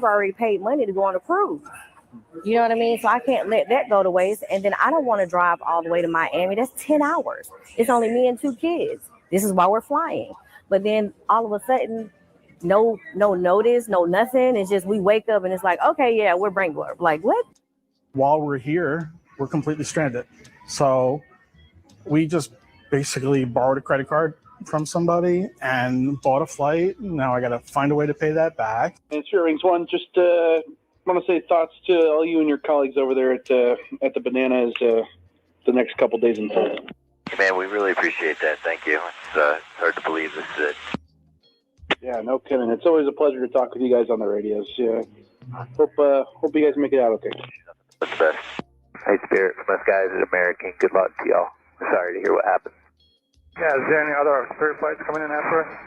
I've already paid money to go on a cruise. You know what I mean? So I can't let that go to waste. And then I don't want to drive all the way to Miami. That's 10 hours. It's only me and 2 kids. This is why we're flying. But then all of a sudden, no notice, no nothing. It's just we wake up and it's like, okay, yeah, we're bankrupt. Like, what? While we're here, we're completely stranded. So we just basically borrowed a credit card from somebody and bought a flight. Now I got to find a way to pay that back. And Spirit Wings One, just want to say thoughts to all you and your colleagues over there at the Banana as the next couple days unfold. Man, we really appreciate that. Thank you. It's hard to believe this is it. Yeah, no kidding. It's always a pleasure to talk with you guys on the radios. Yeah. Hope you guys make it out okay. What's best? Hey, Spirit, from us guys at American, good luck to y'all. Sorry to hear what happened. Yeah, is there any other Spirit flights coming in after us?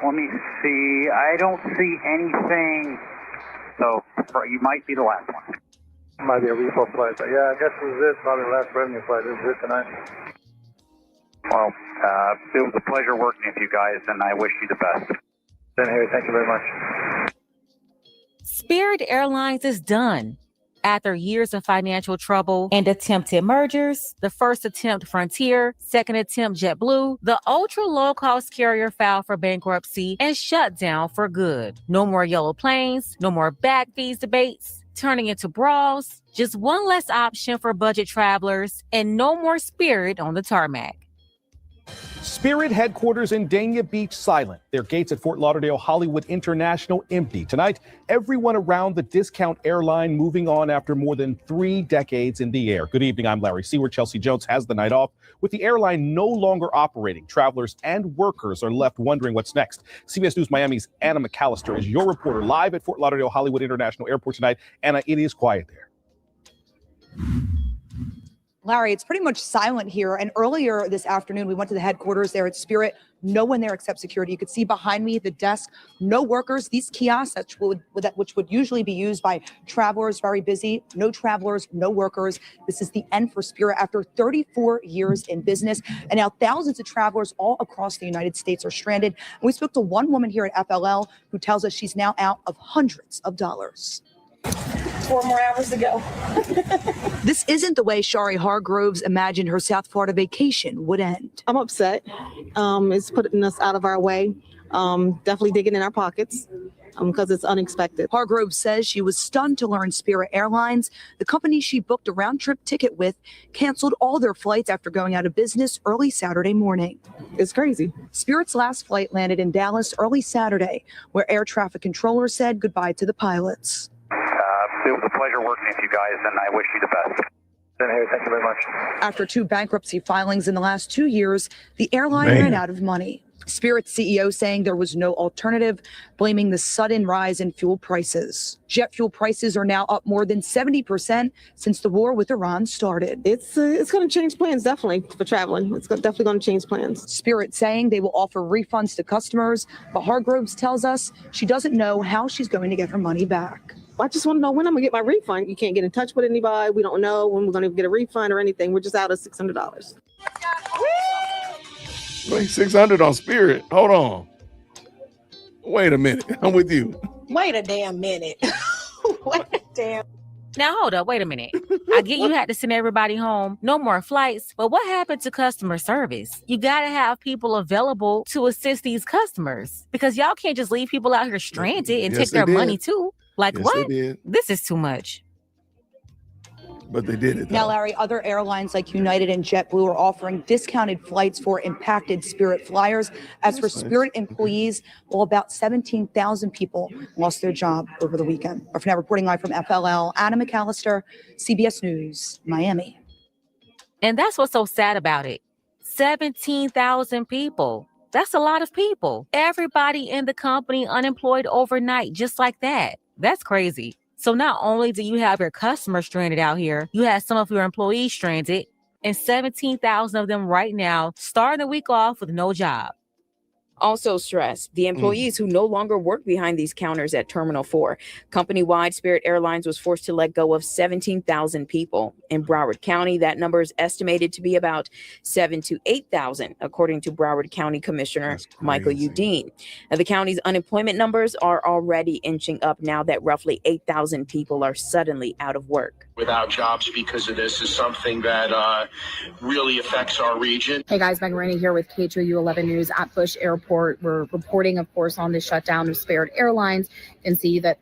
Let me see. I don't see anything. So you might be the last one. Might be a refill flight, but yeah, I guess this is it. Probably the last revenue flight. This is it tonight. Well, it was a pleasure working with you guys, and I wish you the best. Then here, thank you very much. Spirit Airlines is done. After years of financial trouble and attempted mergers, the first attempt Frontier, second attempt JetBlue, the ultra low-cost carrier filed for bankruptcy and shut down for good. No more yellow planes, no more bag fees debates, turning into brawls, just one less option for budget travelers, and no more Spirit on the tarmac. Spirit headquarters in Dania Beach silent. Their gates at Fort Lauderdale Hollywood International empty. Tonight, everyone around the discount airline moving on after more than 3 decades in the air. Good evening, I'm Larry Seward. Chelsea Jones has the night off. With the airline no longer operating, travelers and workers are left wondering what's next. CBS News Miami's Anna McAllister is your reporter live at Fort Lauderdale Hollywood International Airport tonight. Anna, it is quiet there. Larry, it's pretty much silent here. And earlier this afternoon, we went to the headquarters there at Spirit. No one there except security. You could see behind me the desk, no workers. These kiosks, which would usually be used by travelers, very busy. No travelers, no workers. This is the end for Spirit after 34 years in business. And now thousands of travelers all across the United States are stranded. And we spoke to one woman here at FLL who tells us she's now out of hundreds of dollars. 4 more hours to go. This isn't the way Shari Hargroves imagined her South Florida vacation would end. I'm upset. It's putting us out of our way. Definitely digging in our pockets because it's unexpected. Hargroves says she was stunned to learn Spirit Airlines, the company she booked a round-trip ticket with, canceled all their flights after going out of business early Saturday morning. It's crazy. Spirit's last flight landed in Dallas early Saturday, where air traffic controllers said goodbye to the pilots. It was a pleasure working with you guys, and I wish you the best. Then here, thank you very much. After 2 bankruptcy filings in the last 2 years, the airline ran out of money. Spirit's CEO saying there was no alternative, blaming the sudden rise in fuel prices. Jet fuel prices are now up more than 70% since the war with Iran started. It's going to change plans, definitely, for traveling. It's definitely going to change plans. Spirit saying they will offer refunds to customers, but Hargroves tells us she doesn't know how she's going to get her money back. I just want to know when I'm going to get my refund. You can't get in touch with anybody. We don't know when we're going to get a refund or anything. We're just out of $600. Wait, 600 on Spirit. Hold on. Wait a minute. I'm with you. Wait a damn minute. Wait a damn. Now, hold up. Wait a minute. I get you had to send everybody home. No more flights. But what happened to customer service? You got to have people available to assist these customers because y'all can't just leave people out here stranded and take their money too. Like, yes, what? This is too much. But they did it. Now, Larry, other airlines like United and JetBlue are offering discounted flights for impacted Spirit flyers. As for Spirit employees, well, about 17,000 people lost their job over the weekend. For now, reporting live from FLL, Anna McAllister, CBS News, Miami. And that's what's so sad about it. 17,000 people. That's a lot of people. Everybody in the company unemployed overnight, just like that. That's crazy. So not only do you have your customers stranded out here, you have some of your employees stranded, and 17,000 of them right now starting the week off with no job. Also stressed the employees who no longer work behind these counters at Terminal 4. Company-wide, Spirit Airlines was forced to let go of 17,000 people. In Broward County, that number is estimated to be about 7,000 to 8,000, according to Broward County Commissioner Michael Udine. Now, the county's unemployment numbers are already inching up now that roughly 8,000 people are suddenly out of work. Without jobs because of this is something that really affects our region. Hey guys, Megan Rainey here with KTOU 11 News at Bush Airport. We're reporting, of course, on the shutdown of Spirit Airlines, and see that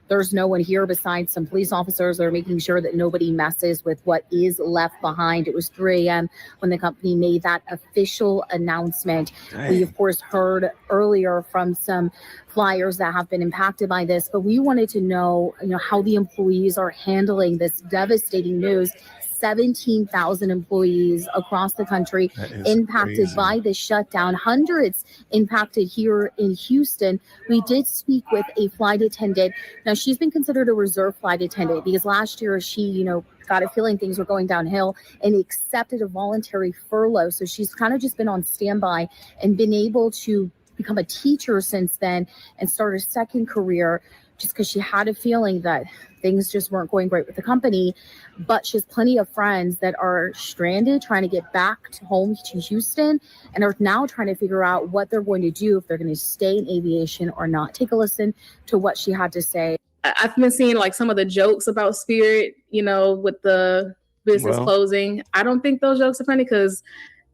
there's no one here besides some police officers that are making sure that nobody messes with what is left behind. It was 3 a.m. when the company made that official announcement. Dang. We, of course, heard earlier from some flyers that have been impacted by this, but we wanted to know, how the employees are handling this devastating news. 17,000 employees across the country impacted by the shutdown, hundreds impacted here in Houston. We did speak with a flight attendant. Now, she's been considered a reserve flight attendant because last year she, got a feeling things were going downhill and accepted a voluntary furlough. So she's kind of just been on standby and been able to become a teacher since then and start a second career, just because she had a feeling that things just weren't going great with the company. But she has plenty of friends that are stranded, trying to get back to home to Houston, and are now trying to figure out what they're going to do, if they're going to stay in aviation or not. Take a listen to what she had to say. I've been seeing like some of the jokes about Spirit, with the business closing. I don't think those jokes are funny because,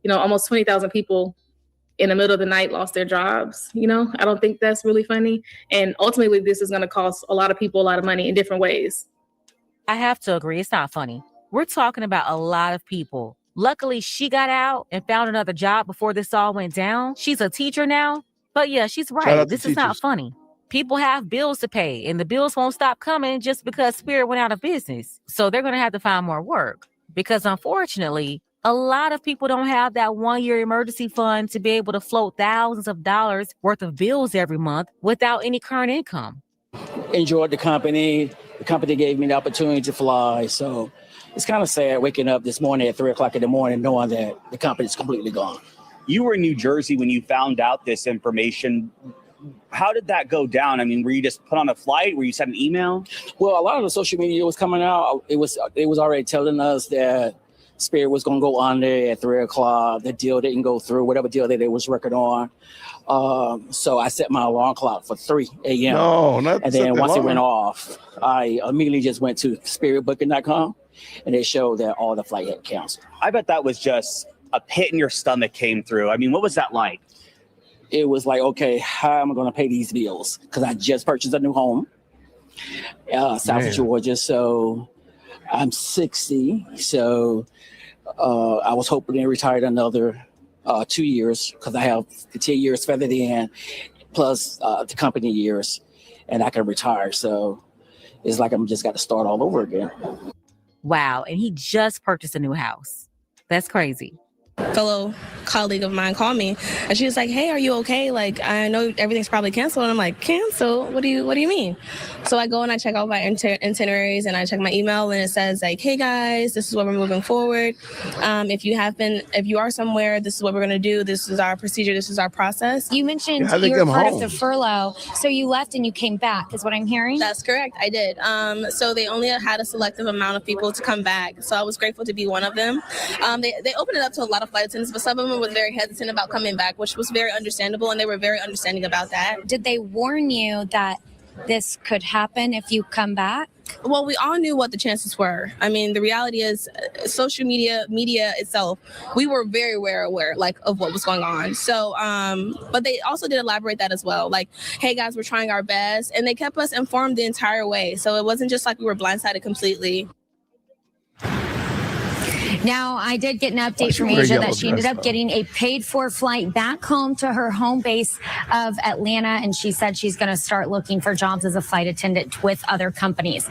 almost 20,000 people in the middle of the night lost their jobs. I don't think that's really funny. And ultimately, this is going to cost a lot of people a lot of money in different ways. I have to agree. It's not funny. We're talking about a lot of people. Luckily, she got out and found another job before this all went down. She's a teacher now. But yeah, she's right. This is not funny. People have bills to pay, and the bills won't stop coming just because Spirit went out of business. So they're going to have to find more work because, unfortunately, a lot of people don't have that 1-year emergency fund to be able to float thousands of dollars worth of bills every month without any current income. Enjoyed the company. The company gave me the opportunity to fly. So it's kind of sad waking up this morning at 3 o'clock in the morning knowing that the company's completely gone. You were in New Jersey when you found out this information. How did that go down? I mean, were you just put on a flight? Were you sent an email? Well, a lot of the social media was coming out. It was already telling us that Spirit was going to go under at 3 o'clock. The deal didn't go through, whatever deal that they was working on. So I set my alarm clock for 3 a.m. No, not and then once it went off, I immediately just went to spiritbooking.com, and it showed that all the flight had canceled. I bet that was just a pit in your stomach came through. I mean, what was that like? It was like, okay, how am I going to pay these bills? Because I just purchased a new home, South Georgia. So I'm 60. So I was hoping to retire another 2 years because I have the 10 years feathered in, plus the company years, and I can retire. So it's like I'm just got to start all over again. Wow. And he just purchased a new house. That's crazy. Fellow colleague of mine called me and she was like, hey, are you okay? Like, I know everything's probably canceled. And I'm like, cancel? What do you mean? So I go and I check out my itineraries and I check my email and it says like, hey guys, this is what we're moving forward. If you are somewhere, this is what we're going to do. This is our procedure. This is our process. You mentioned you were part of the furlough. So you left and you came back is what I'm hearing? That's correct. I did. So they only had a selective amount of people to come back. So I was grateful to be one of them. They opened it up to a lot of flight attendants, but some of them were very hesitant about coming back, which was very understandable, and they were very understanding about that. Did they warn you that this could happen if you come back? Well, we all knew what the chances were. I mean, the reality is social media itself, we were very aware like of what was going on. So, but they also did elaborate that as well. Like, hey guys, we're trying our best. And they kept us informed the entire way. So it wasn't just like we were blindsided completely. Now, I did get an update from Asia that she ended up getting a paid-for flight back home to her home base of Atlanta, and she said she's going to start looking for jobs as a flight attendant with other companies.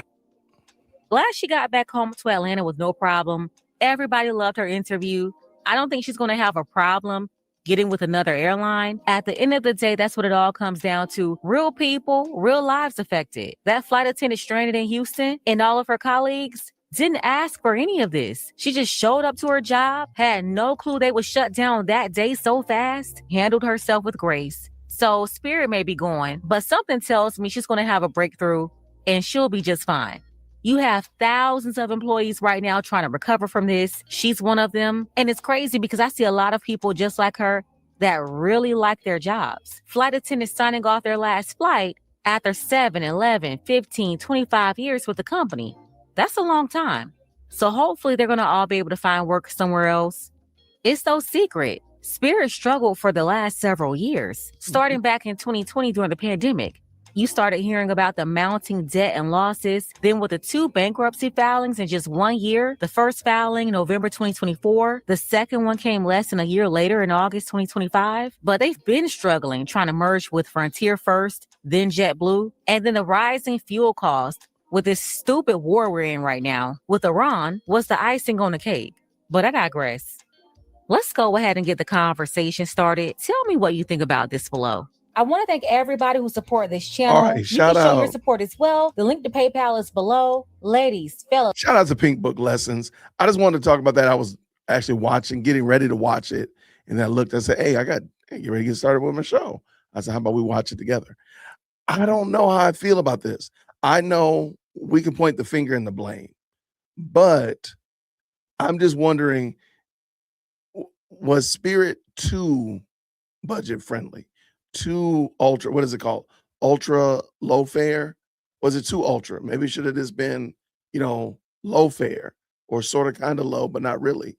Glad she got back home to Atlanta with no problem. Everybody loved her interview. I don't think she's going to have a problem getting with another airline. At the end of the day, that's what it all comes down to. Real people, real lives affected. That flight attendant stranded in Houston and all of her colleagues, didn't ask for any of this. She just showed up to her job, had no clue they would shut down that day so fast, handled herself with grace. So Spirit may be going, but something tells me she's going to have a breakthrough and she'll be just fine. You have thousands of employees right now trying to recover from this. She's one of them. And it's crazy because I see a lot of people just like her that really like their jobs. Flight attendants signing off their last flight after 7, 11, 15, 25 years with the company. That's a long time. So hopefully they're going to all be able to find work somewhere else. It's no secret. Spirit struggled for the last several years, starting back in 2020 during the pandemic. You started hearing about the mounting debt and losses. Then with the 2 bankruptcy filings in just 1 year, the first filing in November 2024, the second one came less than a year later in August 2025. But they've been struggling trying to merge with Frontier first, then JetBlue, and then the rising fuel cost with this stupid war we're in right now with Iran was the icing on the cake. But I digress. Let's go ahead and get the conversation started. Tell me what you think about this below. I want to thank everybody who support this channel. All right, you shout can show your out. support as well. The link to PayPal is below. Ladies, fellas. Shout out to Pink Book Lessons. I just wanted to talk about that. I was actually getting ready to watch it. And then I looked, I said, hey, get ready to get started with my show. I said, how about we watch it together? I don't know how I feel about this. I know we can point the finger and the blame, but I'm just wondering, was Spirit too budget friendly? Too ultra, what is it called? Ultra low fare? Was it too ultra? Maybe it should have just been, low fare or sort of kind of low, but not really.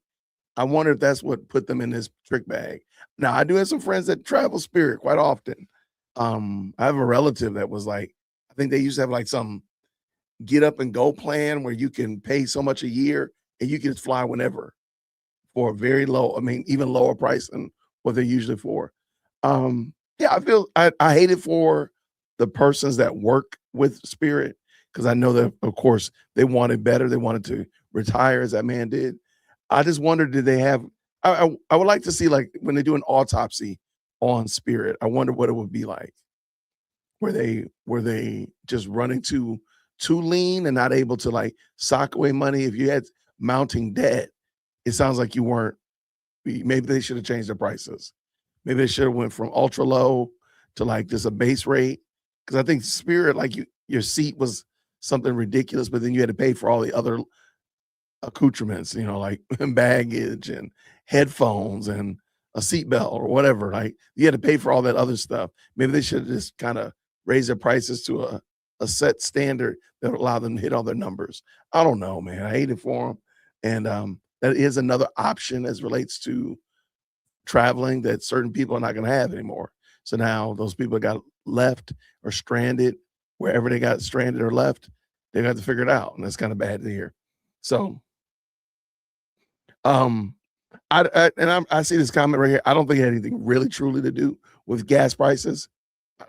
I wonder if that's what put them in this trick bag. Now, I do have some friends that travel Spirit quite often. I have a relative that was like, I think they used to have like some get up and go plan where you can pay so much a year and you can just fly whenever for a very low, even lower price than what they're usually for. Yeah, I hate it for the persons that work with Spirit because I know that, of course, they wanted better. They wanted to retire as that man did. I just wondered, did they have, I would like to see, like, when they do an autopsy on Spirit, I wonder what it would be like. Were they just running too lean and not able to, like, sock away money? If you had mounting debt, it sounds like you weren't, maybe they should have changed their prices. Maybe they should have went from ultra low to like just a base rate. Because I think Spirit, like your seat was something ridiculous, but then you had to pay for all the other accoutrements, like baggage and headphones and a seatbelt or whatever. Like you had to pay for all that other stuff. Maybe they should have just kind of raised their prices to a set standard that would allow them to hit all their numbers. I don't know, man. I hate it for them. And that is another option as relates to traveling that certain people are not going to have anymore. So now those people got left or stranded, wherever they got stranded or left, they got to figure it out. And that's kind of bad to hear. So, I see this comment right here. I don't think it had anything really truly to do with gas prices.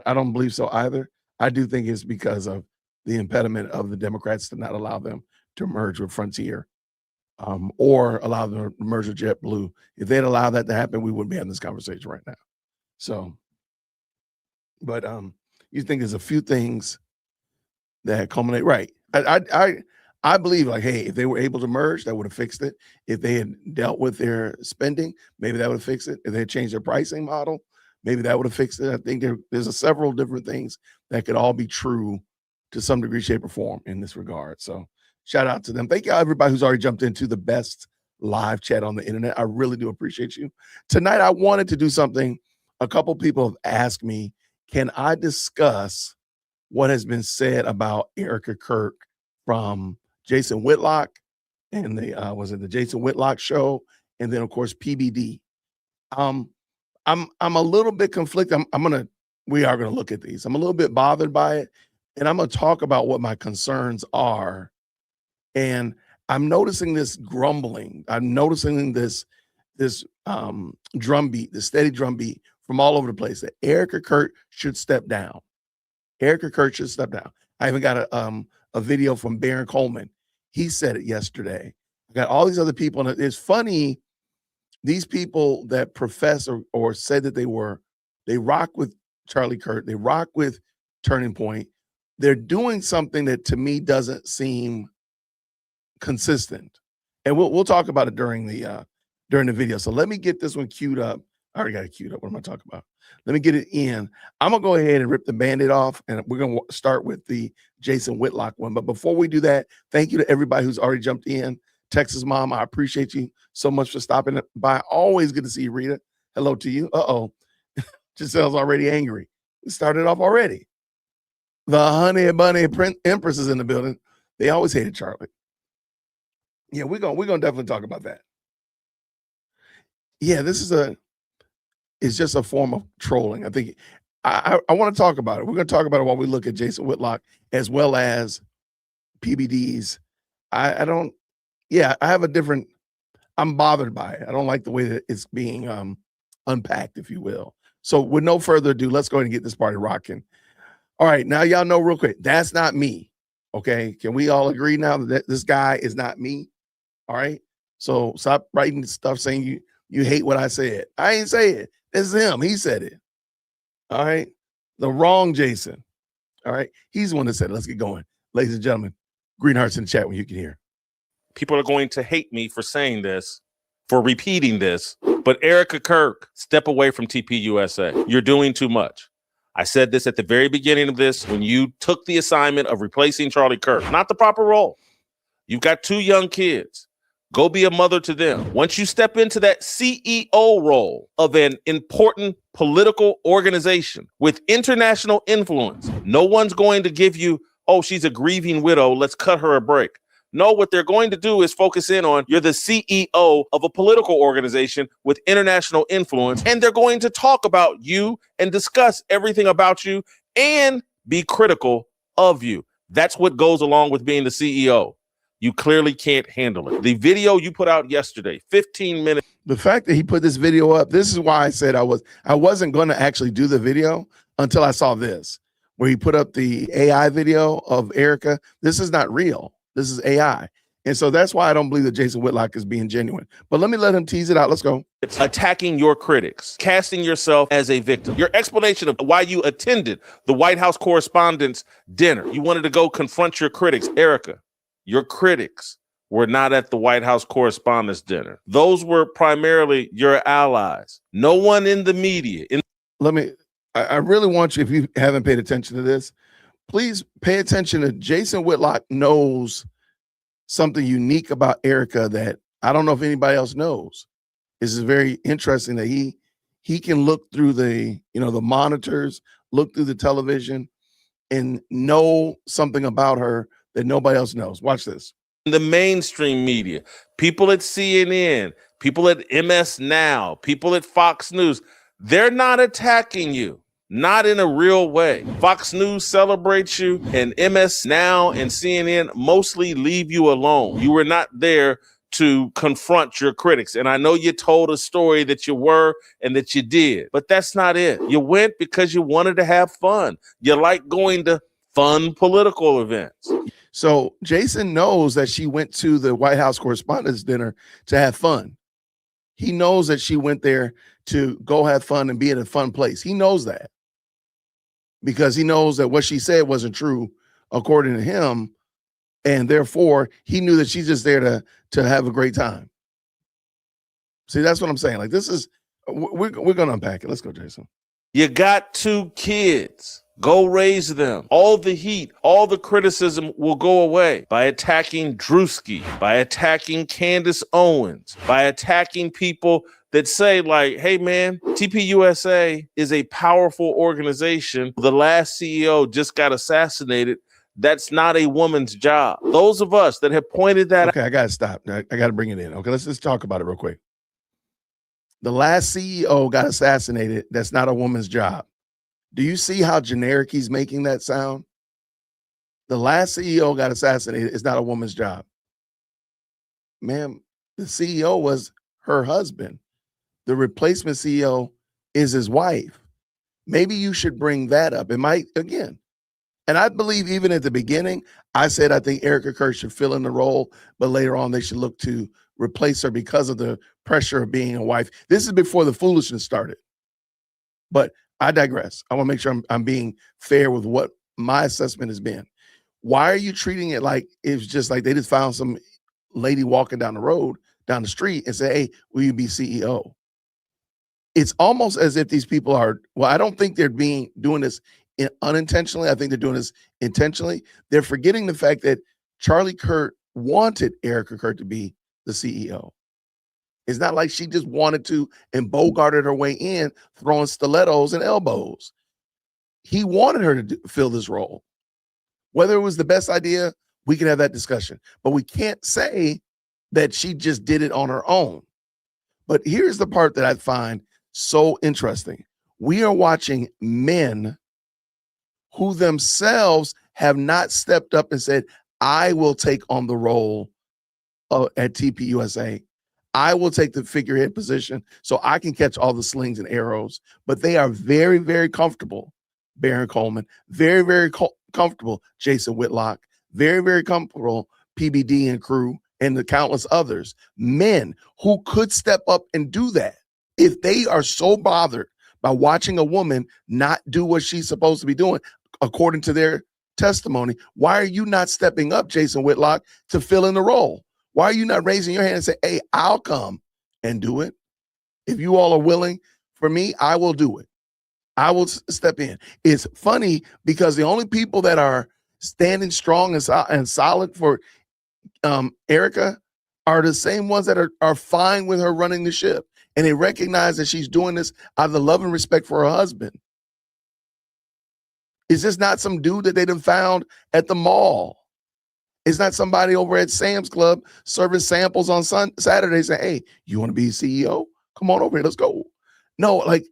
I don't believe so either. I do think it's because of the impediment of the Democrats to not allow them to merge with Frontier. Or allow them to merge with JetBlue. If they'd allow that to happen, we wouldn't be having this conversation right now. So, but you think there's a few things that culminate, right? I believe, like, hey, if they were able to merge, that would have fixed it. If they had dealt with their spending, maybe that would have fixed it. If they had changed their pricing model, maybe that would have fixed it. I think there's several different things that could all be true to some degree, shape, or form in this regard. So shout out to them. Thank you, everybody who's already jumped into the best live chat on the internet. I really do appreciate you. Tonight, I wanted to do something. A couple people have asked me, can I discuss what has been said about Erika Kirk from Jason Whitlock and the Jason Whitlock show, and then of course PBD. I'm a little bit conflicted. We are gonna look at these. I'm a little bit bothered by it, and I'm gonna talk about what my concerns are. And I'm noticing this grumbling. I'm noticing this drumbeat, the steady drumbeat from all over the place that Erika Kirk should step down. Erika Kirk should step down. I even got a video from Baron Coleman. He said it yesterday. I got all these other people, and it's funny. These people that profess or say that they rock with Charlie Kirk, they rock with Turning Point. They're doing something that to me doesn't seem consistent. And we'll talk about it during the video. So let me get this one queued up. I already got it queued up. What am I talking about? Let me get it in. I'm gonna go ahead and rip the Band-Aid off, and we're gonna start with the Jason Whitlock one. But before we do that, thank you to everybody who's already jumped in. Texas Mom, I appreciate you so much for stopping by. Always good to see you, Rita. Hello to you. Giselle's already angry. We started off already. The Honey Bunny Empress is in the building. They always hated Charlie. Yeah, we're gonna definitely talk about that. Yeah, it's just a form of trolling. I think I want to talk about it. We're going to talk about it while we look at Jason Whitlock as well as PBDs. I have a different, I'm bothered by it. I don't like the way that it's being unpacked, if you will. So with no further ado, let's go ahead and get this party rocking. All right, now y'all know real quick, that's not me, okay? Can we all agree now that this guy is not me? All right? So stop writing stuff saying you hate what I said. I ain't say it. It's him. He said it. All right? The wrong Jason. All right? He's the one that said it. Let's get going. Ladies and gentlemen, green hearts in the chat when you can hear. People are going to hate me for saying this, for repeating this, but Erika, Kirk, step away from TPUSA. You're doing too much. I said this at the very beginning of this when you took the assignment of replacing Charlie Kirk. Not the proper role. You've got 2 young kids. Go be a mother to them. Once you step into that CEO role of an important political organization with international influence, no one's going to give you, oh, she's a grieving widow, let's cut her a break. No, what they're going to do is focus in on you're the CEO of a political organization with international influence, and they're going to talk about you and discuss everything about you and be critical of you. That's what goes along with being the CEO. You clearly can't handle it. The video you put out yesterday, 15 minutes. The fact that he put this video up, this is why I said I wasn't going to actually do the video until I saw this, where he put up the AI video of Erika. This is not real. This is AI. And so that's why I don't believe that Jason Whitlock is being genuine. But let me let him tease it out. Let's go. It's attacking your critics, casting yourself as a victim. Your explanation of why you attended the White House Correspondents' Dinner. You wanted to go confront your critics. Erika, your critics were not at the White House Correspondents' Dinner. Those were primarily your allies. No one in the media. I really want you, if you haven't paid attention to this, please pay attention to Jason Whitlock knows something unique about Erika that I don't know if anybody else knows. This is very interesting that he can look through the monitors, look through the television, and know something about her that nobody else knows. Watch this. The mainstream media, people at CNN, people at MS Now, people at Fox News, they're not attacking you. Not in a real way. Fox News celebrates you, and MS Now and CNN mostly leave you alone. You were not there to confront your critics. And I know you told a story that you were and that you did, but that's not it. You went because you wanted to have fun. You like going to fun political events. So Jason knows that she went to the White House Correspondents' Dinner to have fun. He knows that she went there to go have fun and be in a fun place. He knows that because he knows that what she said wasn't true according to him. And therefore, he knew that she's just there to have a great time. See, that's what I'm saying. Like, this is, we're going to unpack it. Let's go, Jason. You got 2 kids. Go raise them. All the heat, all the criticism will go away by attacking Drewski, by attacking Candace Owens, by attacking people that say like, hey man, TPUSA is a powerful organization. The last CEO just got assassinated. That's not a woman's job. Those of us that have pointed that out. Okay, I got to stop. I got to bring it in. Okay, let's just talk about it real quick. The last CEO got assassinated. That's not a woman's job. Do you see how generic he's making that sound? The last CEO got assassinated. It's not a woman's job. Ma'am, the CEO was her husband. The replacement CEO is his wife. Maybe you should bring that up. It might, again, and I believe even at the beginning, I said I think Erika Kirk should fill in the role, but later on they should look to replace her because of the pressure of being a wife. This is before the foolishness started. But I digress. I want to make sure I'm being fair with what my assessment has been. Why are you treating it like it's just like they just found some lady walking down the street and say, hey, will you be CEO? It's almost as if these people are, well, I don't think they're doing this unintentionally. I think they're doing this intentionally. They're forgetting the fact that Charlie Kirk wanted Erika Kirk to be the CEO. It's not like she just wanted to and bogarted her way in, throwing stilettos and elbows. He wanted her to fill this role. Whether it was the best idea, we can have that discussion. But we can't say that she just did it on her own. But here's the part that I find so interesting. We are watching men who themselves have not stepped up and said, I will take on the role at TPUSA. I will take the figurehead position so I can catch all the slings and arrows. But they are very, very comfortable, Baron Coleman, very, very comfortable, Jason Whitlock, very, very comfortable, PBD and crew, and the countless others, men who could step up and do that. If they are so bothered by watching a woman not do what she's supposed to be doing, according to their testimony, why are you not stepping up, Jason Whitlock, to fill in the role? Why are you not raising your hand and say, hey, I'll come and do it? If you all are willing for me, I will do it. I will step in. It's funny because the only people that are standing strong and solid for Erika are the same ones that are fine with her running the ship. And they recognize that she's doing this out of the love and respect for her husband. Is this not some dude that they done found at the mall? It's not somebody over at Sam's Club serving samples on Saturday saying, hey, you want to be CEO? Come on over here. Let's go. No, like,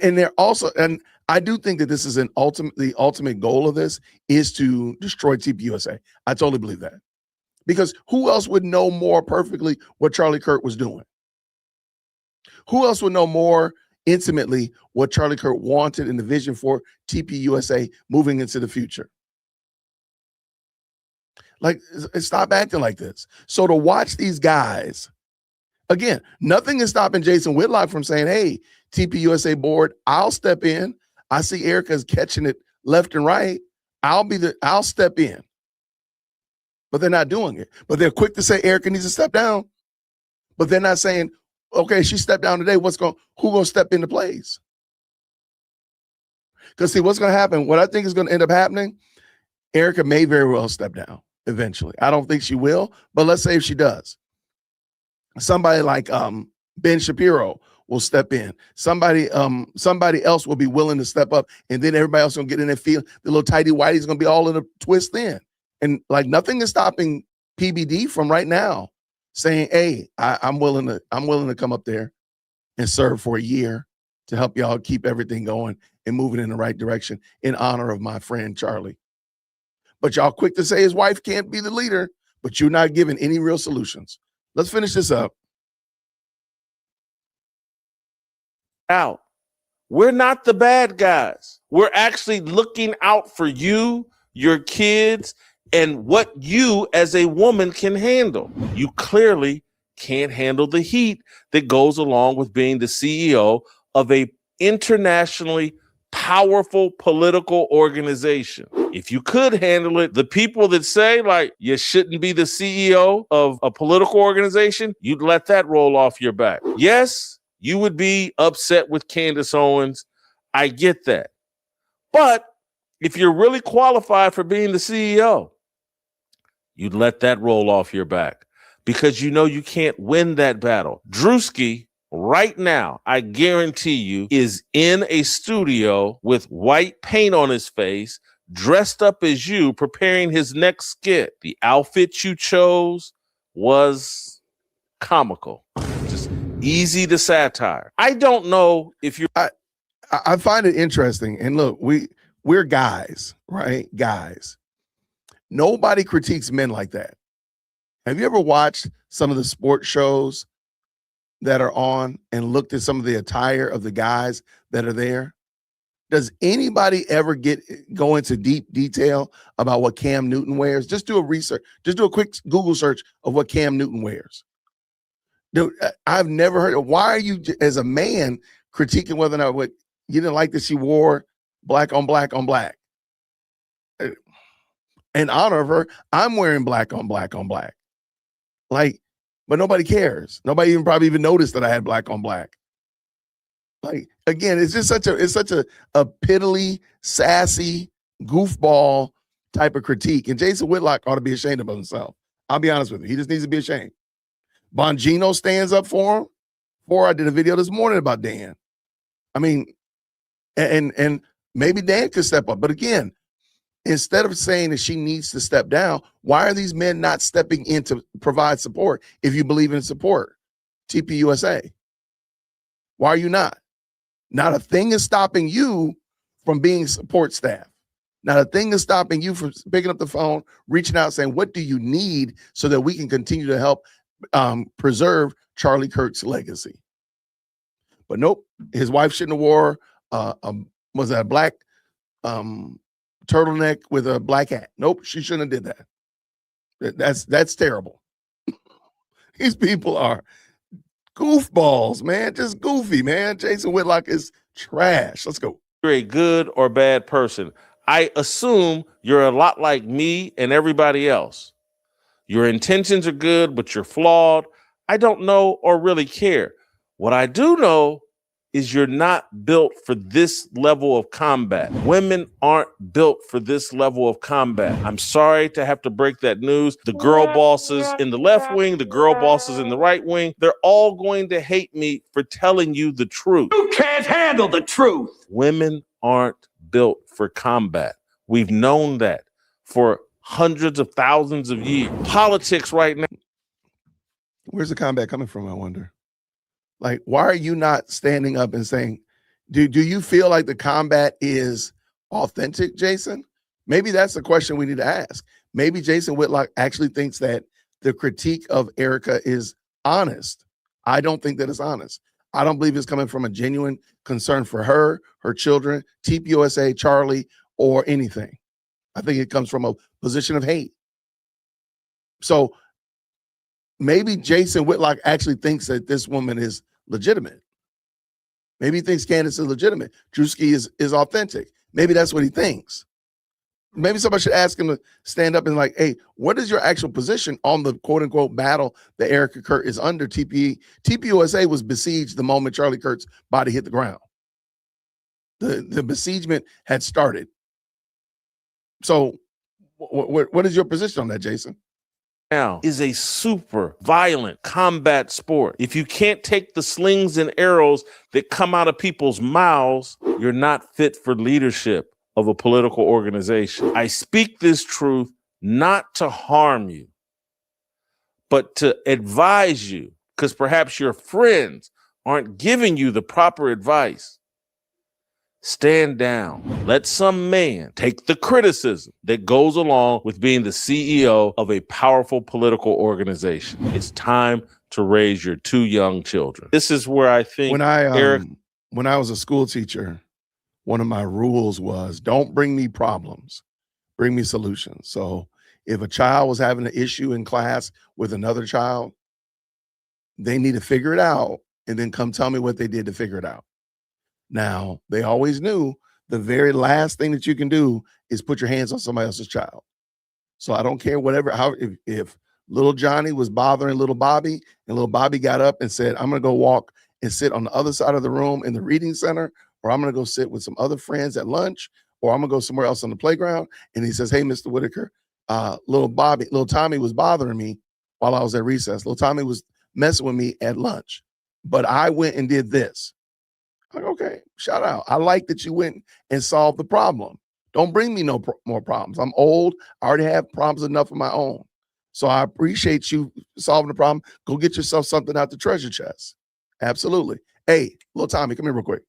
and they're also, and I do think that this is the ultimate goal of this is to destroy TPUSA. I totally believe that. Because who else would know more perfectly what Charlie Kirk was doing? Who else would know more intimately what Charlie Kirk wanted and the vision for TPUSA moving into the future? Like, stop acting like this. So to watch these guys, again, nothing is stopping Jason Whitlock from saying, hey, TPUSA board, I'll step in. I see Erika's catching it left and right. I'll step in. But they're not doing it. But they're quick to say Erika needs to step down. But they're not saying, okay, she stepped down today. Who gonna step into place? Because see, what's gonna happen, what I think is gonna end up happening, Erika may very well step down eventually. I don't think she will, but let's say if she does. Somebody like Ben Shapiro will step in. Somebody else will be willing to step up, and then everybody else gonna get in there, feel the little tighty whitey's gonna be all in a twist in. And like nothing is stopping PBD from right now saying, hey, I'm willing to come up there and serve for a year to help y'all keep everything going and moving in the right direction in honor of my friend Charlie. But y'all quick to say his wife can't be the leader, but you're not giving any real solutions. Let's finish this up. Out. We're not the bad guys. We're actually looking out for you, your kids, and what you as a woman can handle. You clearly can't handle the heat that goes along with being the CEO of a internationally powerful political organization. If you could handle it, the people that say like you shouldn't be the CEO of a political organization, you'd let that roll off your back. Yes, you would be upset with Candace Owens. I get that. But if you're really qualified for being the CEO, you'd let that roll off your back because you know you can't win that battle. Drewski, right now, I guarantee you, is in a studio with white paint on his face, dressed up as you, preparing his next skit. The outfit you chose was comical, just easy to satire. I don't know if you're... I find it interesting. And look, we're guys, right? Guys. Nobody critiques men like that. Have you ever watched some of the sports shows that are on and looked at some of the attire of the guys that are there? Does anybody ever go into deep detail about what Cam Newton wears? Just do a research. Just do a quick Google search of what Cam Newton wears. Dude, I've never heard of. Why are you, as a man, critiquing whether or not what you didn't like that she wore black on black on black? In honor of her, I'm wearing black on black on black. Like, but nobody cares. Nobody even probably even noticed that I had black on black. Like, again, it's just such a piddly, sassy, goofball type of critique. And Jason Whitlock ought to be ashamed of himself. I'll be honest with you. He just needs to be ashamed. Bongino stands up for him. I did a video this morning about Dan. I mean, and maybe Dan could step up. But again, instead of saying that she needs to step down, why are these men not stepping in to provide support if you believe in support? TPUSA. Why are you not? Not a thing is stopping you from being support staff. Not a thing is stopping you from picking up the phone, reaching out, saying, what do you need so that we can continue to help preserve Charlie Kirk's legacy? But nope, his wife shouldn't have wore was that a black turtleneck with a black hat. Nope, she shouldn't have did that. That's terrible. These people are goofballs, man. Just goofy, man. Jason Whitlock is trash. Let's go. You're a good or bad person. I assume you're a lot like me and everybody else. Your intentions are good, but you're flawed. I don't know or really care. What I do know is you're not built for this level of combat. Women aren't built for this level of combat. I'm sorry to have to break that news. The girl bosses in the left wing, the girl bosses in the right wing, they're all going to hate me for telling you the truth. You can't handle the truth. Women aren't built for combat. We've known that for hundreds of thousands of years. Politics right now. Where's the combat coming from, I wonder? Like, why are you not standing up and saying, do you feel like the combat is authentic, Jason? Maybe that's the question we need to ask. Maybe Jason Whitlock actually thinks that the critique of Erika is honest. I don't think that it's honest. I don't believe it's coming from a genuine concern for her, her children, TPUSA, Charlie, or anything. I think it comes from a position of hate. So maybe Jason Whitlock actually thinks that this woman is legitimate. Maybe he thinks Candace is legitimate. Drewski is authentic. Maybe that's what he thinks. Maybe somebody should ask him to stand up and like, hey, what is your actual position on the quote unquote battle that Erika Kirk is under? TPUSA was besieged the moment Charlie Kirk's body hit the ground. The besiegement had started. So what is your position on that, Jason? Now is a super violent combat sport. If you can't take the slings and arrows that come out of people's mouths, you're not fit for leadership of a political organization. I speak this truth not to harm you, but to advise you, because perhaps your friends aren't giving you the proper advice. Stand down. Let some man take the criticism that goes along with being the CEO of a powerful political organization. It's time to raise your two young children. This is where I think when I was a school teacher, one of my rules was don't bring me problems, bring me solutions. So if a child was having an issue in class with another child, they need to figure it out and then come tell me what they did to figure it out. Now, they always knew the very last thing that you can do is put your hands on somebody else's child. So I don't care if little Johnny was bothering little Bobby and little Bobby got up and said, I'm going to go walk and sit on the other side of the room in the reading center, or I'm going to go sit with some other friends at lunch, or I'm going to go somewhere else on the playground. And he says, hey, Mr. Whitaker, little Tommy was bothering me while I was at recess. Little Tommy was messing with me at lunch, but I went and did this. Like, okay, shout out. I like that you went and solved the problem. Don't bring me no more problems. I'm old. I already have problems enough of my own. So I appreciate you solving the problem. Go get yourself something out the treasure chest. Absolutely. Hey, little Tommy, come here real quick.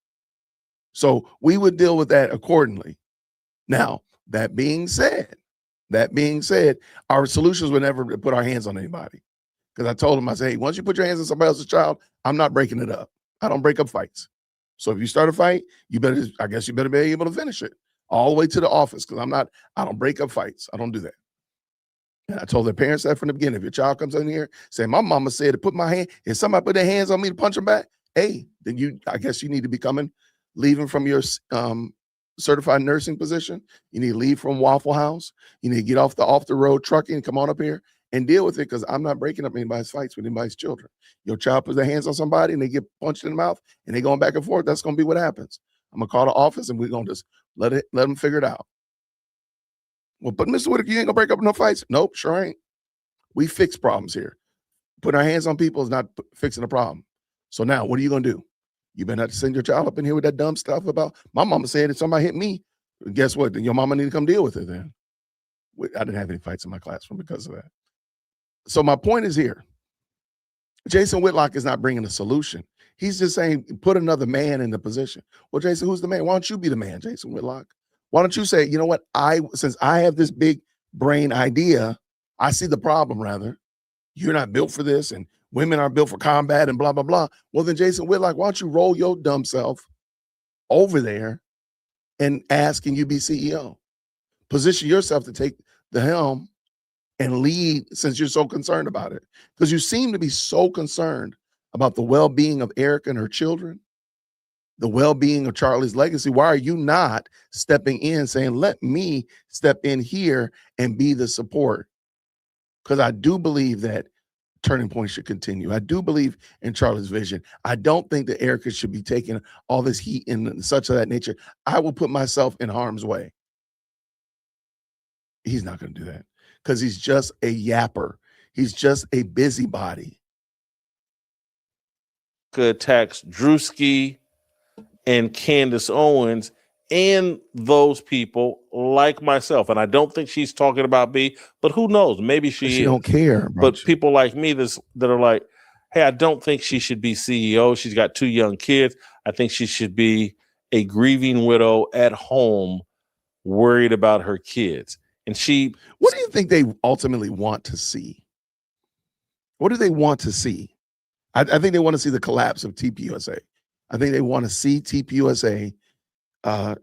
So we would deal with that accordingly. Now, that being said, our solutions were never to put our hands on anybody. Because I told him, I said, hey, once you put your hands on somebody else's child, I'm not breaking it up. I don't break up fights. So if you start a fight, I guess you better be able to finish it all the way to the office, because I don't break up fights. I don't do that. And I told their parents that from the beginning. If your child comes in here saying, my mama said to put my hand, if somebody put their hands on me to punch them back, hey, then I guess you need to be leaving from your certified nursing position. You need to leave from Waffle House. You need to get off the road trucking and come on up here and deal with it, because I'm not breaking up anybody's fights with anybody's children. Your child puts their hands on somebody and they get punched in the mouth and they going back and forth. That's going to be what happens. I'm going to call the office and we're going to just let them figure it out. Well, but Mr. Whitlock, you ain't going to break up no fights? Nope, sure ain't. We fix problems here. Putting our hands on people is not fixing the problem. So now what are you going to do? You better not send your child up in here with that dumb stuff about, my mama said if somebody hit me, guess what? Then your mama need to come deal with it then. I didn't have any fights in my classroom because of that. So my point is here. Jason Whitlock is not bringing a solution. He's just saying, put another man in the position. Well, Jason, who's the man? Why don't you be the man, Jason Whitlock? Why don't you say, you know what? Since I have this big brain idea, I see the problem rather. You're not built for this, and women are built for combat and blah, blah, blah. Well, then Jason Whitlock, why don't you roll your dumb self over there and ask, can you be CEO? Position yourself to take the helm and lead, since you're so concerned about it. Because you seem to be so concerned about the well-being of Erika and her children, the well-being of Charlie's legacy. Why are you not stepping in saying, let me step in here and be the support? Because I do believe that Turning Point should continue. I do believe in Charlie's vision. I don't think that Erika should be taking all this heat and such of that nature. I will put myself in harm's way. He's not going to do that because he's just a yapper. He's just a busybody. Attacks Drewski and Candace Owens and those people like myself. And I don't think she's talking about me, but who knows? Maybe she don't care. But people like me that are like, hey, I don't think she should be CEO. She's got 2 young kids. I think she should be a grieving widow at home, worried about her kids. And what do you think they ultimately want to see? What do they want to see? I think they want to see the collapse of TPUSA. I think they want to see TPUSA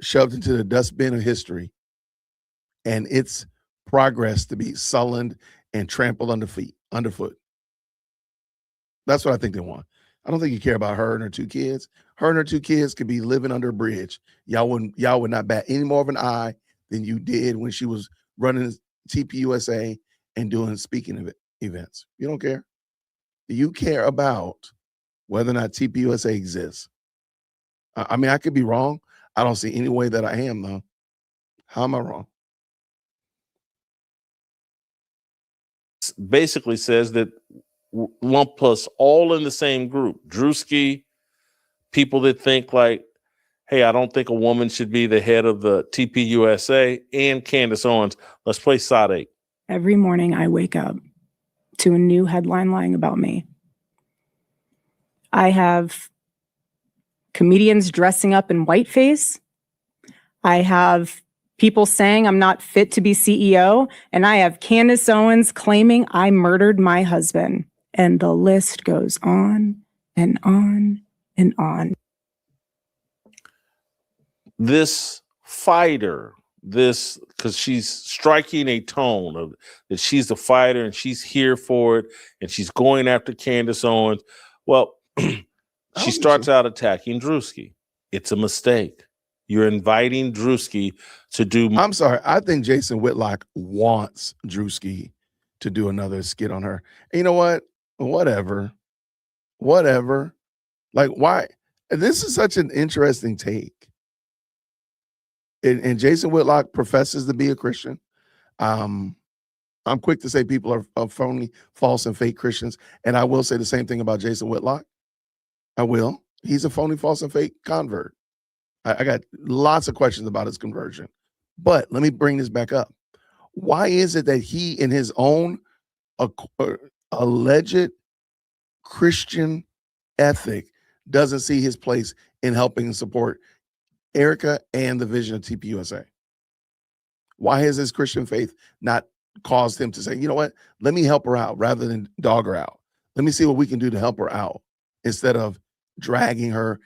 shoved into the dustbin of history and its progress to be sullied and trampled underfoot. That's what I think they want. I don't think you care about her and her 2 kids. Her and her 2 kids could be living under a bridge. Y'all would not bat any more of an eye than you did when she was running TPUSA and doing speaking events. You don't care. You care about whether or not TPUSA exists. I mean, I could be wrong. I don't see any way that I am, though. How am I wrong? Basically says that lump us all in the same group. Drewski, people that think like, hey, I don't think a woman should be the head of the TPUSA, and Candace Owens. Let's play Side 8. Every morning I wake up to a new headline lying about me. I have comedians dressing up in whiteface. I have people saying I'm not fit to be CEO. And I have Candace Owens claiming I murdered my husband. And the list goes on and on and on. This fighter, because she's striking a tone of that she's the fighter and she's here for it and she's going after Candace Owens. Well, she starts out attacking Drewski. It's a mistake. You're inviting Drewski to do. I'm sorry. I think Jason Whitlock wants Drewski to do another skit on her. And you know what? Whatever. Like, why? This is such an interesting take. And Jason Whitlock professes to be a Christian. I'm quick to say people are phony, false, and fake Christians. And I will say the same thing about Jason Whitlock. I will. He's a phony, false, and fake convert. I got lots of questions about his conversion. But let me bring this back up. Why is it that he, in his own alleged Christian ethic, doesn't see his place in helping support Erika and the vision of TPUSA? Why has his Christian faith not caused him to say, you know what, let me help her out rather than dog her out? Let me see what we can do to help her out instead of dragging her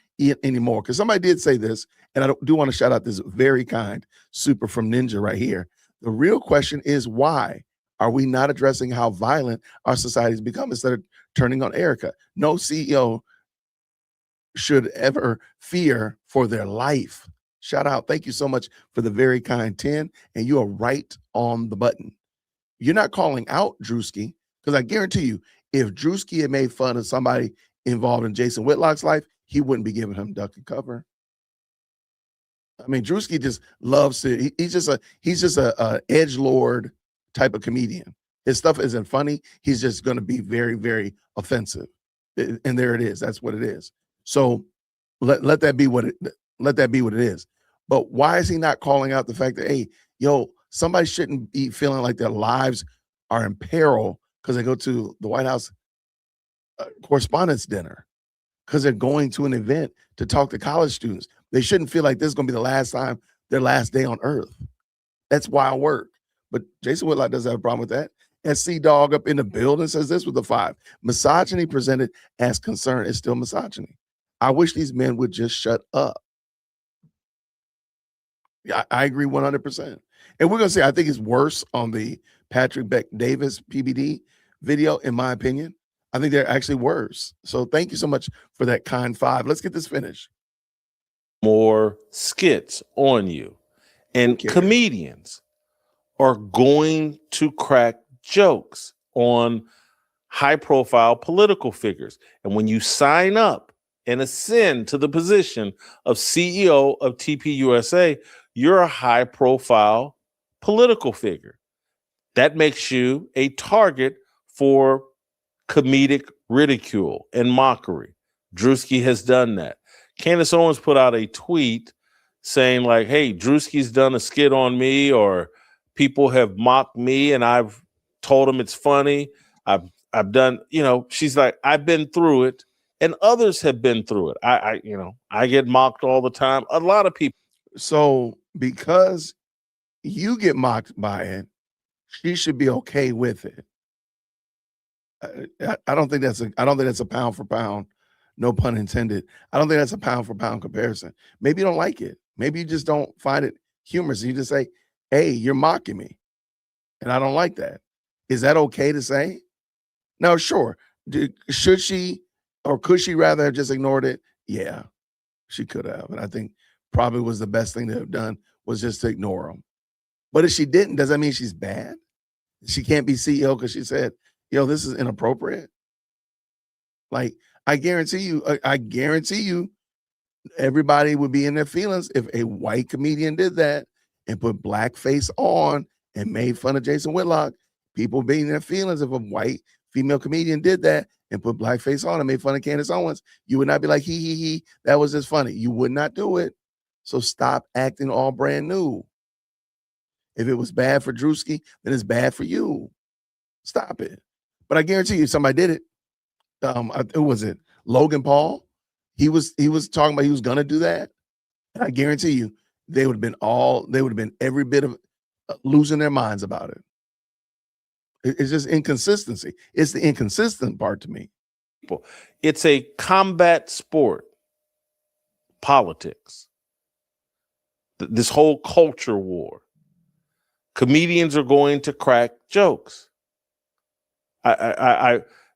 anymore. Because somebody did say this, and I do want to shout out this very kind super from Ninja right here. The real question is, why are we not addressing how violent our society has become instead of turning on Erika? No CEO should ever fear for their life. Shout out. Thank you so much for the very kind 10. And you are right on the button. you're not calling out Drewski, because I guarantee you, if Drewski had made fun of somebody involved in Jason Whitlock's life, he wouldn't be giving him duck and cover. I mean, Drewski just loves to. He's just a edgelord type of comedian. His stuff isn't funny. He's just going to be very, very offensive, and there it is. That's what it is. So let that be what it is. But why is he not calling out the fact that, hey, somebody shouldn't be feeling like their lives are in peril because they go to the White House Correspondents' Dinner, because they're going to an event to talk to college students. They shouldn't feel like this is going to be the last time, their last day on earth. That's wild work. But Jason Whitlock doesn't have a problem with that. SC Dog up in the building says this with the 5. Misogyny presented as concern is still misogyny. I wish these men would just shut up. Yeah, I agree 100%. And we're going to say, I think it's worse on the Patrick Beck Davis PBD video, in my opinion. I think they're actually worse. So thank you so much for that kind 5. Let's get this finished. More skits on you. And comedians are going to crack jokes on high-profile political figures. And when you sign up and ascend to the position of CEO of TPUSA, you're a high-profile political figure. That makes you a target for comedic ridicule and mockery. Drewski has done that. Candace Owens put out a tweet saying like, hey, Drewski's done a skit on me, or people have mocked me and I've told them it's funny. I've done, she's like, I've been through it and others have been through it. I get mocked all the time. A lot of people. So because you get mocked by it, she should be okay with it. I don't think that's a pound for pound, no pun intended. I don't think that's a pound for pound comparison. Maybe you don't like it. Maybe you just don't find it humorous. You just say, hey, you're mocking me, and I don't like that. Is that okay to say? No, sure. Should she, or could she rather have just ignored it? Yeah, she could have. And I think probably was the best thing to have done was just to ignore them. But if she didn't, does that mean she's bad? She can't be CEO because she said, this is inappropriate. Like, I guarantee you, everybody would be in their feelings if a white comedian did that and put blackface on and made fun of Jason Whitlock. People being in their feelings if a white female comedian did that and put blackface on and made fun of Candace Owens. You would not be like, he, that was just funny. You would not do it. So stop acting all brand new. If it was bad for Drewski, then it's bad for you. Stop it. But I guarantee you, somebody did it. Who was it? Logan Paul. He was talking about he was gonna do that. And I guarantee you, they would have been every bit of losing their minds about it. It's just inconsistency. It's the inconsistent part to me. It's a combat sport. Politics. This whole culture war. Comedians are going to crack jokes.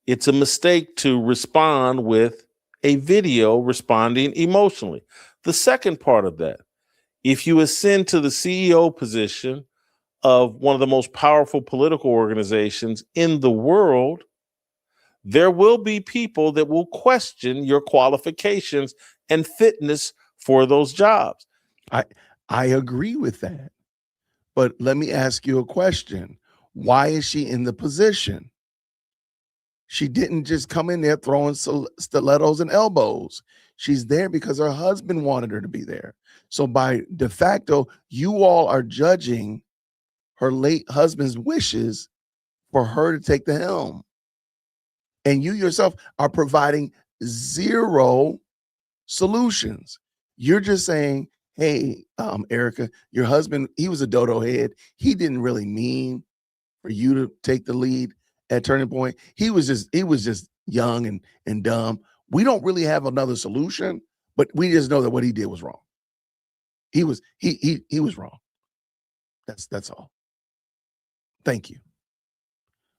It's a mistake to respond with a video responding emotionally. The second part of that, if you ascend to the CEO position of one of the most powerful political organizations in the world, there will be people that will question your qualifications and fitness for those jobs. I agree with that. But let me ask you a question. Why is she in the position? She didn't just come in there throwing stilettos and elbows. She's there because her husband wanted her to be there. So by de facto, you all are judging her late husband's wishes for her to take the helm. And you yourself are providing zero solutions. You're just saying, hey, Erika, your husband, he was a dodo head. He didn't really mean for you to take the lead at Turning Point. He was just young and dumb. We don't really have another solution, but we just know that what he did was wrong. He was wrong. That's all. Thank you.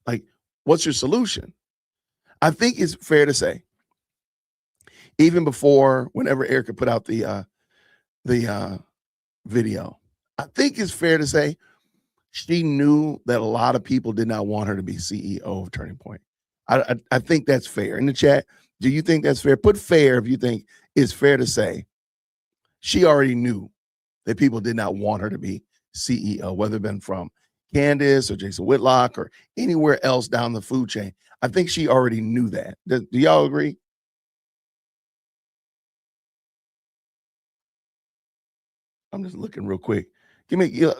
Like, what's your solution? I think it's fair to say, even before, whenever Erika put out the video, I think it's fair to say she knew that a lot of people did not want her to be CEO of Turning Point. I think that's fair. In the chat, do you think that's fair? Put fair if you think it's fair to say she already knew that people did not want her to be CEO, whether it been from Candace or Jason Whitlock or anywhere else down the food chain. I think she already knew that. Do y'all agree? I'm just looking real quick.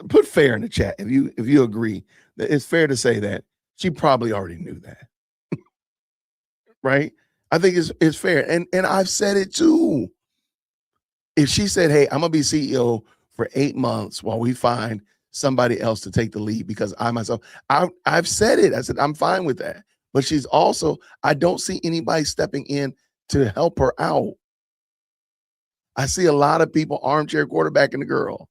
Put fair in the chat if you agree that it's fair to say that she probably already knew that. Right? I think it's fair. And I've said it too. If she said, hey, I'm gonna be CEO for 8 months while we find somebody else to take the lead because I've said it. I said, I'm fine with that. But she's also, I don't see anybody stepping in to help her out. I see a lot of people armchair quarterbacking the girl.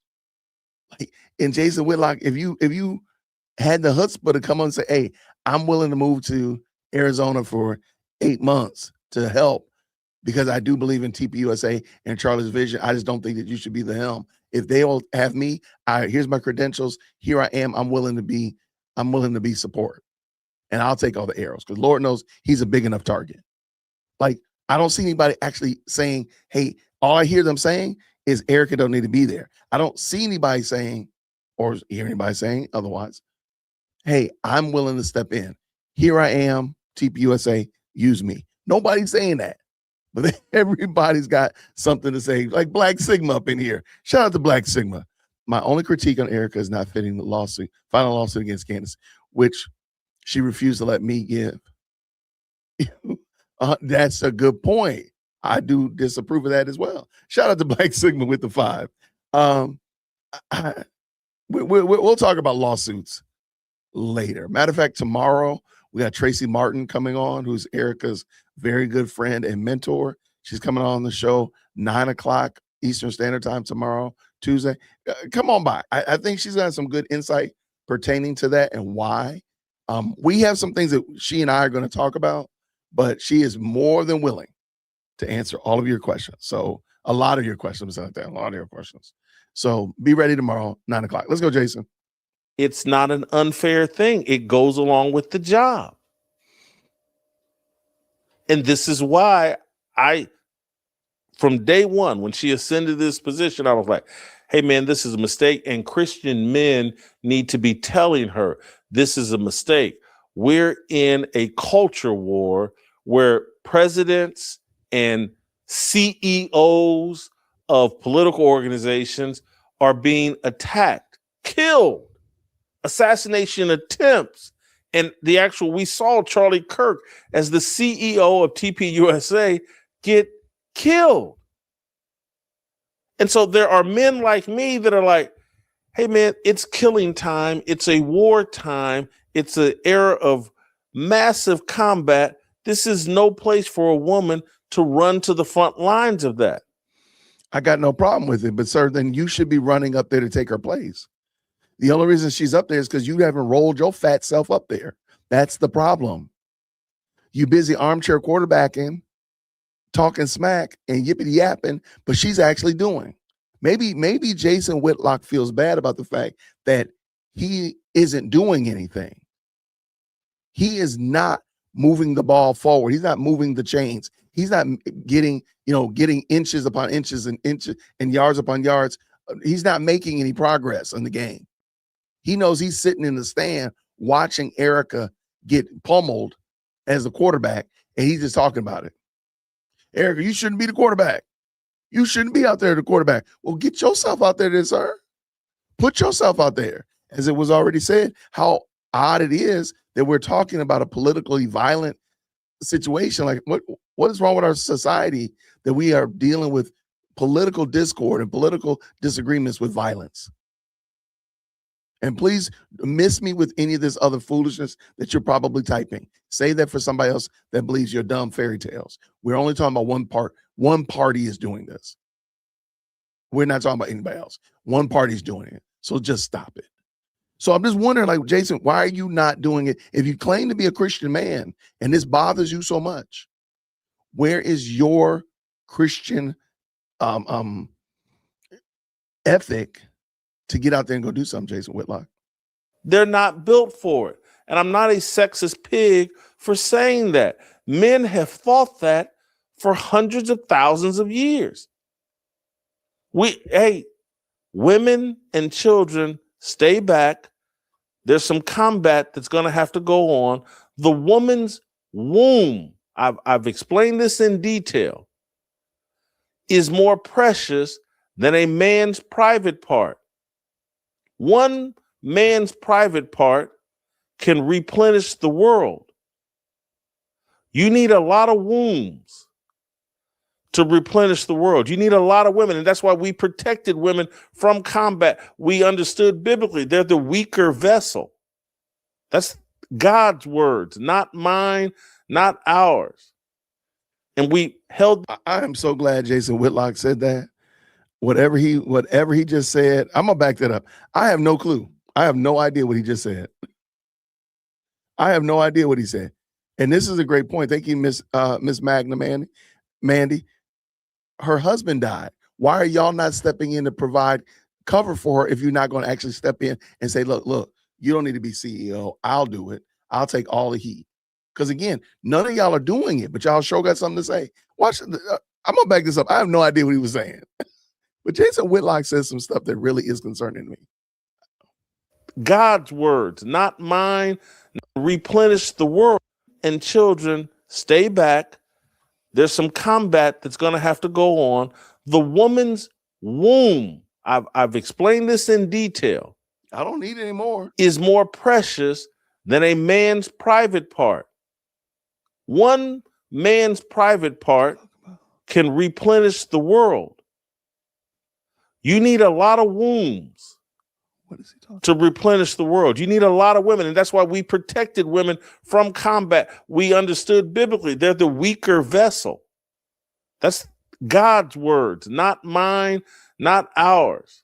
Like, and Jason Whitlock, if you had the chutzpah to come on and say, hey, I'm willing to move to Arizona for 8 months to help because I do believe in TPUSA and Charlie's vision. I just don't think that you should be the helm. If they'll have me, here's my credentials. Here I am. I'm willing to be support. And I'll take all the arrows because Lord knows he's a big enough target. Like, I don't see anybody actually saying, hey, all I hear them saying is Erika don't need to be there. I don't see anybody saying or hear anybody saying otherwise. Hey, I'm willing to step in. Here I am, TPUSA, use me. Nobody's saying that. But everybody's got something to say, like Black Sigma up in here. Shout out to Black Sigma. My only critique on Erika is not fitting the final lawsuit against Candace, which she refused to let me give. That's a good point. I do disapprove of that as well. Shout out to Black Sigma with the 5. We'll talk about lawsuits later. Matter of fact, tomorrow we got Tracy Martin coming on, who's Erika's very good friend and mentor. She's coming on the show 9:00 Eastern Standard Time tomorrow, Tuesday. Come on by. I think she's got some good insight pertaining to that and why. We have some things that she and I are going to talk about, but she is more than willing to answer all of your questions. So a lot of your questions out there, a lot of your questions. So be ready tomorrow, 9:00. Let's go, Jason. It's not an unfair thing. It goes along with the job. And this is why from day one, when she ascended this position, I was like, hey, man, this is a mistake. And Christian men need to be telling her this is a mistake. We're in a culture war where presidents and CEOs of political organizations are being attacked, killed, assassination attempts. And we saw Charlie Kirk as the CEO of TPUSA get killed. And so there are men like me that are like, hey, man, it's killing time. It's a war time. It's an era of massive combat. This is no place for a woman to run to the front lines of that. I got no problem with it, but sir, then you should be running up there to take her place. The only reason she's up there is because you haven't rolled your fat self up there. That's the problem. You busy armchair quarterbacking, talking smack and yippity yapping, but she's actually doing. Maybe Jason Whitlock feels bad about the fact that he isn't doing anything. He is not moving the ball forward. He's not moving the chains. He's not getting inches upon inches and yards upon yards. He's not making any progress in the game. He knows he's sitting in the stand watching Erika get pummeled as a quarterback, and he's just talking about it. Erika, you shouldn't be the quarterback. You shouldn't be out there the quarterback. Well, get yourself out there then, sir. Put yourself out there. As it was already said, how odd it is that we're talking about a politically violent situation. Like, what is wrong with our society that we are dealing with political discord and political disagreements with violence? And please miss me with any of this other foolishness that you're probably typing. Say that for somebody else that believes you're dumb fairy tales. We're only talking about one part. One party is doing this. We're not talking about anybody else. One party's doing it. So just stop it. So I'm just wondering, like, Jason, why are you not doing it? If you claim to be a Christian man and this bothers you so much, where is your Christian ethic to get out there and go do something, Jason Whitlock? They're not built for it. And I'm not a sexist pig for saying that. Men have fought that for hundreds of thousands of years. Women and children, stay back. There's some combat that's going to have to go on. The woman's womb, I've explained this in detail, is more precious than a man's private part. One man's private part can replenish the world. You need a lot of wombs to replenish the world. You need a lot of women, and that's why we protected women from combat. We understood biblically they're the weaker vessel. That's God's words, not mine, not ours. And we held. I am so glad Jason Whitlock said that. Whatever he just said, I'm gonna back that up. I have no clue. I have no idea what he just said. I have no idea what he said. And this is a great point. Thank you, Miss Mandy. Her husband died. Why are y'all not stepping in to provide cover for her if you're not going to actually step in and say, look, you don't need to be CEO. I'll do it. I'll take all the heat. Because again, none of y'all are doing it, but y'all sure got something to say. Watch. I'm going to back this up. I have no idea what he was saying. But Jason Whitlock says some stuff that really is concerning me. God's words, not mine, replenish the world. And children, stay back. There's some combat that's going to have to go on. The woman's womb, I've explained this in detail. I don't need any more. Is more precious than a man's private part. One man's private part can replenish the world. You need a lot of wombs to replenish the world. You need a lot of women, and that's why we protected women from combat. We understood biblically they're the weaker vessel. That's God's words, not mine, not ours.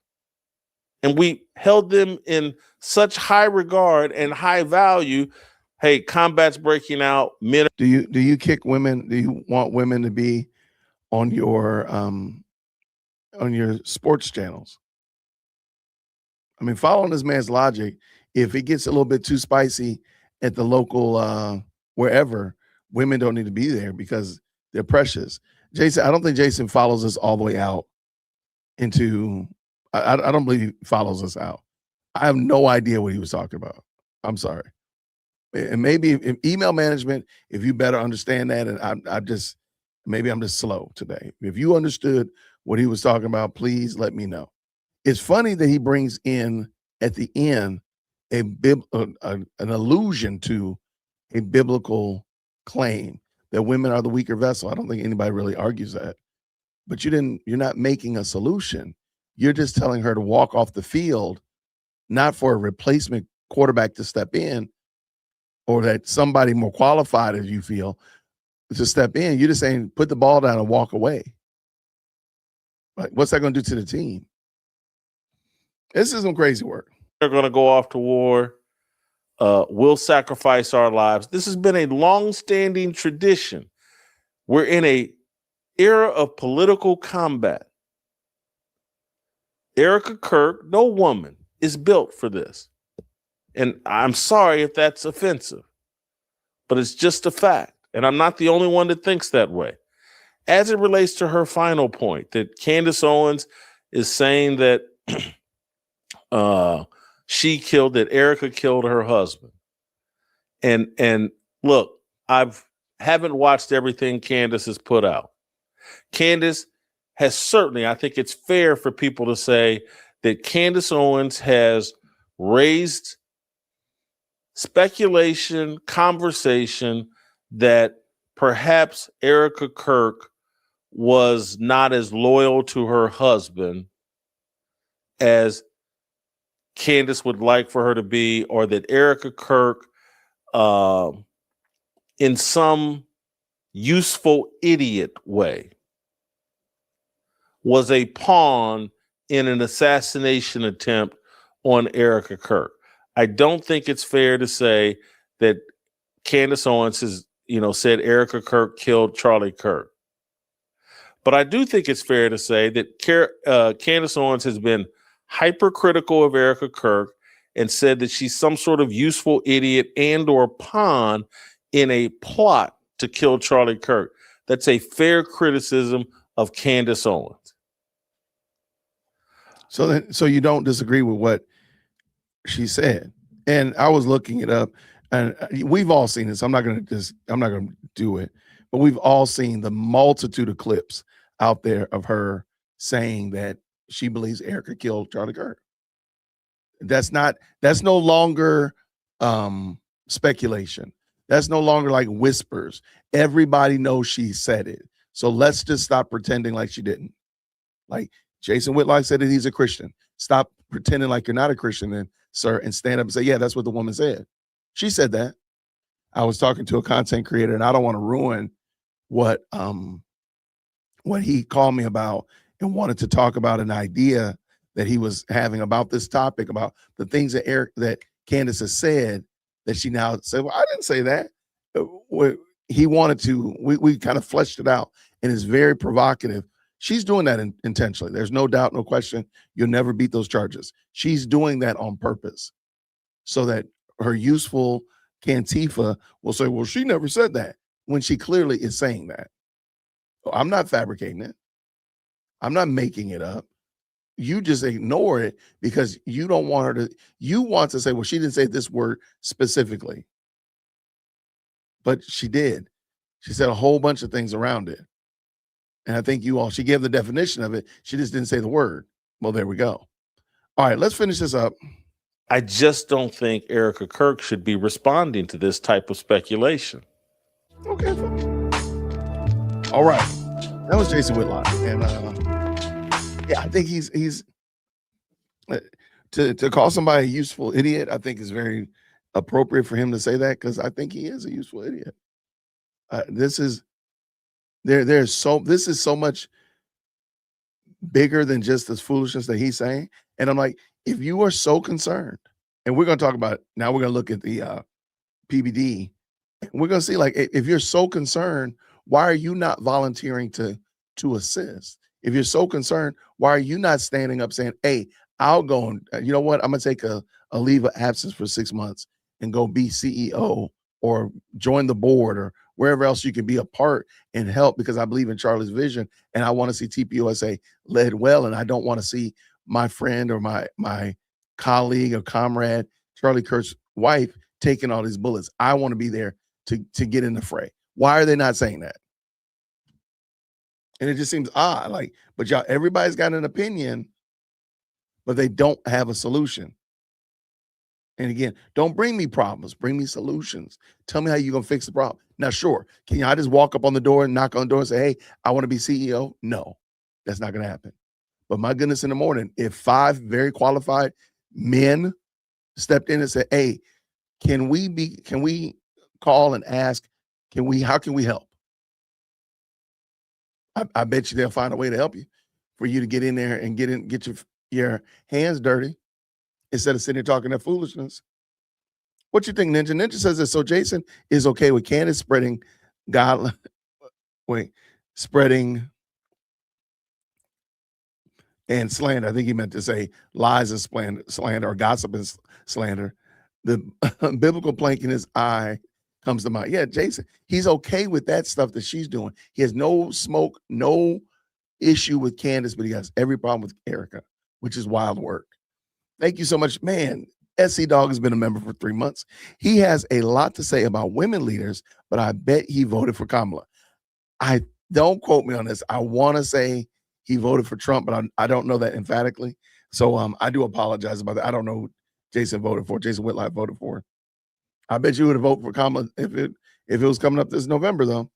And we held them in such high regard and high value. Hey, combat's breaking out. Men. Do you kick women? Do you want women to be on your sports channels? I mean, following this man's logic, if it gets a little bit too spicy at the local wherever, women don't need to be there because they're precious. Jason, I don't think Jason follows us all the way out into. I don't believe he follows us out. I have no idea what he was talking about. I'm sorry. And maybe in email management, if you better understand that, and I'm just slow today. If you understood what he was talking about, please let me know. It's funny that he brings in at the end an allusion to a biblical claim that women are the weaker vessel. I don't think anybody really argues that. But you're not making a solution. You're just telling her to walk off the field, not for a replacement quarterback to step in, or that somebody more qualified, as you feel, to step in. You're just saying, put the ball down and walk away. Like, what's that going to do to the team? This is some crazy work. They're going to go off to war. We'll sacrifice our lives. This has been a long-standing tradition. We're in an era of political combat. Erika Kirk, no woman, is built for this. And I'm sorry if that's offensive, but it's just a fact. And I'm not the only one that thinks that way. As it relates to her final point, that Candace Owens is saying that that Erika killed her husband. And look, haven't watched everything Candace has put out. Candace has certainly, I think it's fair for people to say that Candace Owens has raised speculation, conversation that perhaps Erika Kirk was not as loyal to her husband as Candace would like for her to be, or that Erika Kirk, in some useful idiot way, was a pawn in an assassination attempt on Erika Kirk. I don't think it's fair to say that Candace Owens has, said Erika Kirk killed Charlie Kirk. But I do think it's fair to say that Candace Owens has been hypercritical of Erika Kirk and said that she's some sort of useful idiot and or pawn in a plot to kill Charlie Kirk. That's a fair criticism of Candace Owens. So you don't disagree with what she said. And I was looking it up, and we've all seen this. I'm not going to do it, but we've all seen the multitude of clips out there of her saying that she believes Erika killed Charlie Kirk. That's no longer speculation. That's no longer like whispers. Everybody knows she said it. So let's just stop pretending like she didn't. Like Jason Whitlock said that he's a Christian. Stop pretending like you're not a Christian, then, sir, and stand up and say, yeah, that's what the woman said. She said that. I was talking to a content creator, and I don't want to ruin what he called me about and wanted to talk about an idea that he was having about this topic, about the things that Candace has said, that she now said, well, I didn't say that. He wanted to, we kind of fleshed it out, and it's very provocative. She's doing that intentionally. There's no doubt, no question. You'll never beat those charges. She's doing that on purpose so that her useful Cantifa will say, well, she never said that, when she clearly is saying that. I'm not fabricating it. I'm not making it up. You just ignore it because you don't want her to, you want to say, well, she didn't say this word specifically. But she did. She said a whole bunch of things around it. And I think she gave the definition of it. She just didn't say the word. Well, there we go. All right, let's finish this up. I just don't think Erika Kirk should be responding to this type of speculation. Okay. All right. That was Jason Whitlock. And yeah, I think he's to call somebody a useful idiot, I think is very appropriate for him to say that, because I think he is a useful idiot. This is so much bigger than just this foolishness that he's saying. And I'm like, if you are so concerned, and we're going to talk about it now, we're going to look at the PBD. We're going to see, like, if you're so concerned, why are you not volunteering to assist? If you're so concerned, why are you not standing up saying, hey, I'll go and, you know what, I'm going to take a leave of absence for 6 months and go be CEO or join the board or wherever else you can be a part and help, because I believe in Charlie's vision and I want to see TPUSA led well. And I don't want to see my friend or my colleague or comrade, Charlie Kirk's wife, taking all these bullets. I want to be there to get in the fray. Why are they not saying that? And it just seems odd. Like, but y'all, everybody's got an opinion, but they don't have a solution. And again, don't bring me problems, bring me solutions. Tell me how you're going to fix the problem. Now, sure, can I just walk up on the door and knock on the door and say, hey, I want to be CEO? No, that's not going to happen. But my goodness, in the morning, if 5 very qualified men stepped in and said, hey, can we call and ask, how can we help? I bet you they'll find a way to help you, for you to get in there and get your hands dirty instead of sitting here talking that foolishness. What you think, Ninja? Ninja says this. So Jason is okay with Candace spreading spreading and slander. I think he meant to say lies and slander, or gossip and slander. The biblical plank in his eye comes to mind. Yeah, Jason, he's okay with that stuff that she's doing. He has no smoke, no issue with Candace, but he has every problem with Erika, which is wild work. Thank you so much, man. SC Dog has been a member for 3 months. He has a lot to say about women leaders, but I bet he voted for Kamala. I don't quote me on this. I want to say he voted for Trump, but I don't know that emphatically. So I do apologize about that. I don't know who Jason voted for. Jason Whitlock voted for. I bet you would have voted for Kamala if it was coming up this November, though.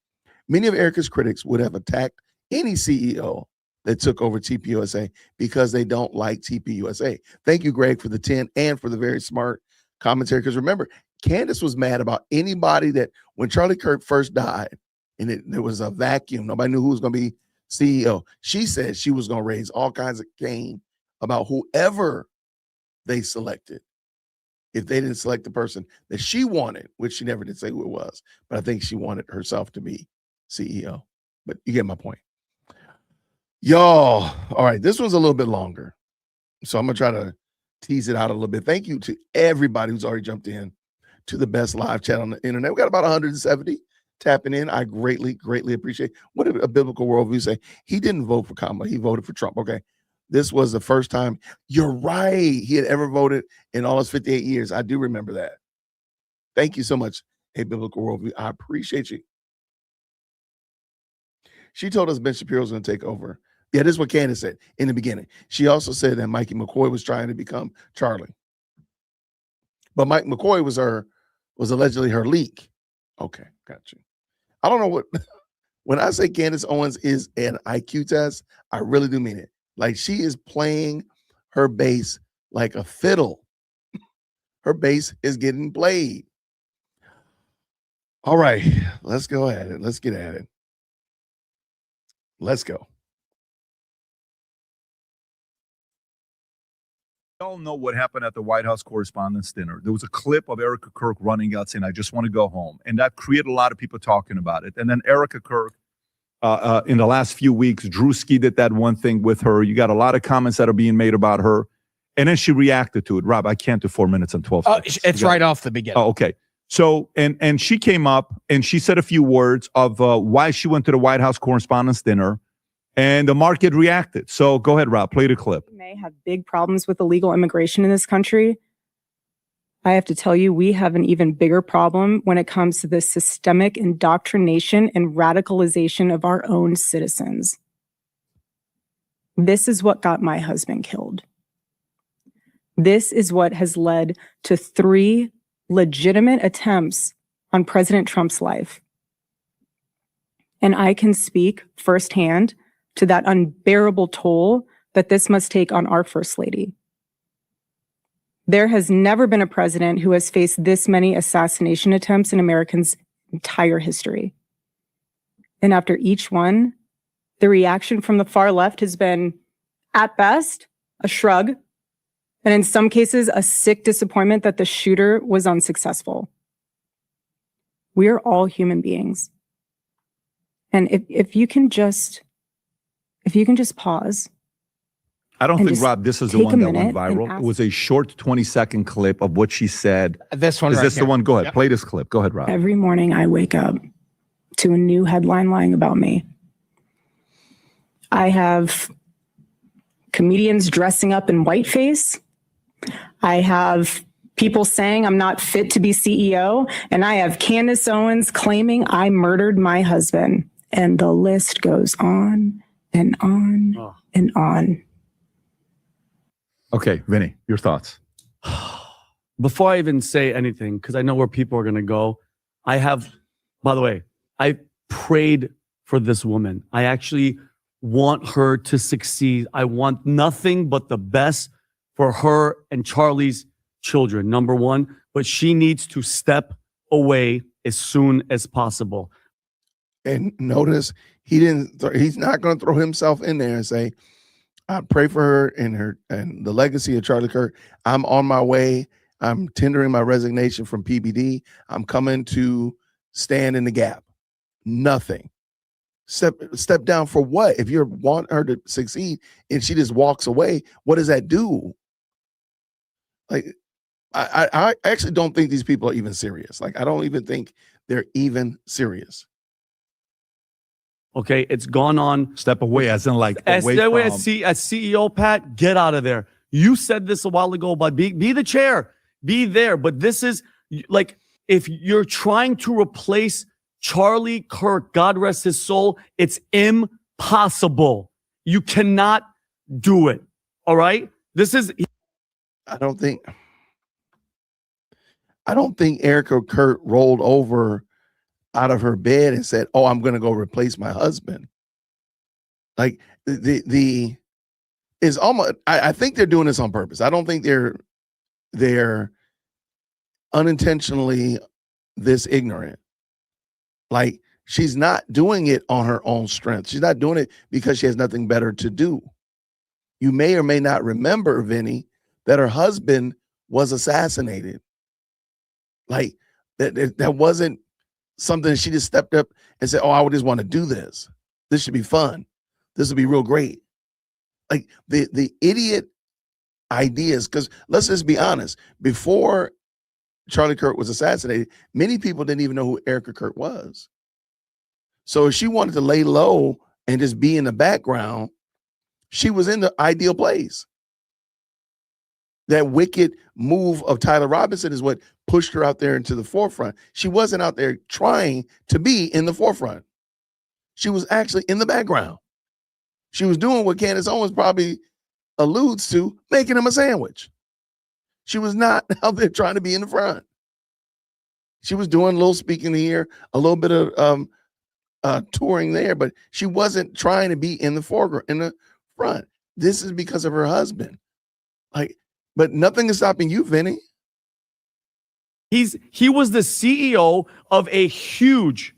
Many of Erika's critics would have attacked any CEO that took over TPUSA because they don't like TPUSA. Thank you, Greg, for the 10 and for the very smart commentary. Because remember, Candace was mad about anybody that, when Charlie Kirk first died and there was a vacuum, nobody knew who was going to be CEO. She said she was going to raise all kinds of cane about whoever they selected if they didn't select the person that she wanted, which she never did say who it was. But I think she wanted herself to be CEO. But you get my point. Y'all, all right, this one's a little bit longer. So I'm going to try to tease it out a little bit. Thank you to everybody who's already jumped in to the best live chat on the internet. We got about 170 tapping in. I greatly, greatly appreciate. What did a biblical worldview say? He didn't vote for Kamala. He voted for Trump. Okay. This was the first time, you're right, he had ever voted in all his 58 years. I do remember that. Thank you so much, A Biblical Worldview. I appreciate you. She told us Ben Shapiro's going to take over. Yeah, this is what Candace said in the beginning. She also said that Mikey McCoy was trying to become Charlie. But Mike McCoy was allegedly her leak. Okay, got you. I don't know what, when I say Candace Owens is an IQ test, I really do mean it. Like, she is playing her bass like a fiddle. Her bass is getting played. All right, let's go at it. Let's get at it. Let's go. We all know what happened at the White House Correspondents' Dinner. There was a clip of Erika Kirk running out saying, "I just want to go home." And that created a lot of people talking about it. And then Erika Kirk, in the last few weeks, Drewski did that one thing with her. You got a lot of comments that are being made about her. And then she reacted to it. Rob, I can't do 4 minutes and 12 seconds. It's right off the beginning. Oh, okay. So, and she came up and she said a few words of why she went to the White House Correspondents' Dinner, and the market reacted. So go ahead, Rob, play the clip. We may have big problems with illegal immigration in this country. I have to tell you, we have an even bigger problem when it comes to the systemic indoctrination and radicalization of our own citizens. This is what got my husband killed. This is what has led to 3 legitimate attempts on President Trump's life. And I can speak firsthand to that unbearable toll that this must take on our First Lady. There has never been a president who has faced this many assassination attempts in Americans' entire history. And after each one, the reaction from the far left has been, at best, a shrug, and in some cases, a sick disappointment that the shooter was unsuccessful. We are all human beings. And if you can just pause. I don't think, Rob, this is the one that went viral. It was a short 20-second clip of what she said. This one is right this here. the one? Go ahead. Yep. Play this clip. Go ahead, Rob. Every morning I wake up to a new headline lying about me. I have comedians dressing up in whiteface. I have people saying I'm not fit to be CEO. And I have Candace Owens claiming I murdered my husband. And the list goes on and on and on. Okay, Vinny, your thoughts. Before I even say anything, because I know where people are going to go, by the way, I prayed for this woman. I actually want her to succeed. I want nothing but the best for her and Charlie's children, number one, but she needs to step away as soon as possible. And notice he's not going to throw himself in there and say, I pray for her and the legacy of Charlie Kirk. I'm on my way. I'm tendering my resignation from PBD. I'm coming to stand in the gap. Nothing. Step down for what? If you want her to succeed and she just walks away, what does that do? Like, I actually don't think these people are even serious. Like, I don't even think they're even serious. Okay, it's gone on. Step away, as in like away that from. way, as CEO, Pat, get out of there. You said this a while ago, but be the chair, be there. But this is like, if you're trying to replace Charlie Kirk, God rest his soul, it's impossible. You cannot do it. All right, I don't think Erika Kirk rolled over out of her bed and said, "Oh, I'm going to go replace my husband." Like the is almost. I think they're doing this on purpose. I don't think they're unintentionally this ignorant. Like, she's not doing it on her own strength. She's not doing it because she has nothing better to do. You may or may not remember, Vinny, that her husband was assassinated. Like, that wasn't something she just stepped up and said, "Oh, I would just want to do this. This should be fun. This will be real great." Like, the idiot ideas. Because let's just be honest, before Charlie Kirk was assassinated, many people didn't even know who Erika Kirk was. So if she wanted to lay low and just be in the background, she was in the ideal place. That wicked move of Tyler Robinson is what pushed her out there into the forefront. She wasn't out there trying to be in the forefront. She was actually in the background. She was doing what Candace Owens probably alludes to, making him a sandwich. She was not out there trying to be in the front. She was doing a little speaking here, a little bit of touring there, but she wasn't trying to be in the foreground, in the front. This is because of her husband. But nothing is stopping you, Vinny. He was the CEO of a huge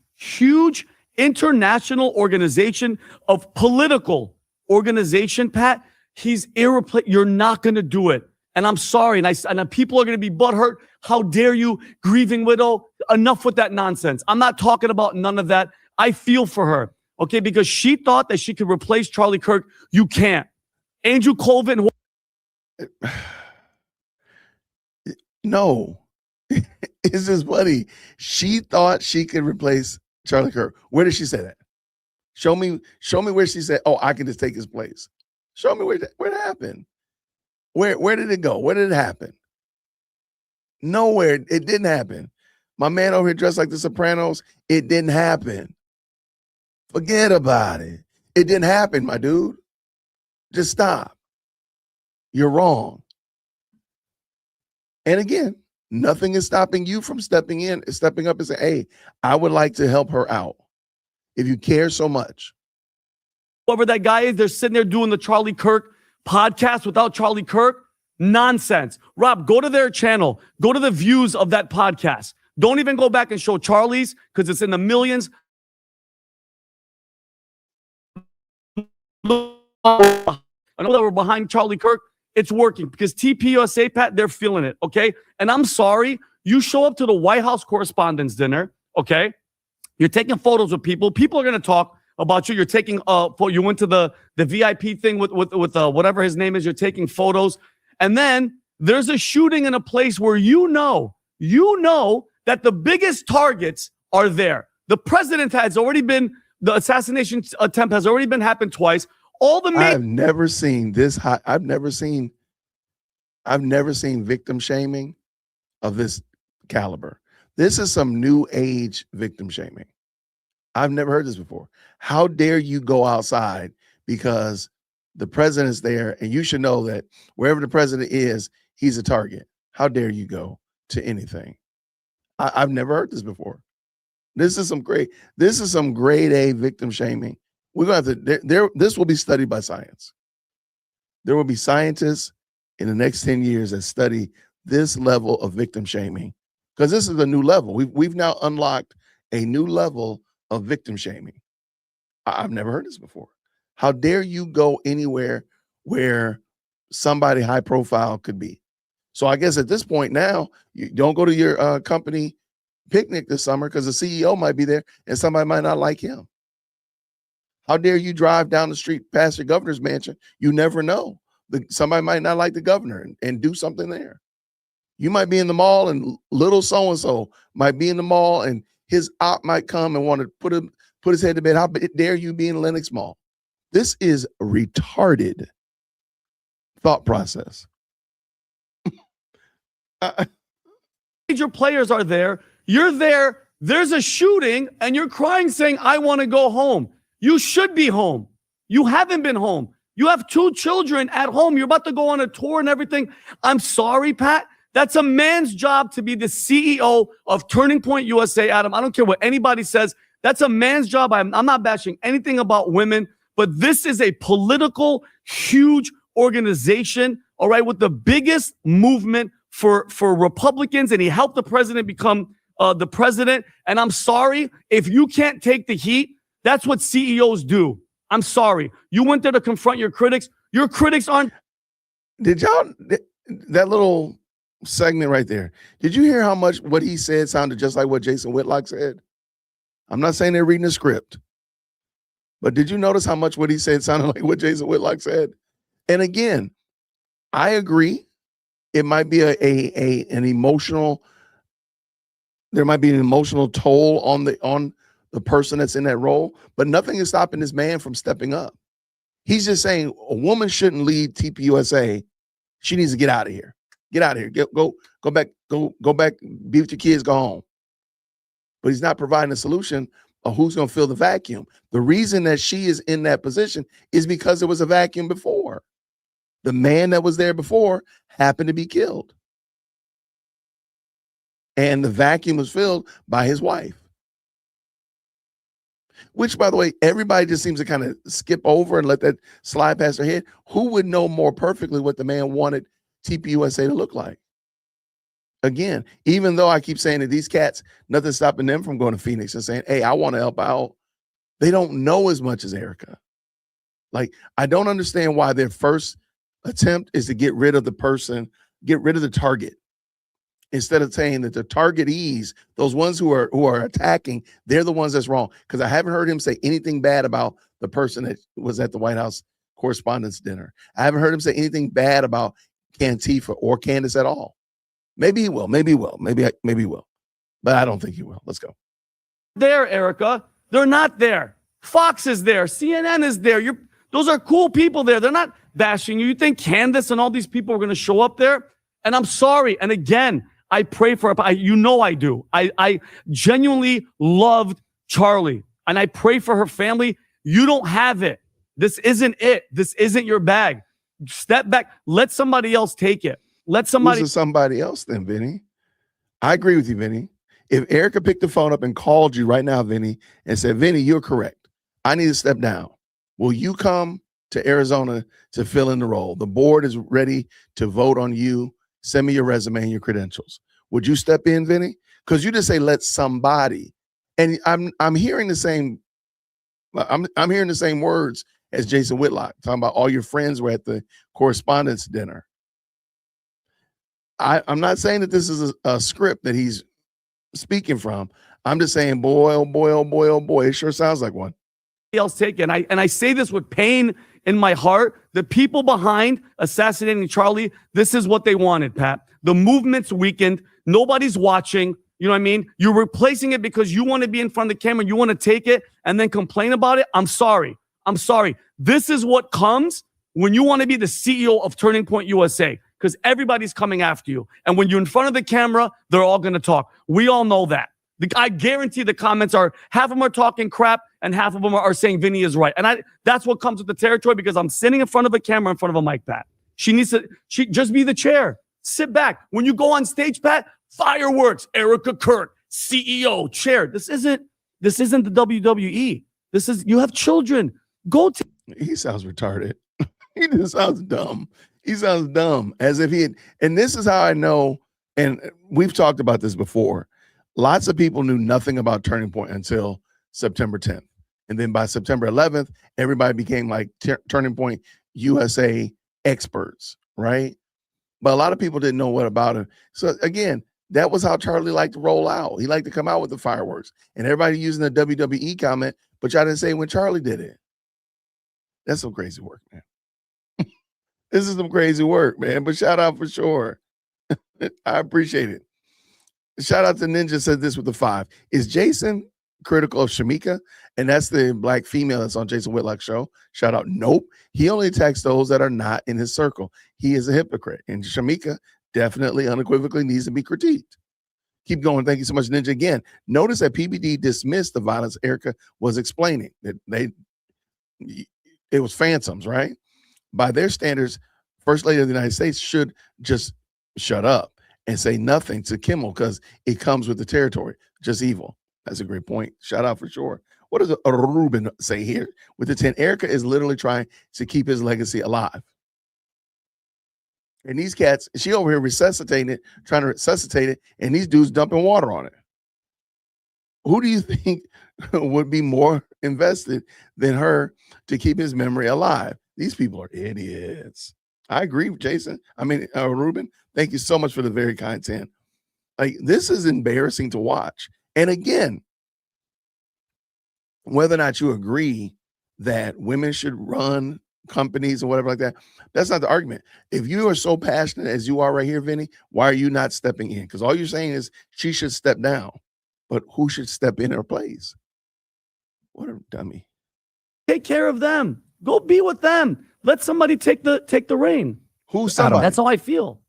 international organization, of political organization, Pat. He's irreplaceable. You're not going to do it. And I'm sorry. And people are going to be butthurt. How dare you, grieving widow? Enough with that nonsense. I'm not talking about none of that. I feel for her, okay? Because she thought that she could replace Charlie Kirk. You can't. Andrew Colvin. No. It's just funny. She thought she could replace Charlie Kirk. Where did she say that? Show me where she said, "Oh, I can just take his place." Show me where it happened. Where did it go? Where did it happen? Nowhere. It didn't happen. My man over here dressed like the Sopranos. It didn't happen. Forget about it. It didn't happen, my dude. Just stop. You're wrong. And again, nothing is stopping you from stepping up and saying, "Hey, I would like to help her out." If you care so much. Whoever that guy is, they're sitting there doing the Charlie Kirk podcast without Charlie Kirk. Nonsense. Rob, go to their channel. Go to the views of that podcast. Don't even go back and show Charlie's because it's in the millions. I know that we're behind Charlie Kirk. It's working because TPUSA, Pat, they're feeling it, okay? And I'm sorry, you show up to the White House Correspondents' Dinner, okay? You're taking photos with people. People are going to talk about you. You're taking, you went to the VIP thing with whatever his name is. You're taking photos. And then there's a shooting in a place where you know that the biggest targets are there. The president the assassination attempt has already been happened twice. I've never seen this high. I've never seen victim shaming of this caliber. This is some new age victim shaming. I've never heard this before. How dare you go outside because the president's there and you should know that wherever the president is, he's a target. How dare you go to anything? I've never heard this before. This is some grade A victim shaming. We're going to have to, this will be studied by science. There will be scientists in the next 10 years that study this level of victim shaming because this is a new level. We've now unlocked a new level of victim shaming. I've never heard this before. How dare you go anywhere where somebody high profile could be? So I guess at this point now, you don't go to your company picnic this summer because the CEO might be there and somebody might not like him. How dare you drive down the street past your governor's mansion? You never know. Somebody might not like the governor and do something there. You might be in the mall and little so-and-so might be in the mall and his op might come and want to put his head to bed. How dare you be in Lenox Mall? This is a retarded thought process. Major players are there. You're there. There's a shooting and you're crying saying, "I want to go home." You should be home. You haven't been home. You have 2 children at home. You're about to go on a tour and everything. I'm sorry, Pat. That's a man's job to be the CEO of Turning Point USA, Adam. I don't care what anybody says. That's a man's job. I'm not bashing anything about women, but this is a political, huge organization, all right, with the biggest movement for Republicans, and he helped the president become the president. And I'm sorry, if you can't take the heat, that's what CEOs do. I'm sorry. You went there to confront your critics. Your critics aren't. Did y'all, that little segment right there, did you hear how much what he said sounded just like what Jason Whitlock said? I'm not saying they're reading a script, but did you notice how much what he said sounded like what Jason Whitlock said? And again, I agree. It might be an emotional. There might be an emotional toll on the person that's in that role, but nothing is stopping this man from stepping up. He's just saying a woman shouldn't lead TPUSA. She needs to get out of here. Get out of here. Go back. Go back. Be with your kids. Go home. But he's not providing a solution of who's going to fill the vacuum. The reason that she is in that position is because there was a vacuum before. The man that was there before happened to be killed. And the vacuum was filled by his wife. Which, by the way, everybody just seems to kind of skip over and let that slide past their head. Who would know more perfectly what the man wanted TPUSA to look like? Again, even though I keep saying that these cats, nothing's stopping them from going to Phoenix and saying, hey, I want to help out. They don't know as much as Erika. Like, I don't understand why their first attempt is to get rid of the person, get rid of the target. Instead of saying that the targetees, those ones who are attacking, they're the ones that's wrong. Because I haven't heard him say anything bad about the person that was at the White House Correspondents' Dinner. I haven't heard him say anything bad about Cantifa or Candace at all. Maybe he will. Maybe he will. Maybe he will. But I don't think he will. Let's go. There, Erika. They're not there. Fox is there. CNN is there. Those are cool people there. They're not bashing you. You think Candace and all these people are going to show up there? And I'm sorry. And again, I pray for her. You know I do. I genuinely loved Charlie. And I pray for her family. You don't have it. This isn't it. This isn't your bag. Step back. Let somebody else take it. Let somebody. Who's somebody else then, Vinny? I agree with you, Vinny. If Erika picked the phone up and called you right now, Vinny, and said, Vinny, you're correct. I need to step down. Will you come to Arizona to fill in the role? The board is ready to vote on you. Send me your resume and your credentials. Would you step in, Vinny? Because you just say, let somebody. And I'm hearing the same. I'm hearing the same words as Jason Whitlock, talking about all your friends were at the Correspondents' Dinner. I'm not saying that this is a script that he's speaking from. I'm just saying, boy, oh boy, oh boy, oh boy. It sure sounds like one. Else take it. And I say this with pain in my heart. The people behind assassinating Charlie, this is what they wanted, Pat. The movement's weakened. Nobody's watching. You know what I mean? You're replacing it because you want to be in front of the camera. You want to take it and then complain about it. I'm sorry. This is what comes when you want to be the CEO of Turning Point USA, because everybody's coming after you. And when you're in front of the camera, they're all going to talk. We all know that. I guarantee the comments are, half of them are talking crap and half of them are saying Vinny is right. And that's what comes with the territory, because I'm sitting in front of a camera, in front of a mic, Pat. She just be the chair. Sit back. When you go on stage, Pat, fireworks, Erika Kirk, CEO, chair. This isn't the WWE. You have children. He sounds retarded. He just sounds dumb. He sounds dumb, as if and this is how I know, and we've talked about this before. Lots of people knew nothing about Turning Point until September 10th. And then by September 11th, everybody became like Turning Point USA experts, right? But a lot of people didn't know what about him. So again, that was how Charlie liked to roll out. He liked to come out with the fireworks. And everybody using the WWE comment, but y'all didn't say when Charlie did it. That's some crazy work, man. This is some crazy work, man. But shout out for sure. I appreciate it. Shout out to Ninja, said this with the 5. Is Jason critical of Shamika? And that's the black female that's on Jason Whitlock's show. Shout out. Nope. He only attacks those that are not in his circle. He is a hypocrite. And Shamika definitely, unequivocally needs to be critiqued. Keep going. Thank you so much, Ninja. Again, notice that PBD dismissed the violence Erika was explaining. That it was phantoms, right? By their standards, First Lady of the United States should just shut up and say nothing to Kimmel, because it comes with the territory. Just evil. That's a great point. Shout out for sure. What does Ruben say here? With the 10, Erika is literally trying to keep his legacy alive. And these cats, she over here resuscitating it, trying to resuscitate it, and these dudes dumping water on it. Who do you think would be more invested than her to keep his memory alive? These people are idiots. I agree with Jason. Ruben, thank you so much for the very kind 10. Like, this is embarrassing to watch. And again, whether or not you agree that women should run companies or whatever like that. That's not the argument. If you are so passionate as you are right here, Vinny, why are you not stepping in? Because all you're saying is she should step down, but who should step in her place? What a dummy. Take care of them. Go be with them. Let somebody take the reign. Who's somebody? That's how I feel.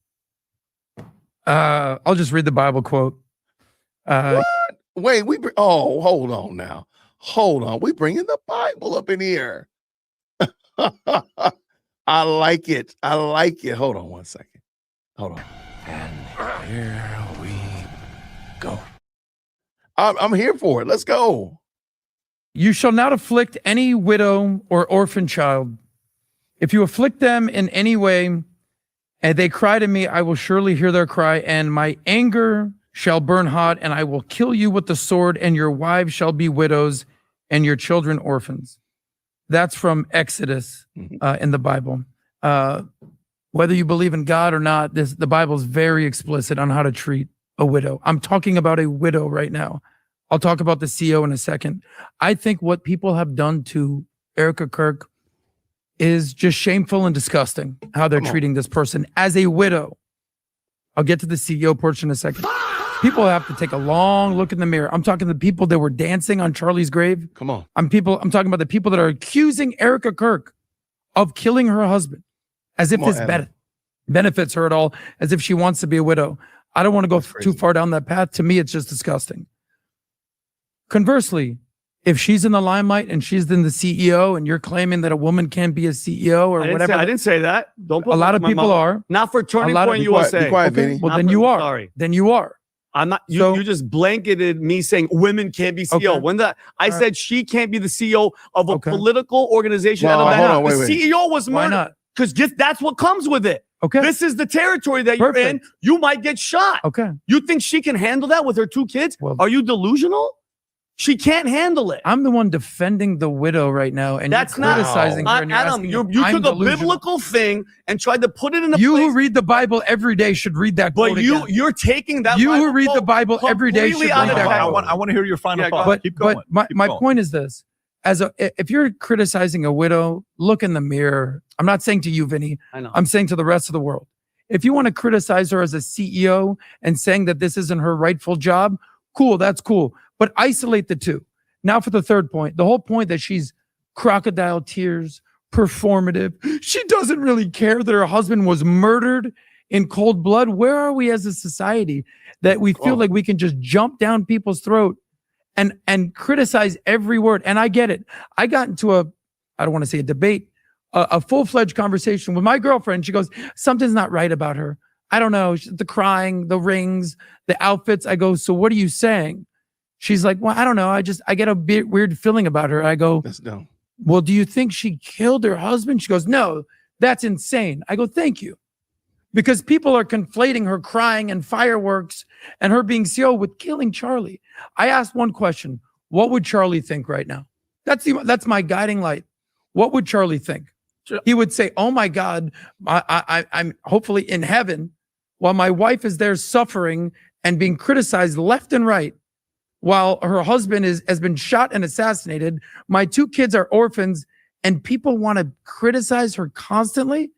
I'll just read the Bible quote. What? Wait, hold on now. Hold on. We bringing the Bible up in here. I like it. Hold on one second. Hold on. And here we go. I'm here for it. Let's go. You shall not afflict any widow or orphan child. If you afflict them in any way, and they cry to me, I will surely hear their cry, and my anger shall burn hot, and I will kill you with the sword, and your wives shall be widows, and your children orphans. That's from Exodus in the Bible. Whether you believe in God or not, the Bible is very explicit on how to treat a widow. I'm talking about a widow right now. I'll talk about the CEO in a second. I think what people have done to Erika Kirk is just shameful and disgusting, how they're treating this person as a widow. I'll get to the CEO portion in a second. People have to take a long look in the mirror. I'm talking to the people that were dancing on Charlie's grave. Come on. I'm talking about the people that are accusing Erika Kirk of killing her husband as if this benefits her at all, as if she wants to be a widow. I don't want to go too far down that path. To me, it's just disgusting. Conversely, if she's in the limelight and she's in the CEO and you're claiming that a woman can't be a CEO or whatever. I didn't say that. Don't put a lot of people are. Not for Turning Point USA. Be quiet, Vinny. Well, then you are. Sorry. Then you are. I'm not. You just blanketed me saying women can't be CEO. Okay. When I said she can't be the CEO of a political organization. Well, hold on, wait. CEO was Why murdered. not? Because that's what comes with it. Okay. This is the territory that you're in. You might get shot. Okay. You think she can handle that with her 2 kids? Well, are you delusional? She can't handle it. I'm the one defending the widow right now, and That's you're not criticizing her. And you're Adam. asking You if took I'm a delusional. biblical thing and tried to put it in a You place. who read the Bible every day should read that quote But again. you're taking that. You who Bible read the quote Bible every day should completely read out of that context. quote. I want to hear your final thought. But, Keep going. but my Keep going. point is this: if you're criticizing a widow, look in the mirror. I'm not saying to you, Vinny. I know. I'm saying to the rest of the world. If you want to criticize her as a CEO and saying that this isn't her rightful job, cool, that's cool. But isolate the two. Now for the third point, the whole point that she's crocodile tears, performative. She doesn't really care that her husband was murdered in cold blood. Where are we as a society that we feel like we can just jump down people's throat and criticize every word? And I get it. I got into I don't want to say a debate, a full-fledged conversation with my girlfriend. She goes, something's not right about her. I don't know. The crying, the rings, the outfits. I go, so what are you saying? She's like, well, I don't know. I get a bit weird feeling about her. I go, That's dumb. well, do you think she killed her husband? She goes, no, that's insane. I go, thank you. Because people are conflating her crying and fireworks and her being CEO with killing Charlie. I asked one question. What would Charlie think right now? That's my guiding light. What would Charlie think? He would say, oh my God, I'm hopefully in heaven while my wife is there suffering and being criticized left and right. While her husband has been shot and assassinated, my 2 kids are orphans, and people want to criticize her constantly.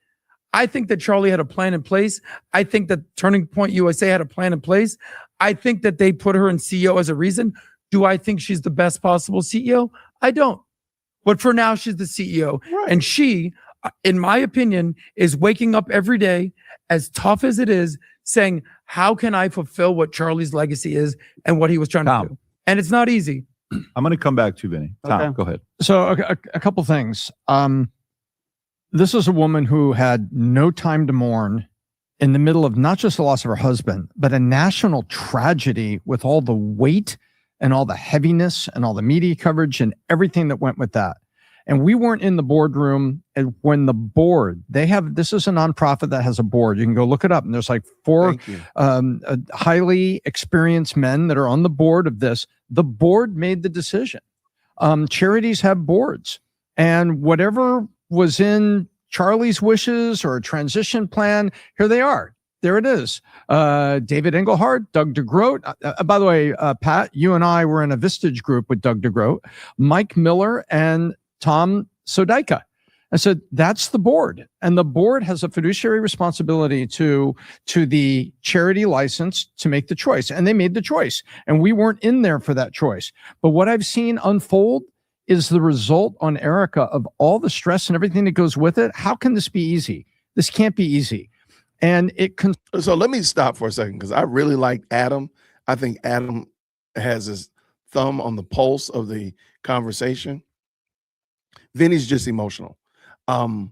I think that Charlie had a plan in place. I think that Turning Point USA had a plan in place. I think that they put her in CEO as a reason. Do I think she's the best possible CEO? I don't. But for now, she's the CEO. Right. And she, in my opinion, is waking up every day, as tough as it is, saying, how can I fulfill what Charlie's legacy is and what he was trying to do? And it's not easy. I'm going to come back to you, Vinny. Tom, Okay. go ahead. So a couple things. This is a woman who had no time to mourn in the middle of not just the loss of her husband, but a national tragedy with all the weight and all the heaviness and all the media coverage and everything that went with that. And we weren't in the boardroom when the board, this is a nonprofit that has a board. You can go look it up. And there's like 4 highly experienced men that are on the board of this. The board made the decision. Charities have boards, and whatever was in Charlie's wishes or a transition plan, here they are. There it is. David Engelhardt, Doug DeGroat. By the way, Pat, you and I were in a Vistage group with Doug DeGroat, Mike Miller, and Tom Sodika. I said, that's the board. And the board has a fiduciary responsibility to the charity license to make the choice. And they made the choice. And we weren't in there for that choice. But what I've seen unfold is the result on Erika of all the stress and everything that goes with it. How can this be easy? This can't be easy. And so let me stop for a second, because I really like Adam. I think Adam has his thumb on the pulse of the conversation. Vinny's just emotional. And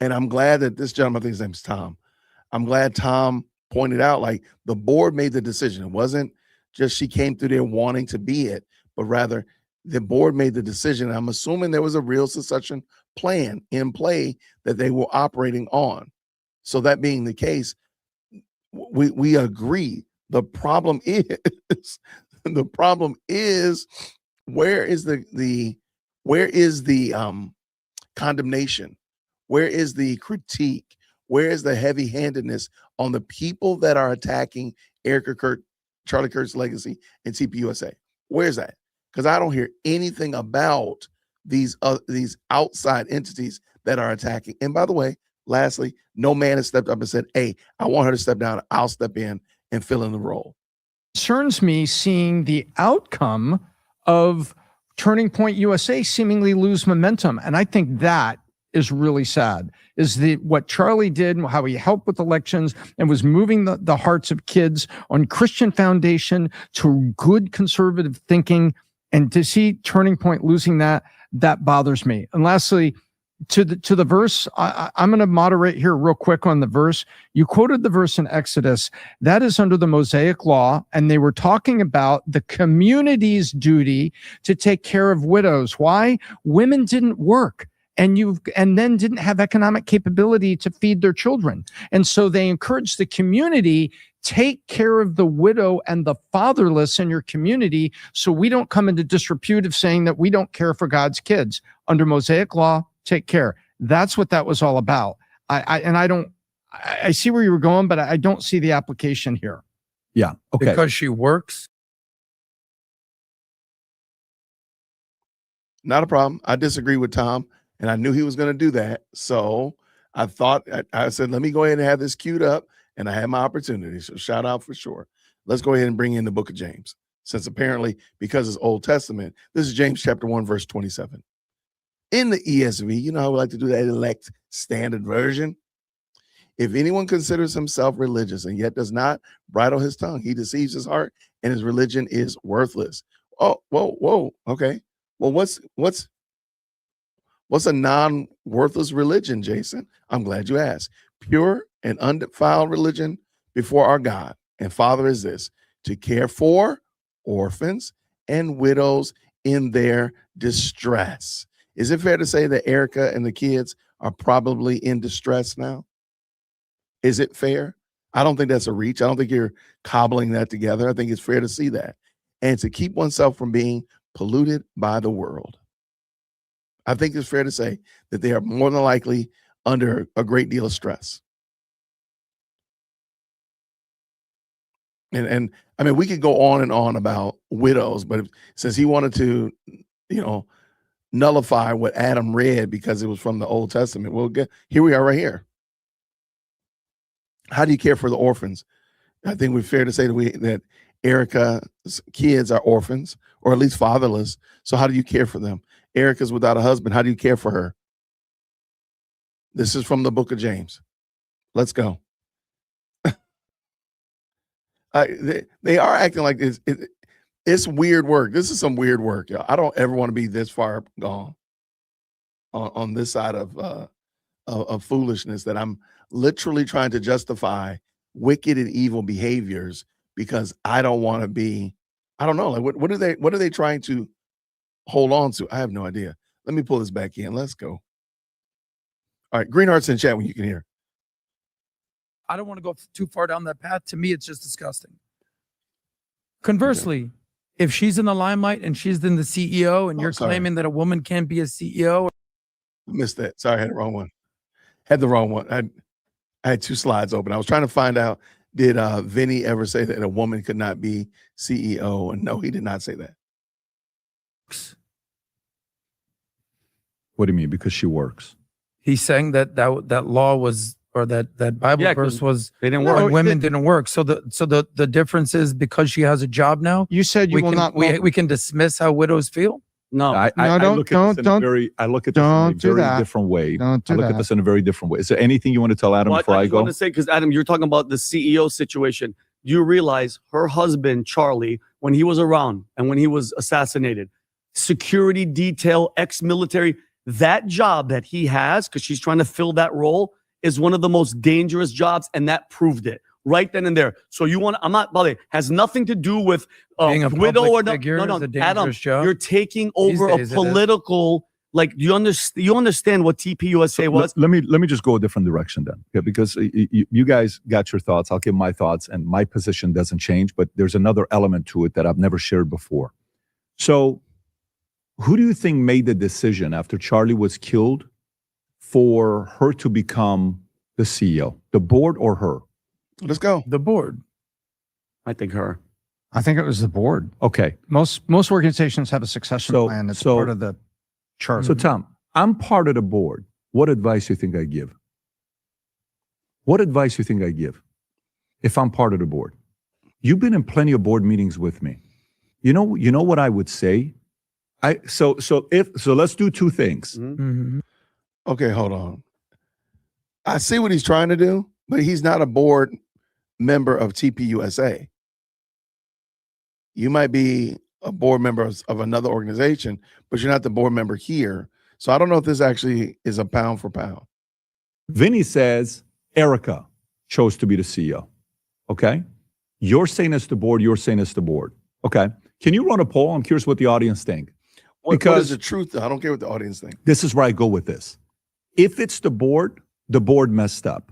I'm glad that this gentleman, I think his name's Tom. I'm glad Tom pointed out, like, the board made the decision. It wasn't just she came through there wanting to be it, but rather the board made the decision. I'm assuming there was a real succession plan in play that they were operating on. So that being the case, we agree. The problem is, where is the condemnation? Where is the critique? Where is the heavy-handedness on the people that are attacking Erika Kirk, Charlie Kirk's legacy, and TPUSA? Where's that? Because I don't hear anything about these outside entities that are attacking. And by the way, lastly, no man has stepped up and said, hey, I want her to step down. I'll step in and fill in the role. Concerns me seeing the outcome of Turning Point USA seemingly lose momentum. And I think that is really sad, is what Charlie did, how he helped with elections and was moving the hearts of kids on Christian foundation to good conservative thinking. And to see Turning Point losing that bothers me. And lastly, to the verse, I'm going to moderate here real quick on the verse. You quoted the verse in Exodus. That is under the Mosaic law, and they were talking about the community's duty to take care of widows. Why? Women didn't work, and then didn't have economic capability to feed their children. And so they encouraged the community, take care of the widow and the fatherless in your community, so we don't come into disrepute of saying that we don't care for God's kids. Under Mosaic law, take care. That's what that was all about. I see where you were going, but I don't see the application here. Yeah. Okay. Because she works. Not a problem. I disagree with Tom, and I knew he was going to do that. So I said, let me go ahead and have this queued up, and I had my opportunity. So shout out for sure. Let's go ahead and bring in the book of James, since apparently, because it's Old Testament, this is James chapter 1, verse 27. In the ESV, you know how we like to do that elect standard version. If anyone considers himself religious and yet does not bridle his tongue, he deceives his heart, and his religion is worthless. Oh, whoa. Okay. Well, what's a non-worthless religion, Jason? I'm glad you asked. Pure and undefiled religion before our God and Father is this: to care for orphans and widows in their distress. Is it fair to say that Erika and the kids are probably in distress now? Is it fair? I don't think that's a reach. I don't think you're cobbling that together. I think it's fair to see that. And to keep oneself from being polluted by the world. I think it's fair to say that they are more than likely under a great deal of stress. And I mean, we could go on and on about widows, but since he wanted to, nullify what Adam read because it was from the Old Testament, here we are right here. How do you care for the orphans? I think we're fair to say that Erika's kids are orphans, or at least fatherless. So how do you care for them? Erika's without a husband. How do you care for her? This is from the book of James. Let's go. They are acting like this. It's weird work. This is some weird work, y'all. I don't ever want to be this far gone on this side of foolishness, that I'm literally trying to justify wicked and evil behaviors because I don't want to be. I don't know. Like what are they trying to hold on to? I have no idea. Let me pull this back in. Let's go. All right, Green Hearts in chat when you can hear. I don't want to go too far down that path. To me, it's just disgusting. Conversely, if she's in the limelight and she's in the CEO and you're claiming that a woman can't be a CEO. Missed that. Sorry, I had the wrong one. I had two slides open. I was trying to find out, did Vinny ever say that a woman could not be CEO? And no, he did not say that. What do you mean? Because she works. He's saying that law was, or that Bible Yeah, verse 'cause was, they didn't on work. women didn't work. So the difference is because she has a job now. You said you will not. We can dismiss how widows feel. No, I look at this in a very different way. Don't I look at this in a very different way. Is there anything you want to tell Adam before I just go? want to say, because Adam, you're talking about the CEO situation. You realize her husband, Charlie, when he was around and when he was assassinated, security detail, ex-military, that job that he has, because she's trying to fill that role, is one of the most dangerous jobs, and that proved it right then and there. So I'm not, by the way, has nothing to do with Being a widow public or no, figure no, is a no, dangerous Adam, job. you're taking over a days it is. political, like, you understand what TPUSA was? Let me just go a different direction then, okay, because you guys got your thoughts. I'll give my thoughts, and my position doesn't change, but there's another element to it that I've never shared before. So who do you think made the decision after Charlie was killed for her to become the CEO? The board or her? Let's go. The board. I think her. I think it was the board. Okay. Most organizations have a succession plan that's part of the chart. So Tom, I'm part of the board. What advice you think I give? What advice you think I give if I'm part of the board? You've been in plenty of board meetings with me. You know what I would say? So let's do two things. Mm-hmm. Okay, hold on. I see what he's trying to do, but he's not a board member of TPUSA. You might be a board member of another organization, but you're not the board member here. So I don't know if this actually is a pound for pound. Vinny says Erika chose to be the CEO. Okay? You're saying it's the board, you're saying it's the board. Okay. Can you run a poll? I'm curious what the audience think. What is the truth, though? I don't care what the audience thinks. This is where I go with this. If it's the board messed up.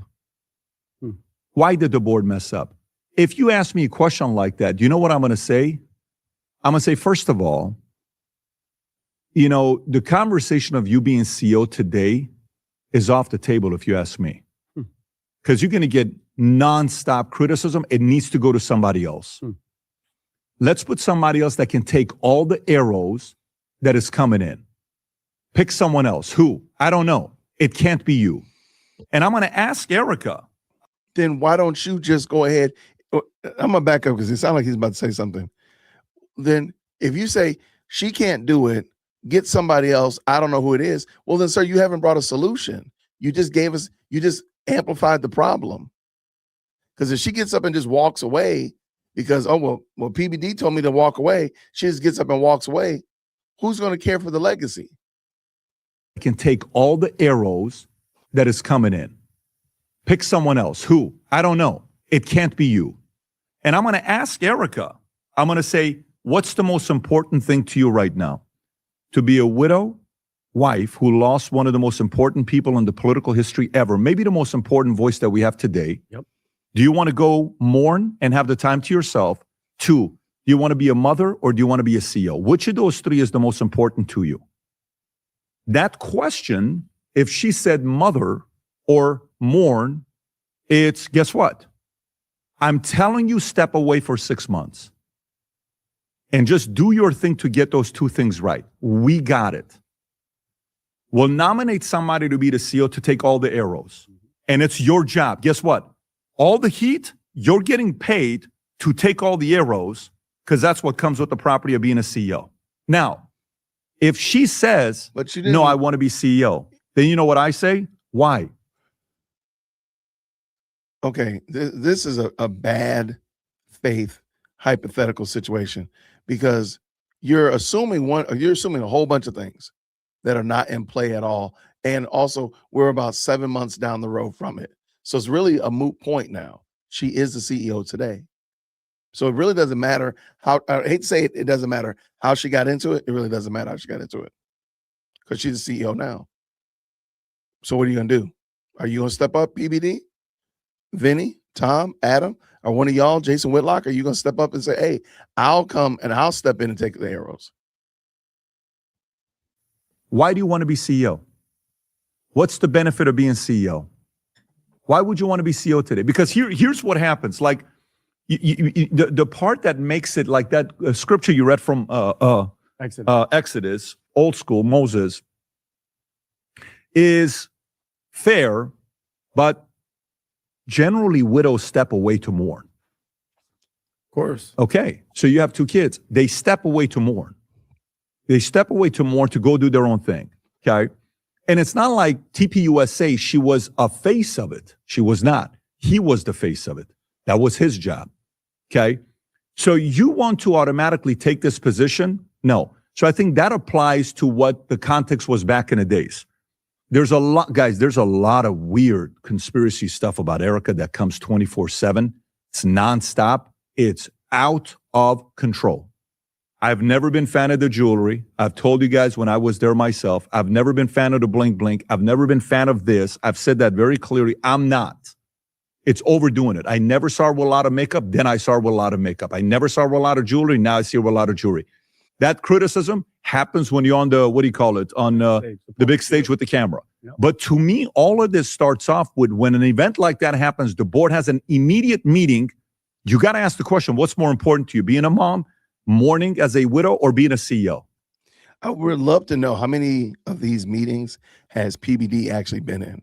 Why did the board mess up? If you ask me a question like that, do you know what I'm going to say? I'm going to say, first of all, the conversation of you being CEO today is off the table if you ask me. Because you're going to get nonstop criticism. It needs to go to somebody else. Let's put somebody else that can take all the arrows that is coming in. Pick someone else. Who? I don't know. It can't be you. And I'm going to ask Erika. Then why don't you just go ahead? I'm going to back up because it sounds like he's about to say something. Then if you say she can't do it, get somebody else, I don't know who it is. Well, then, sir, you haven't brought a solution. You just amplified the problem. Because if she gets up and just walks away because, well, PBD told me to walk away, she just gets up and walks away, who's going to care for the legacy? I can take all the arrows that is coming in. Pick someone else. Who? I don't know. It can't be you. And I'm going to ask Erika. I'm going to say, what's the most important thing to you right now? To be a widow wife who lost one of the most important people in the political history ever, maybe the most important voice that we have today. Yep. Do you want to go mourn and have the time to yourself? 2, do you want to be a mother or do you want to be a CEO? Which of those 3 is the most important to you? That question, if she said mother or mourn, it's, guess what? I'm telling you, step away for 6 months and just do your thing to get those 2 things right. We got it. We'll nominate somebody to be the CEO to take all the arrows. And it's your job. Guess what? All the heat, you're getting paid to take all the arrows because that's what comes with the property of being a CEO. Now, if she says, no, I want to be CEO, then you know what I say? Why? Okay, this is a bad faith hypothetical situation because you're assuming a whole bunch of things that are not in play at all. And also, we're about 7 months down the road from it. So it's really a moot point now. She is the CEO today. So it really doesn't matter how, I hate to say it, it doesn't matter how she got into it. It really doesn't matter how she got into it because she's the CEO now. So what are you going to do? Are you going to step up, PBD? Vinny, Tom, Adam, or one of y'all, Jason Whitlock, are you going to step up and say, hey, I'll come and I'll step in and take the arrows? Why do you want to be CEO? What's the benefit of being CEO? Why would you want to be CEO today? Because here's what happens. Like the part that makes it like that scripture you read from Exodus, old school, Moses, is fair, but generally widows step away to mourn. Of course. Okay, so you have 2 kids. They step away to mourn. They step away to mourn to go do their own thing, okay? And it's not like TPUSA, she was a face of it. She was not. He was the face of it. That was his job, okay? So you want to automatically take this position? No. So I think that applies to what the context was back in the days. There's a lot, guys, there's a lot of weird conspiracy stuff about Erika that comes 24/7. It's nonstop. It's out of control. I've never been fan of the jewelry. I've told you guys when I was there myself, I've never been fan of the blink blink. I've never been fan of this. I've said that very clearly. I'm not. It's overdoing it. I never saw her with a lot of makeup. Then I saw her with a lot of makeup. I never saw her with a lot of jewelry. Now I see her with a lot of jewelry. That criticism happens when you're on the, what do you call it? On the big stage with the camera. Yep. But to me, all of this starts off with when an event like that happens, the board has an immediate meeting. You got to ask the question, what's more important to you? Being a mom, mourning as a widow, or being a CEO? I would love to know how many of these meetings has PBD actually been in?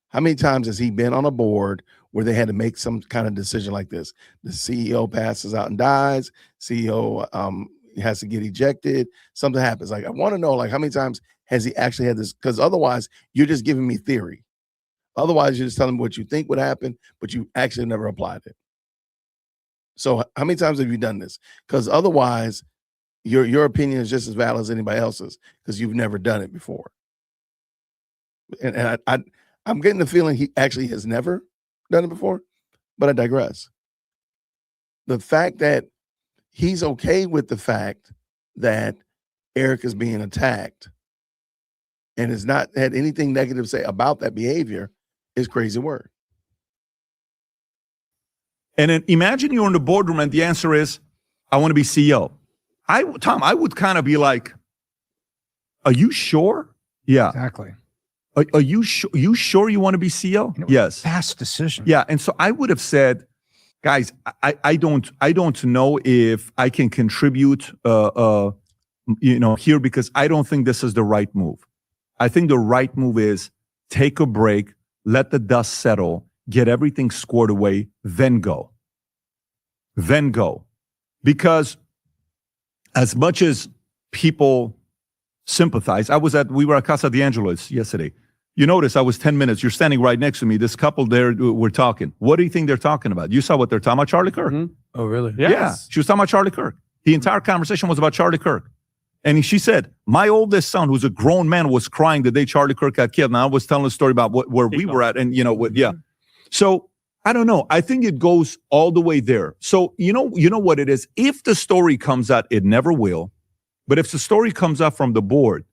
How many times has he been on a board where they had to make some kind of decision like this? The CEO passes out and dies. CEO has to get ejected. Something happens. Like, I want to know, like, how many times has he actually had this? Because otherwise, you're just giving me theory. Otherwise, you're just telling me what you think would happen, but you actually never applied it. So how many times have you done this? Because otherwise, your opinion is just as valid as anybody else's because you've never done it before. And I'm getting the feeling he actually has never done it before, but I digress. The fact that he's okay with the fact that Eric is being attacked and has not had anything negative to say about that behavior is crazy work. And then imagine you're in the boardroom and the answer is, I want to be CEO. Tom, I would kind of be like, are you sure? Yeah. Exactly. Are you sure you want to be CEO? Yes. Fast decision. Yeah. And so I would have said, guys, I don't know if I can contribute, here because I don't think this is the right move. I think the right move is take a break, let the dust settle, get everything squared away, then go. Then go. Because as much as people sympathize, we were at Casa D'Angelo's yesterday. You notice I was 10 minutes. You're standing right next to me. This couple there were talking. What do you think they're talking about? You saw what they're talking about? Charlie Kirk. Mm-hmm. Oh, really? Yes. Yeah. She was talking about Charlie Kirk. The entire conversation was about Charlie Kirk. And she said, my oldest son, who's a grown man, was crying the day Charlie Kirk got killed. Now I was telling a story about where we were at. And, yeah. So I don't know. I think it goes all the way there. So, you know what it is? If the story comes out, it never will. But if the story comes out from the board,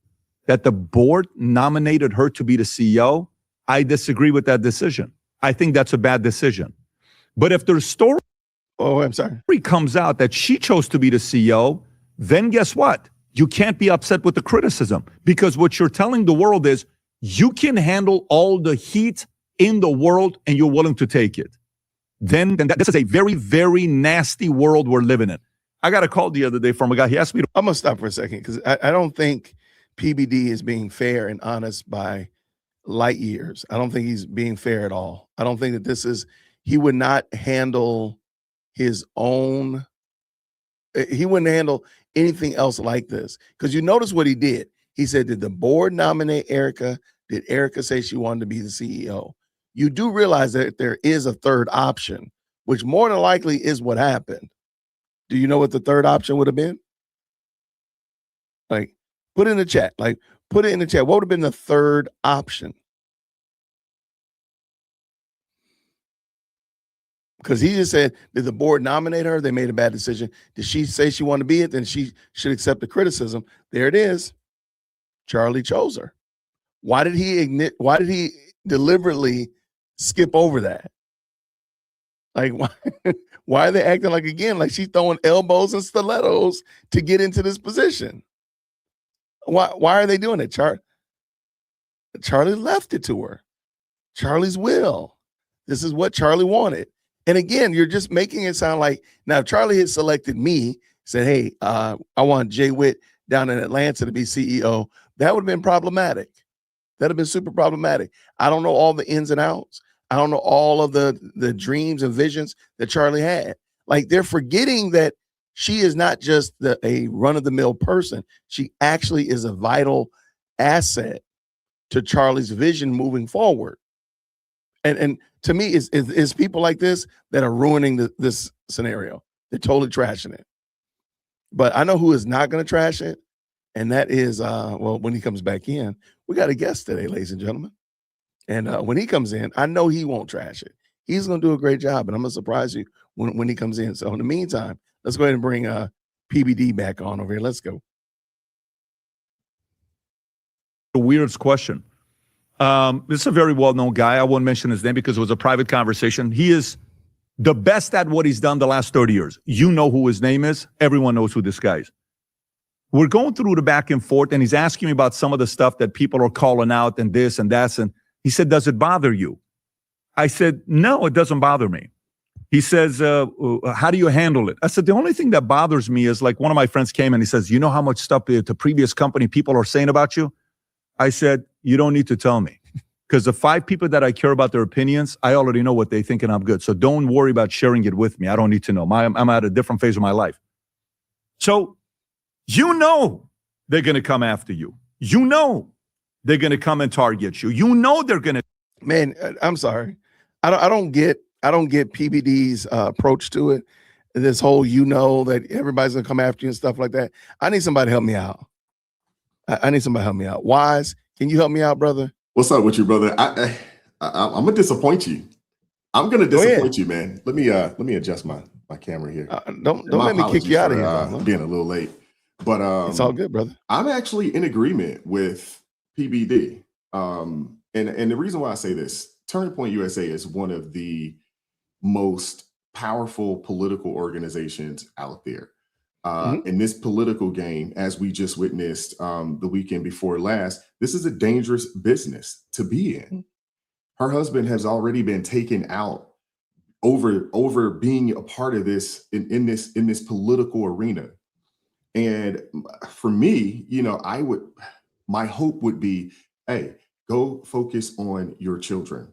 that the board nominated her to be the CEO, I disagree with that decision. I think that's a bad decision. But if the story comes out that she chose to be the CEO, then guess what? You can't be upset with the criticism because what you're telling the world is you can handle all the heat in the world and you're willing to take it. Then this is a very, very nasty world we're living in. I got a call the other day from a guy. He asked me I'm going to stop for a second because I don't think PBD is being fair and honest by light years. I don't think he's being fair at all. I don't think that he would not handle his own, he wouldn't handle anything else like this. Because you notice what he did. He said, did the board nominate Erika? Did Erika say she wanted to be the CEO? You do realize that there is a third option, which more than likely is what happened. Do you know what the third option would have been? Like, put it in the chat. Like, put it in the chat. What would have been the third option? Because he just said, did the board nominate her? They made a bad decision. Did she say she wanted to be it? Then she should accept the criticism. There it is. Charlie chose her. Why did he deliberately skip over that? Like, why are they acting like, again, like she's throwing elbows and stilettos to get into this position? Why are they doing it? Charlie left it to her. Charlie's will. This is what Charlie wanted. And again, you're just making it sound like, now if Charlie had selected me, said, hey, I want Jay Witt down in Atlanta to be CEO, that would have been problematic. That'd have been super problematic. I don't know all the ins and outs. I don't know all of the dreams and visions that Charlie had. Like, they're forgetting that she is not just a run-of-the-mill person. She actually is a vital asset to Charlie's vision moving forward. And to me, it's people like this that are ruining this scenario. They're totally trashing it. But I know who is not going to trash it, and that is, when he comes back in, we got a guest today, ladies and gentlemen. And when he comes in, I know he won't trash it. He's going to do a great job, and I'm going to surprise you when he comes in. So in the meantime, let's go ahead and bring PBD back on over here. Let's go. The weirdest question. This is a very well-known guy. I won't mention his name because it was a private conversation. He is the best at what he's done the last 30 years. You know who his name is. Everyone knows who this guy is. We're going through the back and forth, and he's asking me about some of the stuff that people are calling out and this and that. And he said, does it bother you? I said, no, it doesn't bother me. He says, how do you handle it? I said, the only thing that bothers me is, like, one of my friends came and he says, you know how much stuff the previous company people are saying about you? I said, you don't need to tell me, because the 5 people that I care about their opinions, I already know what they think and I'm good. So don't worry about sharing it with me. I don't need to know. I'm at a different phase of my life. So you know they're going to come after you. You know they're going to come and target you. You know they're going to. Man, I'm sorry. I don't get PBD's approach to it. This whole, that everybody's going to come after you and stuff like that. I need somebody to help me out. I need somebody to help me out. Wise, can you help me out, brother? What's up with you, brother? I'm gonna disappoint you. I'm gonna disappoint you, man. Let me adjust my camera here. Don't let me kick you out of here. Being a little late, but it's all good, brother. I'm actually in agreement with PBD. And the reason why I say this, Turning Point USA is one of the most powerful political organizations out there. In this political game, as we just witnessed the weekend before last, this is a dangerous business to be in. Her husband has already been taken out over being a part of this in this political arena. And for me, my hope would be, hey, go focus on your children.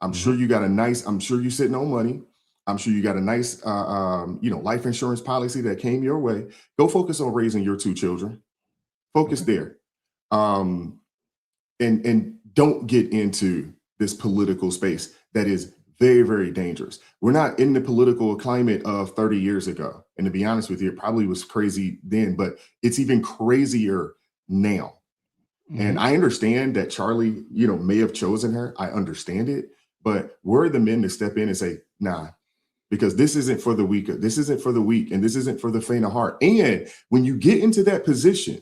I'm sure you got I'm sure you're sitting on money. I'm sure you got a nice, life insurance policy that came your way. Go focus on raising your 2 children. Focus there. And don't get into this political space that is very, very dangerous. We're not in the political climate of 30 years ago. And to be honest with you, it probably was crazy then, but it's even crazier now. And I understand that Charlie, may have chosen her. I understand it. But where are the men to step in and say, nah, because this isn't for the weak. This isn't for the weak, and this isn't for the faint of heart. And when you get into that position,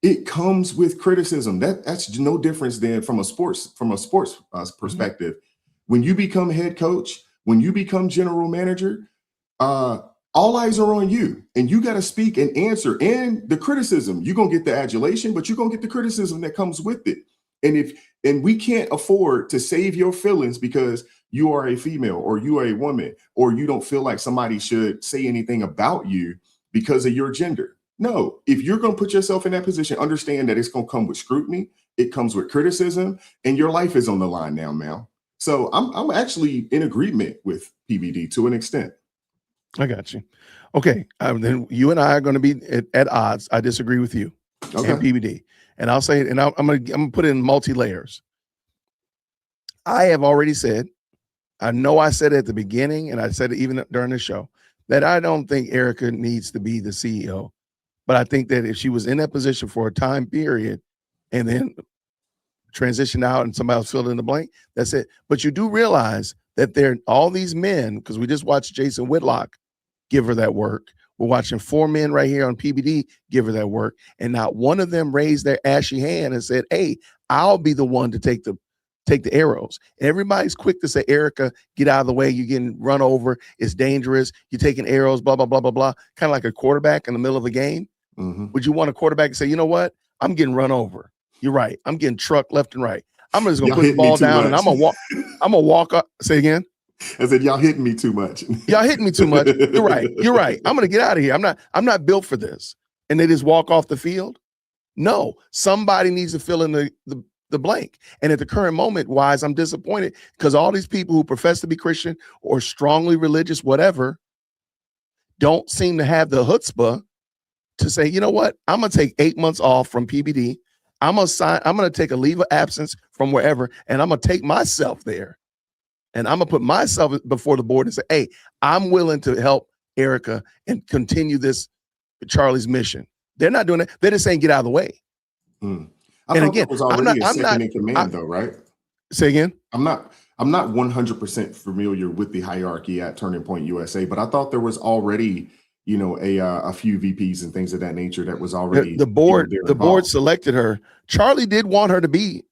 it comes with criticism. That's no difference than from a sports perspective. When you become head coach, when you become general manager, all eyes are on you, and you got to speak and answer. And the criticism, you're gonna get the adulation, but you're gonna get the criticism that comes with it. And we can't afford to save your feelings because you are a female or you are a woman, or you don't feel like somebody should say anything about you because of your gender. No, if you're going to put yourself in that position, understand that it's going to come with scrutiny. It comes with criticism, and your life is on the line now, Mal. So I'm actually in agreement with PBD to an extent. I got you. Okay. Then you and I are going to be at odds. I disagree with you and PBD. And I'll say it, and I'm going to put it in multi-layers. I have already said, I know I said it at the beginning, and I said it even during the show, that I don't think Erika needs to be the CEO. But I think that if she was in that position for a time period and then transition out and somebody else filled in the blank, that's it. But you do realize that there are all these men, because we just watched Jason Whitlock give her that work. We're watching 4 men right here on PBD give her that work. And not one of them raised their ashy hand and said, hey, I'll be the one to take the arrows. Everybody's quick to say, Erika, get out of the way. You're getting run over. It's dangerous. You're taking arrows, blah, blah, blah, blah, blah. Kind of like a quarterback in the middle of a game. Would you want a quarterback to say, you know what? I'm getting run over. You're right. I'm getting trucked left and right. I'm just going to put the ball down and I'm going to walk up. Say again. I said, y'all hitting me too much. Y'all hitting me too much. You're right. You're right. I'm going to get out of here. I'm not built for this. And they just walk off the field. No, somebody needs to fill in the the blank. And at the current moment, Wise, I'm disappointed because all these people who profess to be Christian or strongly religious, whatever, don't seem to have the chutzpah to say, you know what, I'm going to take 8 months off from PBD. I'm going to take a leave of absence from wherever, and I'm going to take myself there. And I'm going to put myself before the board and say, hey, I'm willing to help Erika and continue this Charlie's mission. They're not doing it. They're just saying, get out of the way. And again, that was already a second in command, though, right? Say again? I'm not 100% familiar with the hierarchy at Turning Point USA, but I thought there was already, you know, a few VPs and things of that nature that was already the board. The board selected her. Charlie did want her to be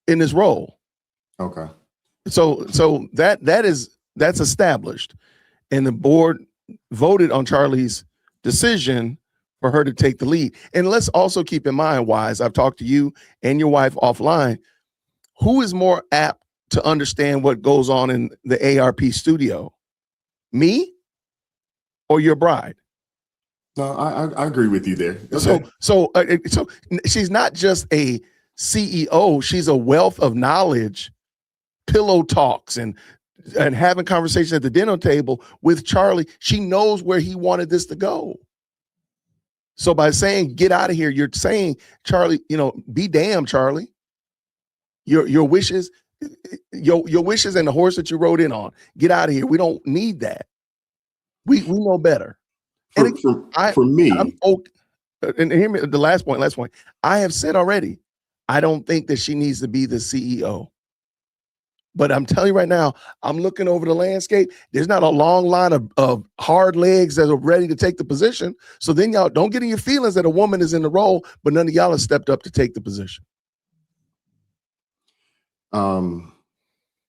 in this role. Okay. So that's established, and the board voted on Charlie's decision for her to take the lead. And let's also keep in mind, Wise, I've talked to you and your wife offline. Who is more apt to understand what goes on in the ARP studio, me or your bride? No, I agree with you there. Okay. So she's not just a CEO; she's a wealth of knowledge, pillow talks, and having conversations at the dinner table with Charlie. She knows where he wanted this to go. So by saying get out of here, you're saying, Charlie, you know, be damned, Charlie. Your wishes, your wishes and the horse that you rode in on. Get out of here. We don't need that. We know better. For me, and hear me, the last point. I have said already, I don't think that she needs to be the CEO. But I'm telling you right now, I'm looking over the landscape. There's not a long line of hard legs that are ready to take the position. So then y'all don't get in your feelings that a woman is in the role, but none of y'all have stepped up to take the position. And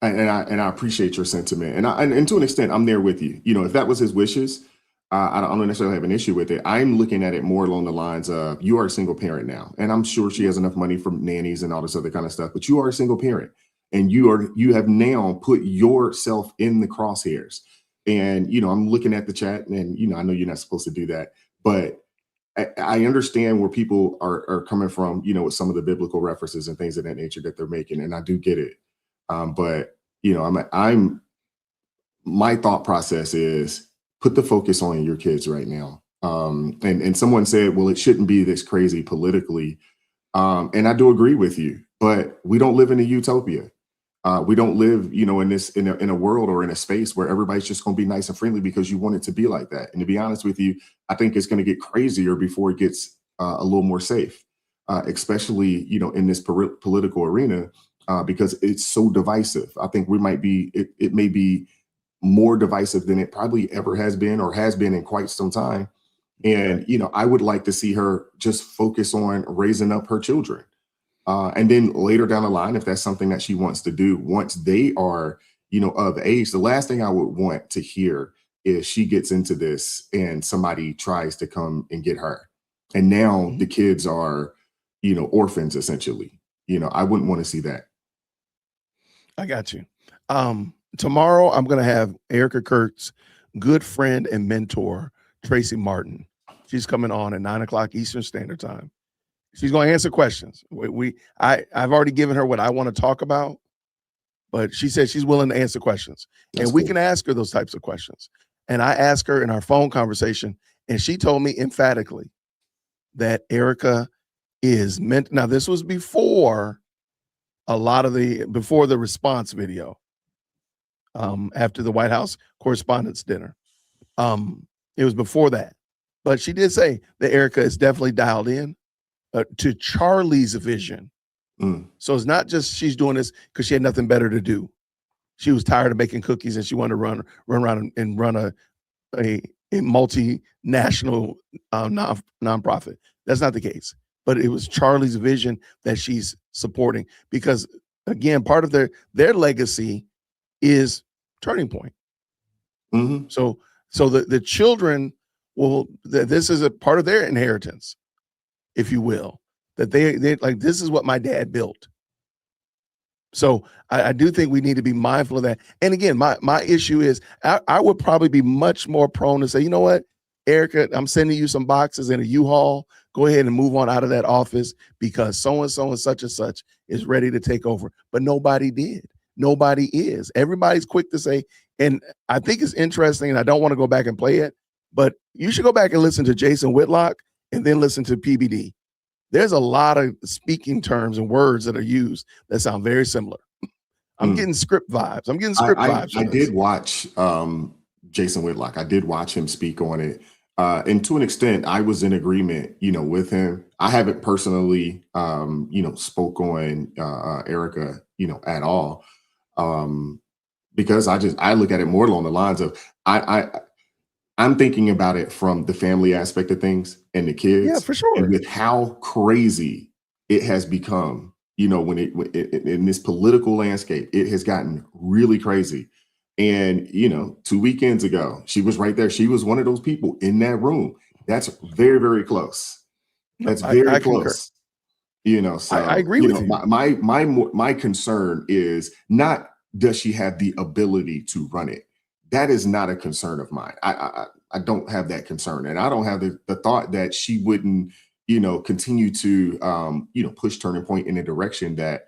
I appreciate your sentiment, and to an extent, I'm there with you. You know, if that was his wishes, I don't necessarily have an issue with it. I'm looking at it more along the lines of you are a single parent now, and I'm sure she has enough money from nannies and all this other kind of stuff. But you are a single parent, and you have now put yourself in the crosshairs. And you know, I'm looking at the chat, and you know, I know you're not supposed to do that, but I understand where people are coming from, you know, with some of the biblical references and things of that nature that they're making, and I do get it. But you know, my thought process is put the focus on your kids right now. And someone said, well, it shouldn't be this crazy politically. And I do agree with you, but we don't live in a utopia. We don't live, you know, in a world or in a space where everybody's just going to be nice and friendly because you want it to be like that. And to be honest with you, I think it's going to get crazier before it gets a little more safe, especially, you know, in this political arena, because it's so divisive. I think it may be more divisive than it probably ever has been or has been in quite some time. And, you know, I would like to see her just focus on raising up her children. And then later down the line, if that's something that she wants to do, once they are, you know, of age, the last thing I would want to hear is she gets into this and somebody tries to come and get her. And now the kids are, you know, orphans, essentially. You know, I wouldn't want to see that. I got you. Tomorrow, I'm going to have Erika Kirk's good friend and mentor, Tracy Martin. She's coming on at 9:00 Eastern Standard Time. She's going to answer questions. I've already given her what I want to talk about, but she said she's willing to answer questions. And we can ask her those types of questions. And I asked her in our phone conversation, and she told me emphatically that Erika is meant. Now, this was before before the response video. After the White House Correspondents' Dinner. It was before that. But she did say that Erika is definitely dialed in to Charlie's vision. So it's not just she's doing this because she had nothing better to do. She was tired of making cookies and she wanted to run around and run a multinational nonprofit. That's not the case. But it was Charlie's vision that she's supporting because, again, part of their legacy is Turning Point. Mm-hmm. So the children this is a part of their inheritance, if you will, that they like, this is what my dad built. So I do think we need to be mindful of that. And again, my issue is I would probably be much more prone to say, you know what, Erika, I'm sending you some boxes in a U-Haul. Go ahead and move on out of that office because so-and-so and such and such is ready to take over. But nobody did. Nobody is. Everybody's quick to say, and I think it's interesting, and I don't want to go back and play it, but you should go back and listen to Jason Whitlock and then listen to PBD. There's a lot of speaking terms and words that are used that sound very similar. I'm getting script vibes. I'm getting script vibes. I did watch Jason Whitlock. I did watch him speak on it. And to an extent, I was in agreement, with him. I haven't personally, spoke on Erika, at all. Because I look at it more along the lines of I'm thinking about it from the family aspect of things and the kids. Yeah, for sure. And with how crazy it has become, when in this political landscape, it has gotten really crazy. And, 2 weekends ago, she was right there. She was one of those people in that room. That's very, very close. That's very close. So I agree with you. My concern is not, does she have the ability to run it? That is not a concern of mine. I don't have that concern. And I don't have the thought that she wouldn't, continue to, push Turning Point in a direction that,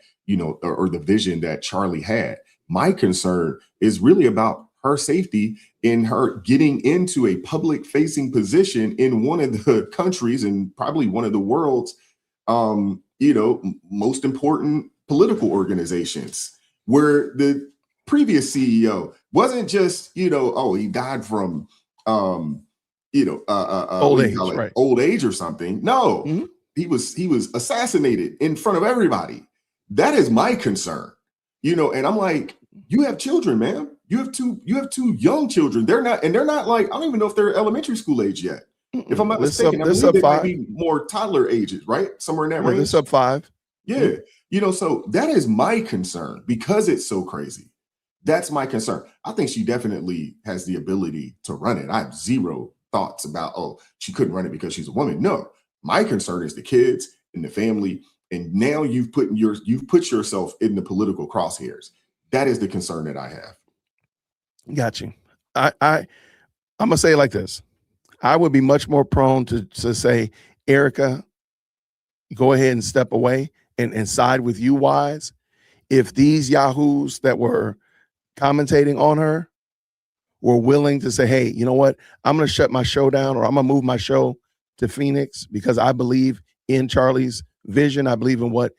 or the vision that Charlie had. My concern is really about her safety in her getting into a public facing position in one of the countries and probably one of the world's, most important political organizations, where the previous CEO wasn't just, he died from, old age, right? Old age or something. No, he was assassinated in front of everybody. That is my concern, and I'm like, you have children, man. You have two young children. They're not like, I don't even know if they're elementary school age yet. If I'm not mistaken, I believe they might be more toddler ages, right? Somewhere in that range. They're sub 5. Yeah. So that is my concern because it's so crazy. That's my concern. I think she definitely has the ability to run it. I have zero thoughts about, she couldn't run it because she's a woman. No, my concern is the kids and the family. And now you've put yourself in the political crosshairs. That is the concern that I have. Got you. I'm gonna say it like this. I would be much more prone to say, Erika, go ahead and step away and side with you, Wise. If these yahoos that were commentating on her were willing to say, hey, you know what? I'm going to shut my show down, or I'm going to move my show to Phoenix because I believe in Charlie's vision. I believe in what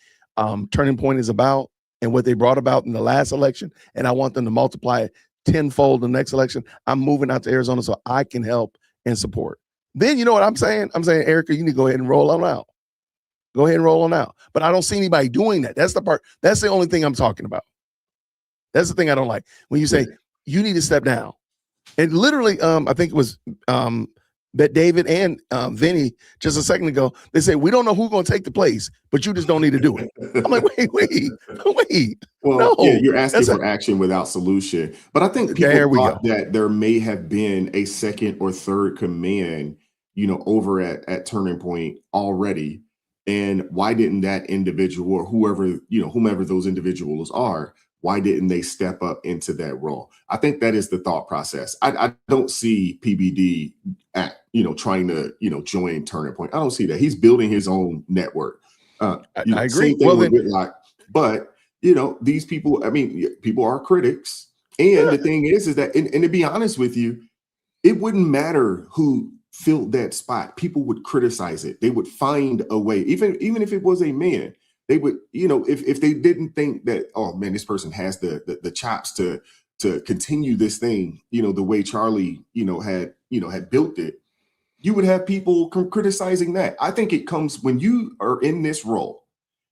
Turning Point is about and what they brought about in the last election. And I want them to multiply it tenfold the next election. I'm moving out to Arizona so I can help and support. Then you know what I'm saying? I'm saying, Erika, you need to go ahead and roll on out. Go ahead and roll on out. But I don't see anybody doing that. That's the part. That's the only thing I'm talking about. That's the thing I don't like. When you say you need to step down. And literally, I think it was that David and Vinny just a second ago, they say, we don't know who's going to take the place, but you just don't need to do it. I'm like, wait. Well, no, yeah, you're asking for action without solution. But I think people thought that there may have been a second or third command, over at Turning Point already. And why didn't that individual or whomever those individuals are, why didn't they step up into that role? I think that is the thought process. I don't see PBD trying to, join Turning Point. I don't see that. He's building his own network. I agree. Same thing with Whitlock. But, these people, people are critics. And the thing is that, and to be honest with you, it wouldn't matter who filled that spot. People would criticize it. They would find a way, even if it was a man. They would, if they didn't think that, oh man, this person has the chops to continue this thing, the way Charlie, had built it, you would have people criticizing that. I think it comes when you are in this role,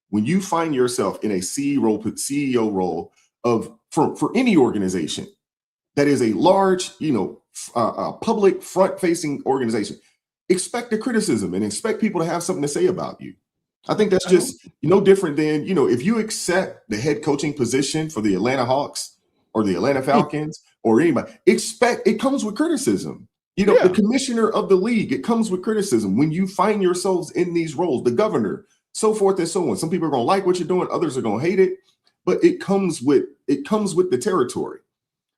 when you find yourself in a CEO role for any organization that is a large, public front-facing organization, expect the criticism and expect people to have something to say about you. I think that's just no different than, if you accept the head coaching position for the Atlanta Hawks or the Atlanta Falcons or anybody, expect it comes with criticism. The commissioner of the league, it comes with criticism. When you find yourselves in these roles, the governor, so forth and so on. Some people are going to like what you're doing. Others are going to hate it, but it comes with the territory.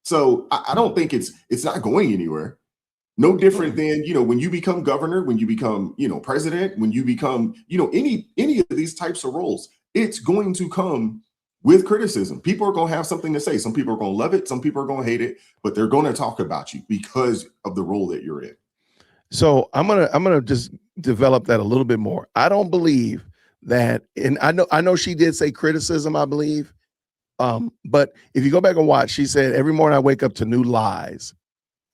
So I don't think it's not going anywhere. No different than, when you become governor, when you become, president, when you become, any of these types of roles, it's going to come with criticism. People are going to have something to say. Some people are going to love it. Some people are going to hate it, but they're going to talk about you because of the role that you're in. So I'm gonna just develop that a little bit more. I don't believe that, and I know she did say criticism, I believe. But if you go back and watch, she said, every morning I wake up to new lies.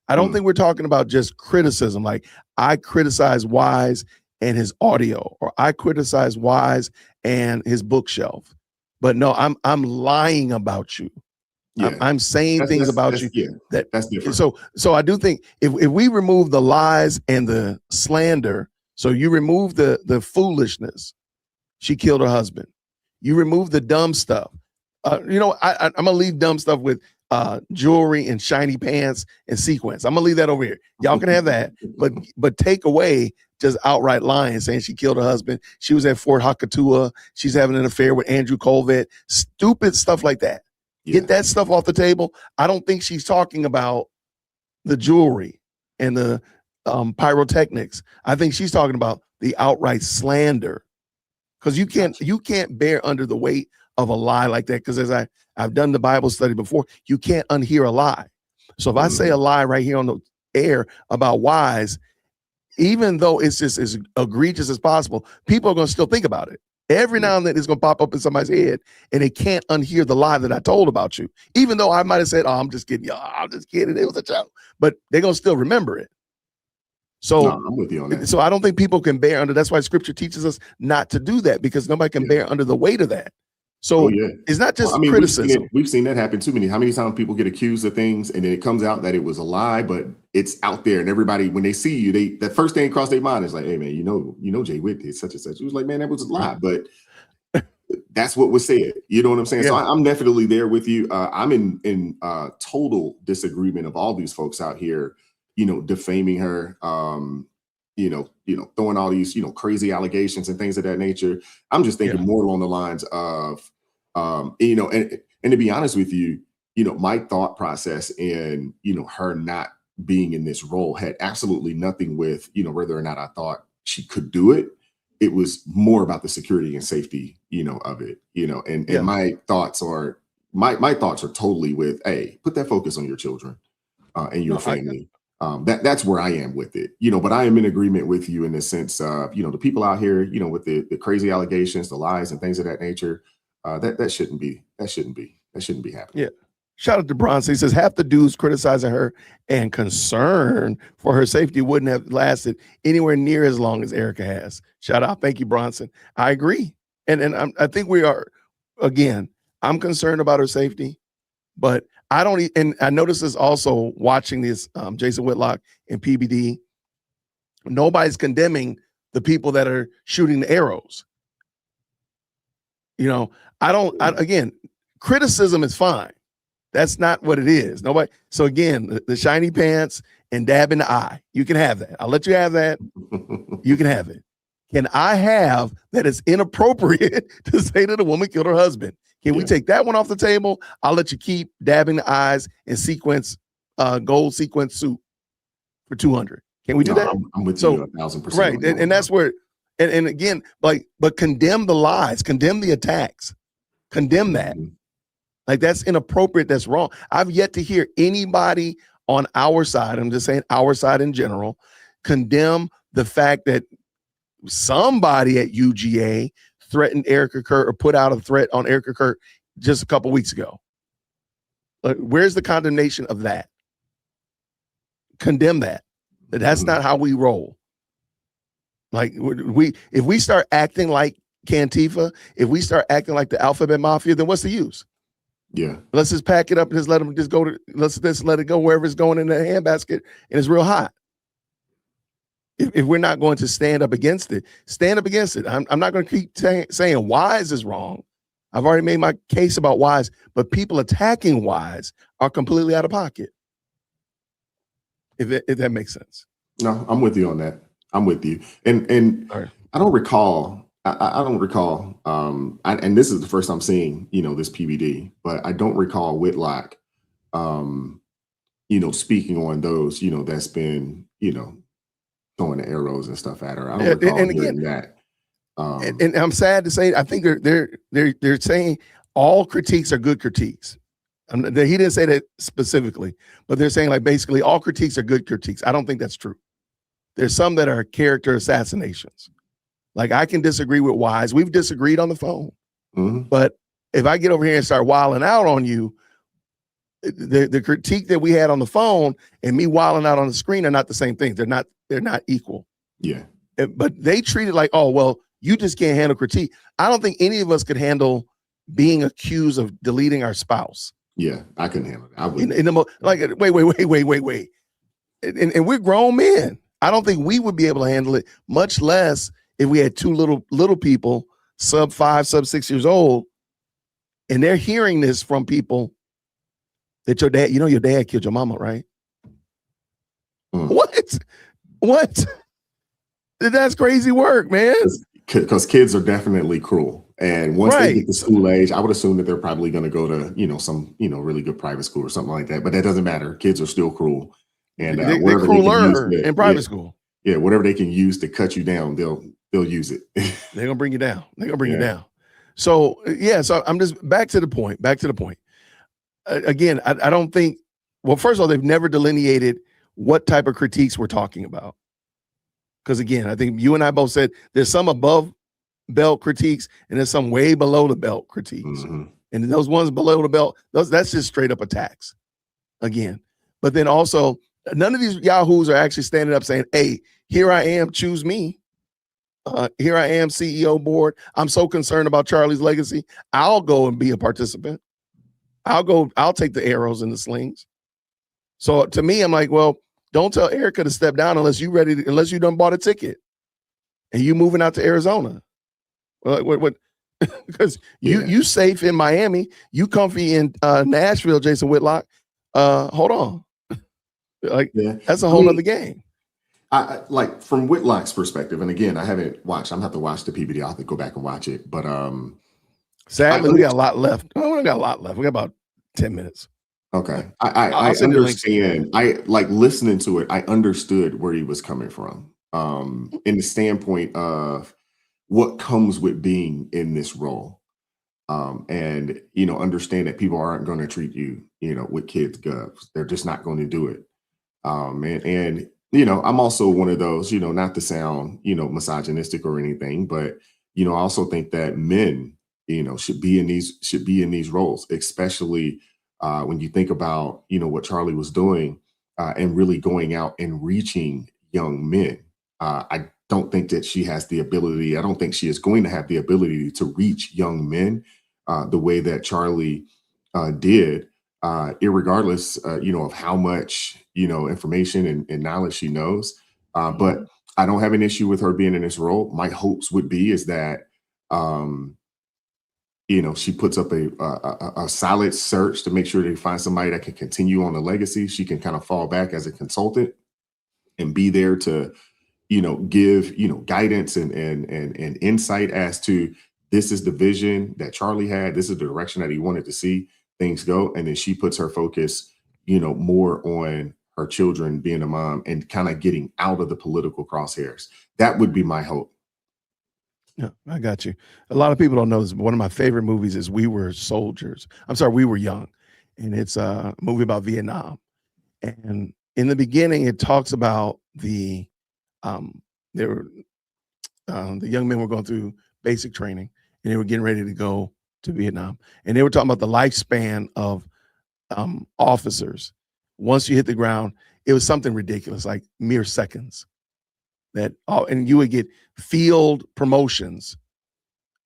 I don't think we're talking about just criticism. Like, I criticize Wise and his audio, or I criticize Wise and his bookshelf. But no, I'm lying about you. Yeah. I'm saying things about you. Yeah, that's different. So I do think if we remove the lies and the slander, so you remove the foolishness, she killed her husband. You remove the dumb stuff. I'm gonna leave dumb stuff with jewelry and shiny pants and sequins. I'm gonna leave that over here. Y'all can have that, but take away just outright lying, saying she killed her husband. She was at Fort Hakatua. She's having an affair with Andrew Colvett. Stupid stuff like that. Yeah. Get that stuff off the table. I don't think she's talking about the jewelry and the pyrotechnics. I think she's talking about the outright slander, because you can't bear under the weight of a lie like that. Because as I've done the Bible study before, you can't unhear a lie. So if I say a lie right here on the air about Wise, even though it's just as egregious as possible, people are going to still think about it. Every now and then it's going to pop up in somebody's head, and they can't unhear the lie that I told about you. Even though I might have said, "Oh, I'm just kidding, y'all. I'm just kidding. It was a joke," but they're going to still remember it. So no, I'm with you on that. So I don't think people can bear under. That's why Scripture teaches us not to do that, because nobody can bear under the weight of that. So it's not just criticism. We've seen that happen too many. How many times people get accused of things and then it comes out that it was a lie, but it's out there, and everybody, when they see you, the first thing across their mind is like, "Hey man, you know Jay Witt did such and such." It was like, man, that was a lie, but that's what was said. You know what I'm saying? Yeah. So I'm definitely there with you. I'm in total disagreement of all these folks out here, defaming her, throwing all these, crazy allegations and things of that nature. I'm just thinking more along the lines of, and to be honest with you, my thought process in, her not being in this role had absolutely nothing with, whether or not I thought she could do it. It was more about the security and safety, of it, and my thoughts are, my thoughts are totally with, hey, put that focus on your children and your family. That's where I am with it, but I am in agreement with you in the sense of, the people out here, with the crazy allegations, the lies and things of that nature, that shouldn't be happening. Yeah. Shout out to Bronson. He says half the dudes criticizing her and concern for her safety wouldn't have lasted anywhere near as long as Erika has. Shout out. Thank you, Bronson. I agree. And I think we are, again, I'm concerned about her safety, but I don't, and I noticed this also watching this, Jason Whitlock and PBD, nobody's condemning the people that are shooting the arrows. Again, criticism is fine. That's not what it is. Nobody. So again, the shiny pants and dab in the eye, you can have that. I'll let you have that. You can have it. Can I have that it's inappropriate to say that a woman killed her husband? Can we take that one off the table? I'll let you keep dabbing the eyes and gold sequence suit for $200. Can we do that? I'm with you 1,000%. Right. And that's where, and again, but condemn the lies, condemn the attacks, condemn that. Like, that's inappropriate. That's wrong. I've yet to hear anybody on our side, I'm just saying our side in general, condemn the fact that somebody at UGA threatened Erika Kirk or put out a threat on Erika Kirk just a couple weeks ago. Where's the condemnation of that? Condemn that. That's not how we roll. Like, if we start acting like Cantifa, if we start acting like the Alphabet Mafia, then what's the use? Yeah. Let's just pack it up and just let them just go let's just let it go wherever it's going in the handbasket and it's real hot. If we're not going to stand up against it, stand up against it. I'm not going to keep saying Wise is wrong. I've already made my case about Wise, but people attacking Wise are completely out of pocket. If that makes sense. No, I'm with you on that. I'm with you. And right. I don't recall, and this is the first I'm seeing, this PBD, but I don't recall Whitlock, speaking on those, that's been, throwing the arrows and stuff at her. I don't recall hearing that. And I'm sad to say, I think they're saying all critiques are good critiques. He didn't say that specifically, but they're saying like basically all critiques are good critiques. I don't think that's true. There's some that are character assassinations. Like I can disagree with Wise. We've disagreed on the phone, but if I get over here and start wilding out on you, the critique that we had on the phone and me wilding out on the screen are not the same thing. They're not equal. Yeah. But they treat it like, oh, well, you just can't handle critique. I don't think any of us could handle being accused of deleting our spouse. Yeah, I couldn't handle it. I would. Wait. And we're grown men. I don't think we would be able to handle it, much less if we had two little people, sub 5, sub 6 years old, and they're hearing this from people that your dad, your dad killed your mama, right? What? That's crazy work, man. Because kids are definitely cruel. And once they get to school age, I would assume that they're probably going to go to, some, really good private school or something like that. But that doesn't matter. Kids are still cruel. And they're crueler in private school. Yeah, whatever they can use to cut you down, they'll use it. They're gonna bring you down. You down. So so I'm just back to the point. Again, I don't think. Well, first of all, they've never delineated what type of critiques we're talking about. Because again, I think you and I both said there's some above belt critiques and there's some way below the belt critiques. And those ones below the belt, that's just straight up attacks. Again, but then also none of these yahoos are actually standing up saying, "Hey, here I am, choose me. Here I am, CEO board. I'm so concerned about Charlie's legacy. I'll go and be a participant. I'll take the arrows and the slings." So to me, I'm like, well, don't tell Erika to step down unless you done bought a ticket and you moving out to Arizona. Well, what? Because you safe in Miami, you comfy in Nashville, Jason Whitlock. Hold on. That's a whole other game. I like from Whitlock's perspective, and again, I haven't watched. I'm gonna have to watch the PBD. I'll have to go back and watch it. But sadly, we got a lot left. Oh, we got a lot left. We got about 10 minutes. Okay. I understand. I like listening to it. I understood where he was coming from. In the standpoint of what comes with being in this role. And understand that people aren't going to treat you, with kids' gloves. They're just not going to do it. And I'm also one of those, not to sound, misogynistic or anything, but I also think that men, should be in these roles, especially when you think about, what Charlie was doing and really going out and reaching young men. I don't think that she has the ability. I don't think she is going to have the ability to reach young men the way that Charlie did, irregardless, of how much, information and knowledge she knows. But I don't have an issue with her being in this role. My hopes would be is that, she puts up a solid search to make sure they find somebody that can continue on the legacy. She can kind of fall back as a consultant and be there to, give, guidance and insight as to this is the vision that Charlie had. This is the direction that he wanted to see things go. And then she puts her focus, more on her children, being a mom, and kind of getting out of the political crosshairs. That would be my hope. Yeah, I got you. A lot of people don't know this, but one of my favorite movies is We Were Young. And it's a movie about Vietnam. And in the beginning, it talks about the young men were going through basic training and they were getting ready to go to Vietnam. And they were talking about the lifespan of officers. Once you hit the ground, it was something ridiculous, like mere seconds. And you would get field promotions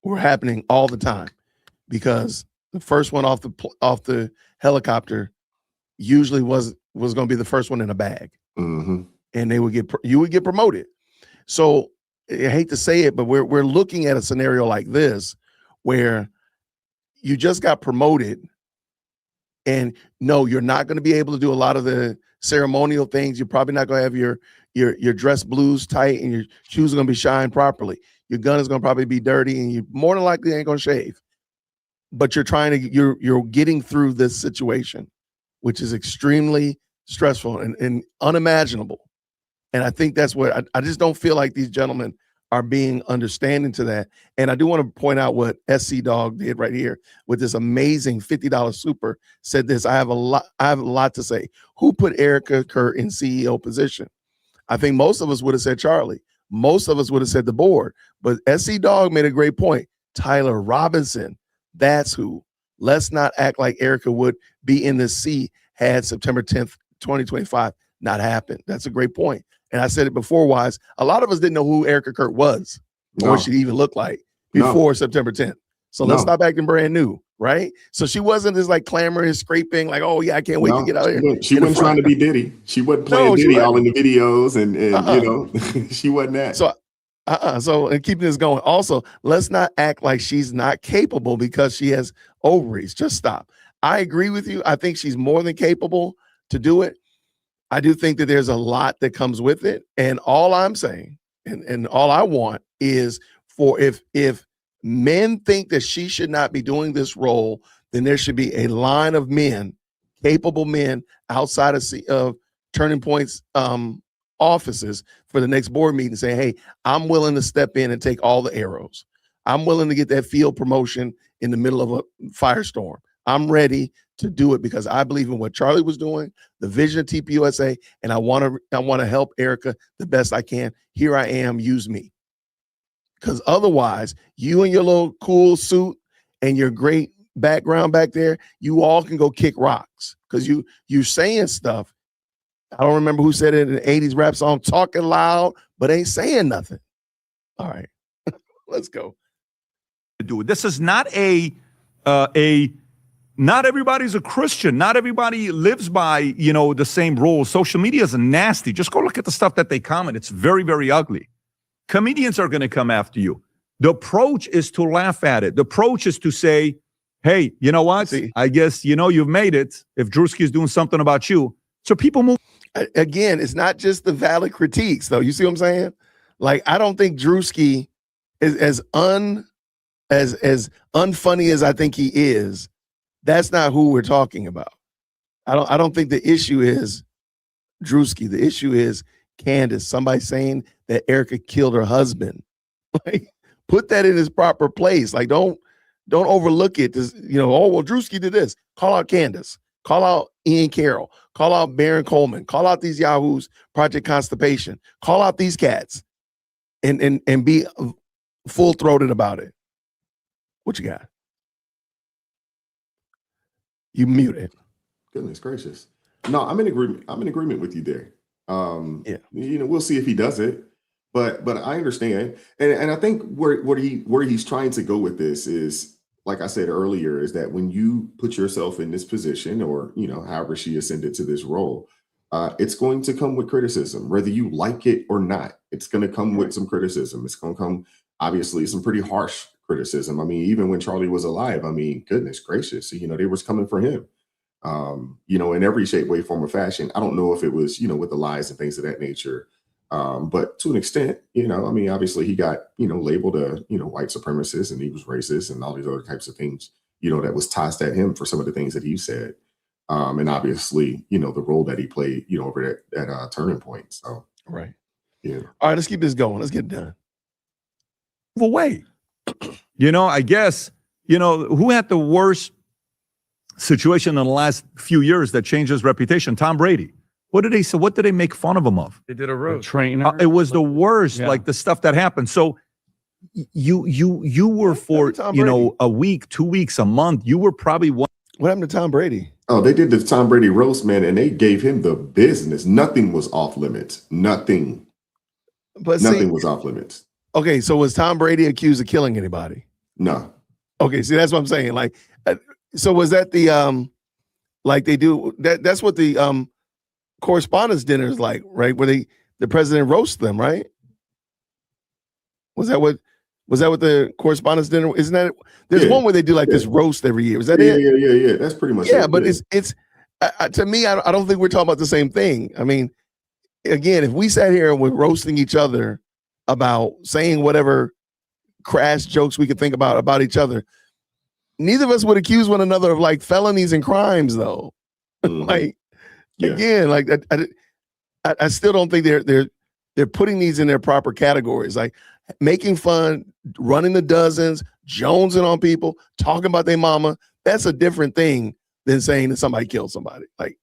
were happening all the time because the first one off the helicopter usually was going to be the first one in a bag, and you would get promoted. So I hate to say it, but we're looking at a scenario like this where you just got promoted, and no, you're not going to be able to do a lot of the ceremonial things. You're probably not going to have your dress blues tight and your shoes are going to be shined properly. Your gun is going to probably be dirty and you more than likely ain't going to shave. But you're getting through this situation, which is extremely stressful and unimaginable. And I think that's what I just don't feel like these gentlemen are being understanding to that. And I do want to point out what SC Dog did right here with this amazing $50 super. Said this, I have a lot to say. Who put Erika Kirk in CEO position? I think most of us would have said Charlie. Most of us would have said the board. But SC Dog made a great point. Tyler Robinson, that's who. Let's not act like Erika would be in the seat had September 10th, 2025 not happened. That's a great point. And I said it before, Wise. A lot of us didn't know who Erika Kirk was or what she even looked like before September 10th. So let's stop acting brand new, right? So she wasn't this like clamoring, scraping, like, oh yeah, I can't wait to get out here. She wasn't trying to be Diddy. She wasn't playing Diddy all in the videos, and you know, she wasn't that. So so and keeping this going. Also, let's not act like she's not capable because she has ovaries. Just stop. I agree with you. I think she's more than capable to do it. I do think that there's a lot that comes with it. And all I'm saying, and all I want is for if men think that she should not be doing this role, then there should be a line of men, capable men outside of Turning Point's offices for the next board meeting saying, hey, I'm willing to step in and take all the arrows. I'm willing to get that field promotion in the middle of a firestorm. I'm ready to do it because I believe in what Charlie was doing, the vision of TPUSA, and I want to help Erika the best I can. Here I am, use me. Because otherwise, you and your little cool suit and your great background back there, you all can go kick rocks because you're saying stuff. I don't remember who said it in the 80s rap song, talking loud, but ain't saying nothing. All right, let's go. This is not not everybody's a Christian. Not everybody lives by, the same rules. Social media is nasty. Just go look at the stuff that they comment. It's very, very ugly. Comedians are going to come after you. The approach is to laugh at it. The approach is to say, hey, you know what? I guess, you've made it if Drewski is doing something about you. So people move. Again, it's not just the valid critiques, though. You see what I'm saying? Like, I don't think Drewski is as unfunny as I think he is. That's not who we're talking about. I don't think the issue is Drewski. The issue is Candace, somebody saying that Erika killed her husband. Like, put that in his proper place. Like, don't overlook it. This, oh, well, Drewski did this. Call out Candace. Call out Ian Carroll. Call out Baron Coleman. Call out these yahoos, Project Constipation. Call out these cats and be full-throated about it. What you got? You muted. Goodness gracious. No, I'm in agreement. I'm in agreement with you there. Yeah. We'll see if he does it, but I understand. And I think where he's trying to go with this is, like I said earlier, is that when you put yourself in this position or, however she ascended to this role, it's going to come with criticism, whether you like it or not. It's going to come with some criticism. It's going to come, obviously, some pretty harsh criticism. I mean, even when Charlie was alive, I mean, goodness gracious, they was coming for him, in every shape, way, form, or fashion. I don't know if it was, with the lies and things of that nature. But to an extent, obviously he got, labeled a, white supremacist, and he was racist and all these other types of things, that was tossed at him for some of the things that he said. And obviously, the role that he played, over at Turning Point. So, right. Yeah. All right, let's keep this going. Let's get done. Away. I guess, who had the worst situation in the last few years that changed his reputation? Tom Brady. What did they say? What did they make fun of him of? They did a roast. Trainer. It was the worst, like the stuff that happened. So you were for, a week, 2 weeks, a month, you were probably one. What happened to Tom Brady? Oh, they did the Tom Brady roast, man, and they gave him the business. Nothing was off limits. Nothing. But nothing was off limits. Okay, so was Tom Brady accused of killing anybody? No. Okay, see, that's what I'm saying. Like, so was that the like they do that's what the correspondence dinner is like, right? Where the president roasts them, right? Was that what the correspondence dinner? Isn't that? There's one where they do like this roast every year. Is that it? Yeah. That's pretty much it. Yeah, but it's to me, I don't think we're talking about the same thing. I mean, again, if we sat here and we're roasting each other about saying whatever crass jokes we could think about each other, neither of us would accuse one another of like felonies and crimes, though. Like, again, like I still don't think they're they're putting these in their proper categories, like making fun, running the dozens, jonesing on people, talking about their mama. That's a different thing than saying that somebody killed somebody, like,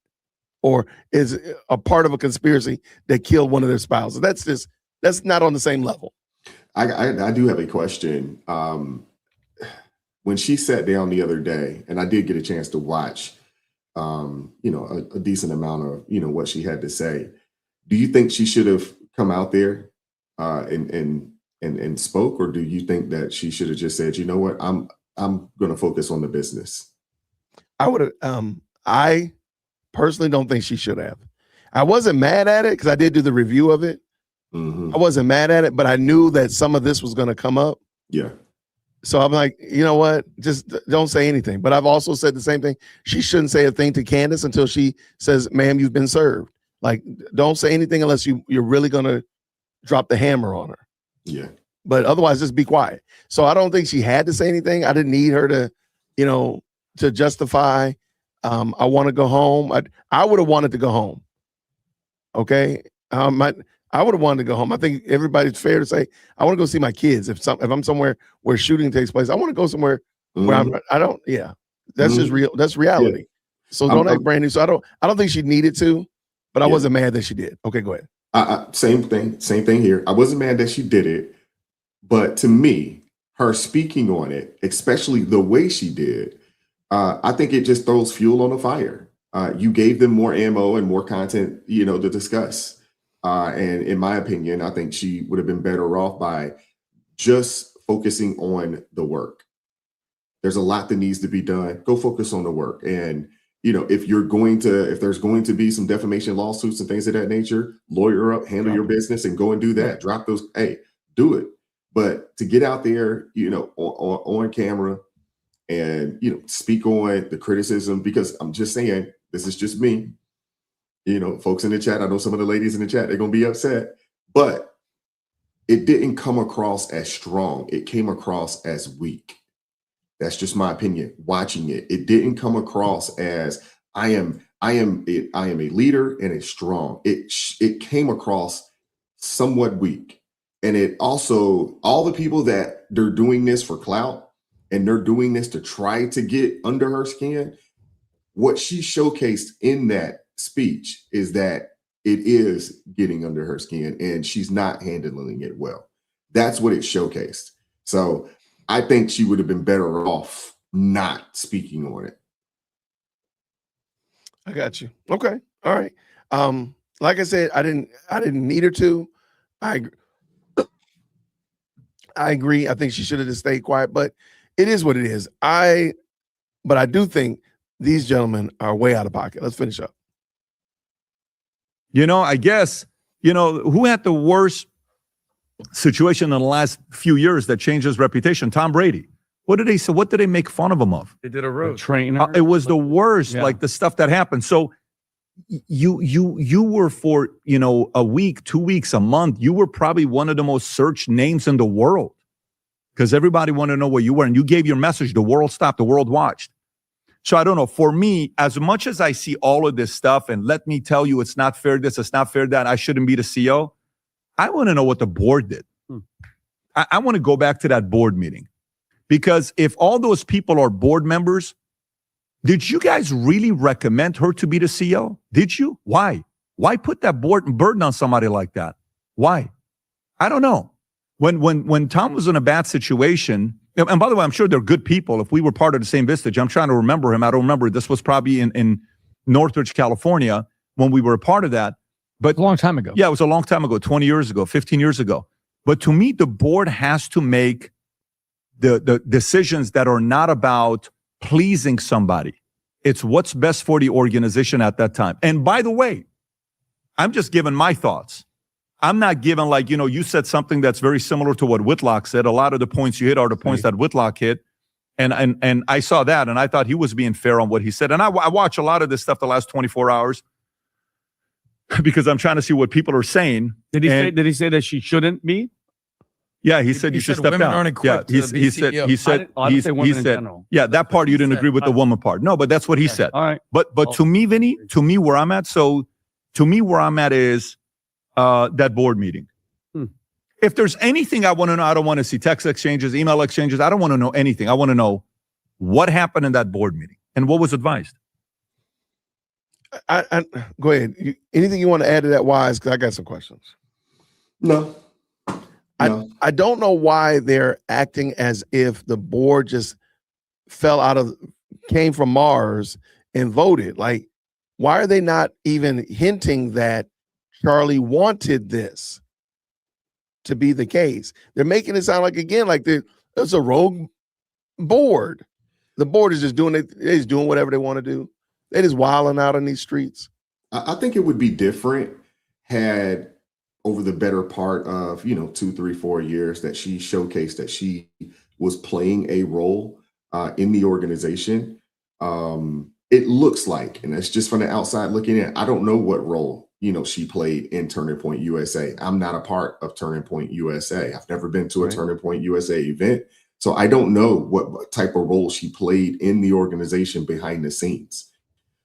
or is a part of a conspiracy that killed one of their spouses. That's not on the same level. I do have a question. When she sat down the other day, and I did get a chance to watch, a decent amount of, what she had to say. Do you think she should have come out there and spoke, or do you think that she should have just said, you know what, I'm going to focus on the business? I would have. I personally don't think she should have. I wasn't mad at it because I did do the review of it. I wasn't mad at it, but I knew that some of this was going to come up. Yeah. So I'm like, you know what? Just don't say anything. But I've also said the same thing. She shouldn't say a thing to Candace until she says, ma'am, you've been served. Like, don't say anything unless you're really going to drop the hammer on her. Yeah. But otherwise, just be quiet. So I don't think she had to say anything. I didn't need her to, to justify, I want to go home. I would have wanted to go home. Okay. I would have wanted to go home. I think everybody's fair to say, I want to go see my kids. If I'm somewhere where shooting takes place, I want to go somewhere where that's just real. That's reality. Yeah. So don't act brand new. So I don't think she needed to, but I wasn't mad that she did. Okay, go ahead. Same thing here. I wasn't mad that she did it, but to me, her speaking on it, especially the way she did, I think it just throws fuel on the fire. You gave them more ammo and more content, to discuss. And in my opinion, I think she would have been better off by just focusing on the work. There's a lot that needs to be done. Go focus on the work. And, if there's going to be some defamation lawsuits and things of that nature, lawyer up, handle your business and go and do that. Drop those. Hey, do it. But to get out there, on camera and, speak on the criticism, because I'm just saying, this is just me. Folks in the chat, I know some of the ladies in the chat, they're going to be upset, but it didn't come across as strong. It came across as weak. That's just my opinion. Watching it, it didn't come across as I am a leader and it's strong. It came across somewhat weak. And it also, all the people that they're doing this for clout and they're doing this to try to get under her skin, what she showcased in that speech is that it is getting under her skin and she's not handling it well. That's what it showcased. So I think she would have been better off not speaking on it. I got you. Okay. All right. Like I said, I didn't need her to. I agree. I think she should have just stayed quiet, but it is what it is. But I do think these gentlemen are way out of pocket. Let's finish up. I guess, who had the worst situation in the last few years that changed his reputation? Tom Brady. What did they say? What did they make fun of him of? They did a roast. It was the worst, like the stuff that happened. So you were for, a week, 2 weeks, a month, you were probably one of the most searched names in the world because everybody wanted to know where you were. And you gave your message. The world stopped. The world watched. So I don't know. For me, as much as I see all of this stuff, and let me tell you, it's not fair this, it's not fair that, I shouldn't be the CEO. I want to know what the board did. I want to go back to that board meeting. Because if all those people are board members, did you guys really recommend her to be the CEO? Did you? Why? Why put that burden on somebody like that? Why? I don't know. When Tom was in a bad situation, and by the way, I'm sure they're good people. If we were part of the same Vistage, I'm trying to remember him. I don't remember. This was probably in Northridge, California, when we were a part of that. But a long time ago. Yeah, it was a long time ago, 20 years ago, 15 years ago. But to me, the board has to make the decisions that are not about pleasing somebody. It's what's best for the organization at that time. And by the way, I'm just giving my thoughts. I'm not giving you said something that's very similar to what Whitlock said. A lot of the points you hit are the points that Whitlock hit. And I saw that, and I thought he was being fair on what he said. And I watch a lot of this stuff the last 24 hours because I'm trying to see what people are saying. Did he say that she shouldn't be? Yeah, he said you should step down. Yeah, he said, yeah, that part you didn't agree with the woman part. No, but that's what he said. All right. But to me, Vinny, where I'm at is that board meeting. If there's anything I want to know, I don't want to see text exchanges, email exchanges. I don't want to know anything. I want to know what happened in that board meeting and what was advised. I go ahead. Anything you want to add to that, Wise? Because I got some questions. No. I don't know why they're acting as if the board just came from Mars and voted. Like, why are they not even hinting that Charlie wanted this to be the case? They're making it sound like, again, like there's a rogue board. The board is just doing it. They're just doing whatever they want to do. They're just wilding out on these streets. I think it would be different had over the better part of, 2, 3, 4 years that she showcased that she was playing a role in the organization. It looks like, and that's just from the outside looking in, I don't know what role, she played in Turning Point USA. I'm not a part of Turning Point USA. I've never been to a Turning Point USA event. So I don't know what type of role she played in the organization behind the scenes.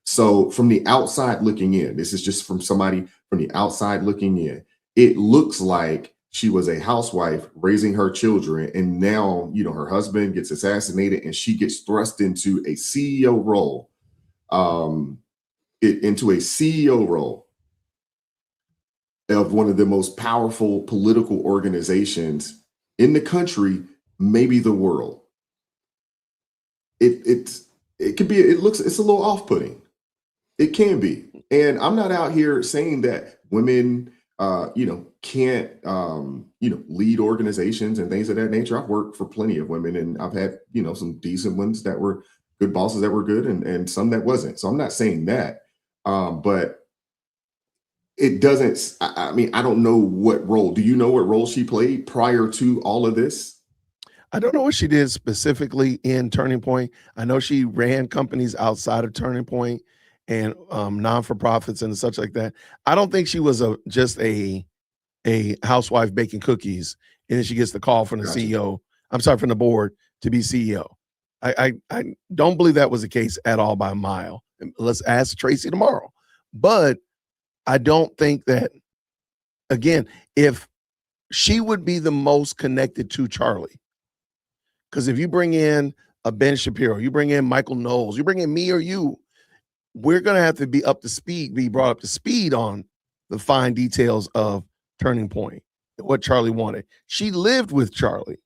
So from the outside looking in, this is just from somebody from the outside looking in, it looks like she was a housewife raising her children. And now, her husband gets assassinated and she gets thrust into a CEO role, of one of the most powerful political organizations in the country, maybe the world. It's a little off-putting. It can be. And I'm not out here saying that women, can't, lead organizations and things of that nature. I've worked for plenty of women and I've had, some decent ones that were good bosses that were good and some that wasn't. So I'm not saying that. But it doesn't, I don't know what role. Do you know what role she played prior to all of this? I don't know what she did specifically in Turning Point. I know she ran companies outside of Turning Point and non-for-profits and such like that. I don't think she was just a housewife baking cookies and then she gets the call from the CEO. I'm sorry, from the board to be CEO. I don't believe that was the case at all by a mile. Let's ask Tracy tomorrow. But I don't think that, again, if she would be the most connected to Charlie, because if you bring in a Ben Shapiro, you bring in Michael Knowles, you bring in me or you, we're going to have to be brought up to speed on the fine details of Turning Point, what Charlie wanted. She lived with Charlie.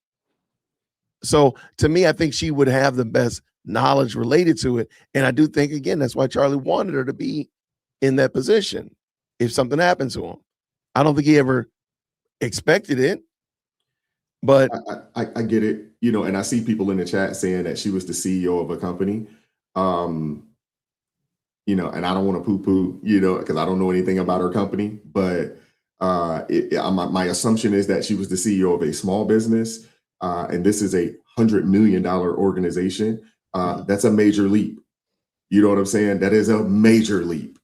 So to me, I think she would have the best knowledge related to it. And I do think, again, that's why Charlie wanted her to be in that position if something happened to him. I don't think he ever expected it, but I get it, and I see people in the chat saying that she was the CEO of a company. And I don't want to poo-poo, because I don't know anything about her company, but my assumption is that she was the CEO of a small business, and this is a $100 million organization. That's a major leap. You know what I'm saying? That is a major leap.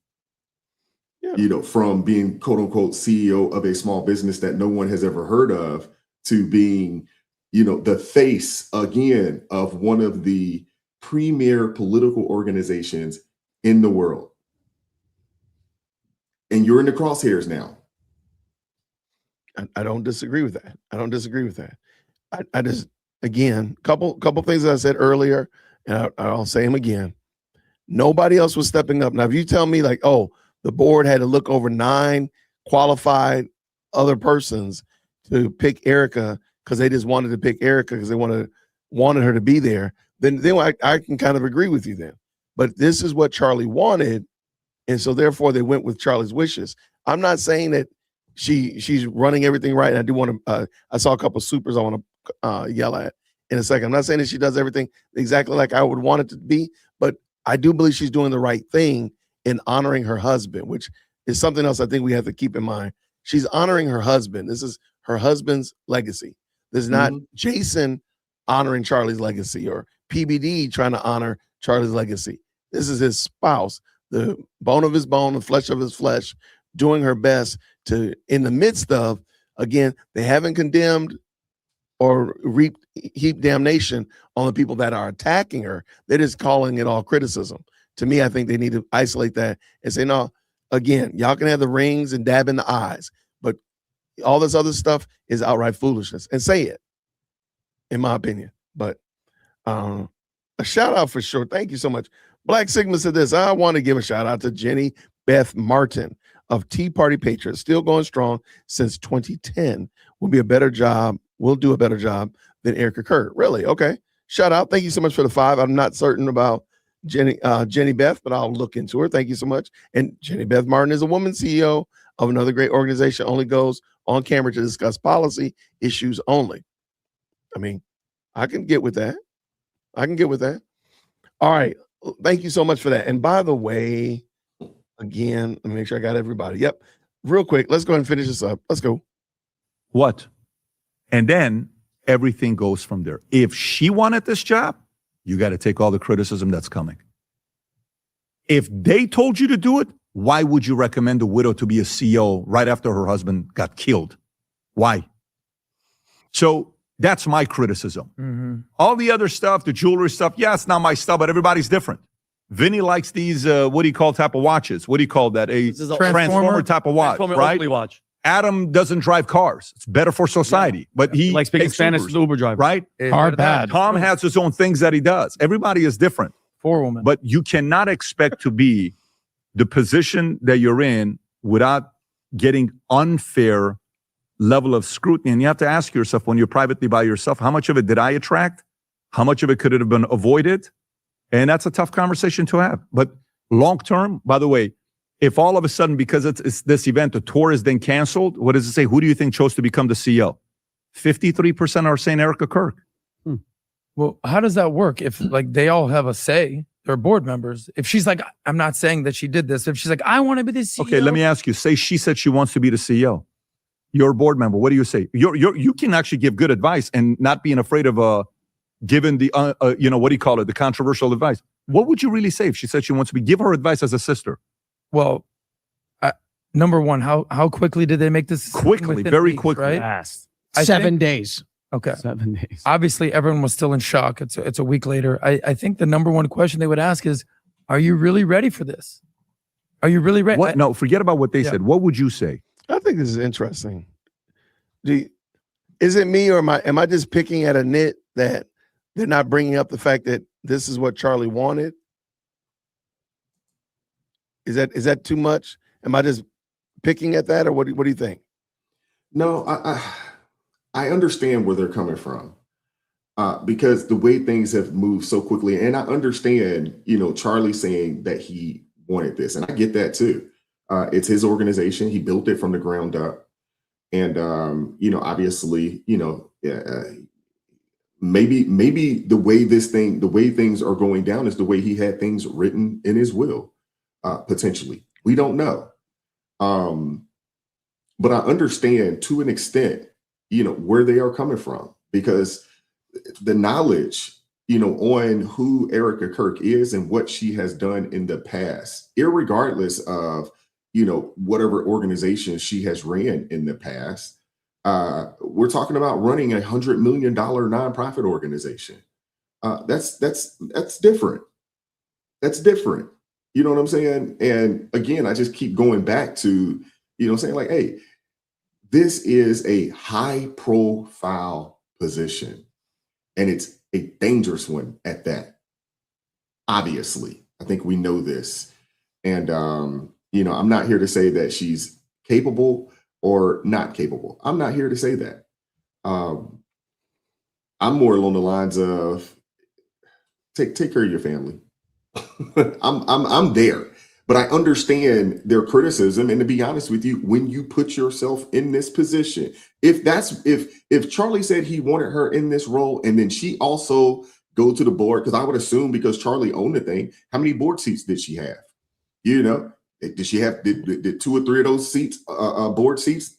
Yeah. From being quote unquote CEO of a small business that no one has ever heard of to being, the face again of one of the premier political organizations in the world. And you're in the crosshairs now. I don't disagree with that. I just, again, couple things that I said earlier, and I'll say them again. Nobody else was stepping up. Now, if you tell me like, oh, the board had to look over 9 qualified other persons to pick Erika because they just wanted to pick Erika because they wanted her to be there, then I can kind of agree with you then. But this is what Charlie wanted, and so therefore they went with Charlie's wishes. I'm not saying that she's running everything right. And I do want to. I saw a couple of supers I want to yell at in a second. I'm not saying that she does everything exactly like I would want it to be, but I do believe she's doing the right thing in honoring her husband, which is something else I think we have to keep in mind. She's honoring her husband. This is her husband's legacy. This is not Jason honoring Charlie's legacy or PBD trying to honor Charlie's legacy. This is his spouse, the bone of his bone, the flesh of his flesh, doing her best to, in the midst of, again, they haven't condemned or heaped damnation on the people that are attacking her. They're just calling it all criticism. To me, I think they need to isolate that and say, no, again, y'all can have the rings and dab in the eyes, All this other stuff is outright foolishness, and say it, in my opinion. But a shout out for sure. Thank you so much. Black Sigma said this. I want to give a shout out to Jenny Beth Martin of Tea Party Patriots, still going strong since 2010. We'll do a better job than Erika Kirk. Really? Okay. Shout out. Thank you so much for the 5. I'm not certain about Jenny Beth, but I'll look into her. Thank you so much. And Jenny Beth Martin is a woman CEO of another great organization, only goes on camera to discuss policy issues only. I mean, I can get with that. All right. Thank you so much for that. And by the way, again, let me make sure I got everybody. Yep. Real quick, let's go ahead and finish this up. Let's go. What? And then everything goes from there. If she wanted this job, you got to take all the criticism that's coming. If they told you to do it, why would you recommend a widow to be a CEO right after her husband got killed? Why? So that's my criticism. Mm-hmm. All the other stuff, the jewelry stuff, yeah, it's not my stuff, but everybody's different. Vinny likes these, what do you call type of watches? What do you call that? A transformer type of watch, right? Watch. Adam doesn't drive cars. It's better for society, but he like speaking takes Spanish Ubers, to the Uber driver, right? Hard bad. Tom has his own things that he does. Everybody is different. For a woman. But you cannot expect to be the position that you're in without getting unfair level of scrutiny. And you have to ask yourself when you're privately by yourself, how much of it did I attract? How much of it could it have been avoided? And that's a tough conversation to have. But long term, by the way, if all of a sudden, because it's this event, the tour is then canceled, what does it say? Who do you think chose to become the CEO? 53% are saying Erika Kirk. Well, how does that work? If like they all have a say, they're board members. If she's like, I'm not saying that she did this. If she's like, I want to be the CEO. Okay, let me ask you. Say she said she wants to be the CEO. You're a board member. What do you say? You can actually give good advice and not being afraid of giving the what do you call it? The controversial advice. What would you really say if she said she wants to be? Give her advice as a sister. Well, number one, how quickly did they make this? Quickly, very quickly. Right? Fast. 7 days. Okay. 7 days. Obviously, everyone was still in shock. It's a week later. I think the number one question they would ask is, are you really ready for this? Are you really ready? What? No, forget about what they said. What would you say? I think this is interesting. Is it me or am I just picking at a nit that they're not bringing up the fact that this is what Charlie wanted? Is that too much? Am I just picking at that, or what do you think? No, I understand where they're coming from because the way things have moved so quickly, and I understand, Charlie saying that he wanted this, and I get that too. It's his organization; he built it from the ground up, and obviously, maybe the way things are going down is the way he had things written in his will, potentially. We don't know, but I understand to an extent. Where they are coming from, because the knowledge, on who Erika Kirk is and what she has done in the past, irregardless of, whatever organization she has ran in the past, we're talking about running $100 million nonprofit organization. That's different. That's different. You know what I'm saying? And again, I just keep going back to, saying like, hey, this is a high profile position, and it's a dangerous one at that. Obviously, I think we know this. And, I'm not here to say that she's capable or not capable. I'm not here to say that. I'm more along the lines of take care of your family. I'm there. But I understand their criticism, and to be honest with you, when you put yourself in this position, if Charlie said he wanted her in this role, and then she also go to the board, because I would assume because Charlie owned the thing, how many board seats did she have? Did she have did 2 or 3 of those seats, board seats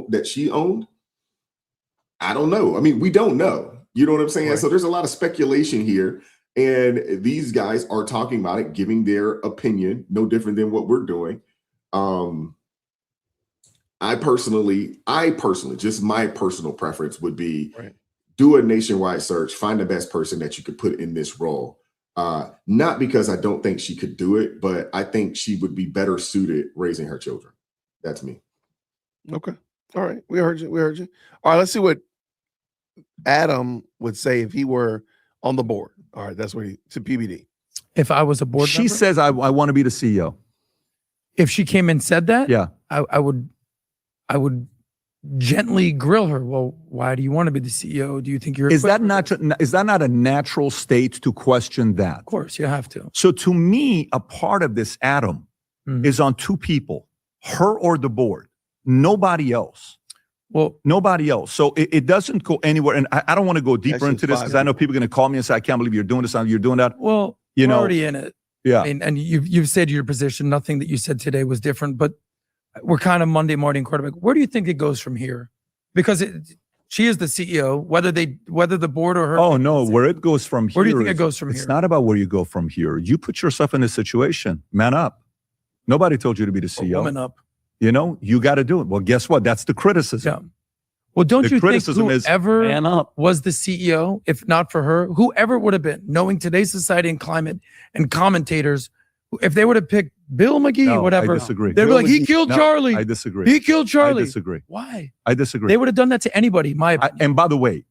that she owned? I don't know. I mean, we don't know. You know what I'm saying? Right. So there's a lot of speculation here. And these guys are talking about it, giving their opinion, no different than what we're doing. I personally, just my personal preference would be do a nationwide search, find the best person that you could put in this role. Not because I don't think she could do it, but I think she would be better suited raising her children. That's me. Okay. All right, we heard you. We heard you. All right, let's see what Adam would say if he were on the board. All right, that's what to PBD. If I was a board She member, says, I want to be the CEO. if she came and said that, Yeah. I would gently grill her. Well, why do you want to be the CEO? Do you think you're Is that equipped for not is that not a natural state to question that? Of course, you have to. So to me, a part of this, Adam, is on two people, her or the board, nobody else. Well, nobody else. So it doesn't go anywhere. And I don't want to go deeper Actually, into this because I know people are going to call me and say, I can't believe you're doing this. You're doing that. Well, you we're know, already in it. Yeah. I mean, and you've said your position. Nothing that you said today was different, but we're kind of Monday morning quarterback. Where do you think it goes from here? Because she is the CEO, whether the board or her. Oh no, where it goes from here. Where do you think it goes from It's here? not about where you go from here. You put yourself in a situation, man up. Nobody told you to be the CEO. Woman up. You know, you got to do it. Well, guess what? That's the criticism. Yeah. Well, don't The you think criticism is, whoever man up. was the CEO, if not for her, whoever it would have been, knowing today's society and climate and commentators, if they would have picked Bill McGee, No, whatever, I disagree. they'd be Bill like, he McGee- killed No, Charlie. I disagree. He killed Charlie. I disagree. Why? I disagree. They would have done that to anybody. And by the way,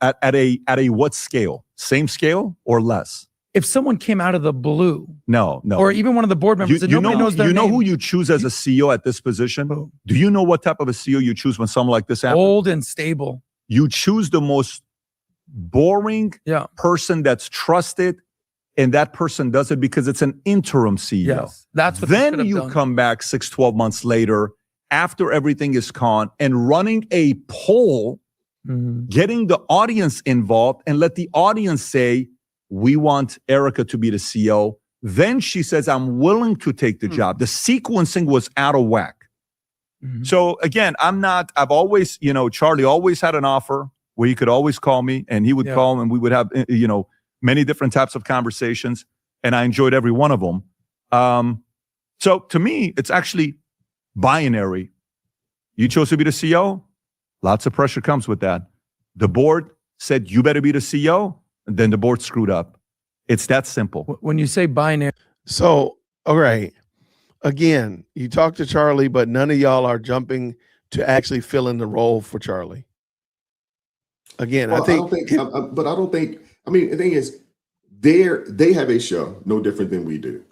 at a what scale? Same scale or less? If someone came out of the blue, No. or even one of the board members that nobody knows their you know name, who you choose as a CEO at this position? Do you know what type of a CEO you choose when someone like this happens? old and stable. You choose the most boring person that's trusted, and that person does it because it's an interim CEO. Yes, that's what they should Then have you done. come back 6-12 months later after everything is gone and running a poll, getting the audience involved and let the audience say, we want Erika to be the CEO. Then she says, I'm willing to take the job. The sequencing was out of whack. So again, I've always, Charlie always had an offer where he could always call me and he would call and we would have, many different types of conversations. And I enjoyed every one of them. So to me, it's actually binary. You chose to be the CEO. Lots of pressure comes with that. The board said, you better be the CEO. And then the board screwed up. It's that simple. When you say binary. So, all right. Again, you talk to Charlie, but none of y'all are jumping to actually fill in the role for Charlie. Again, Well, I think, I mean, the thing is, they have a show no different than we do.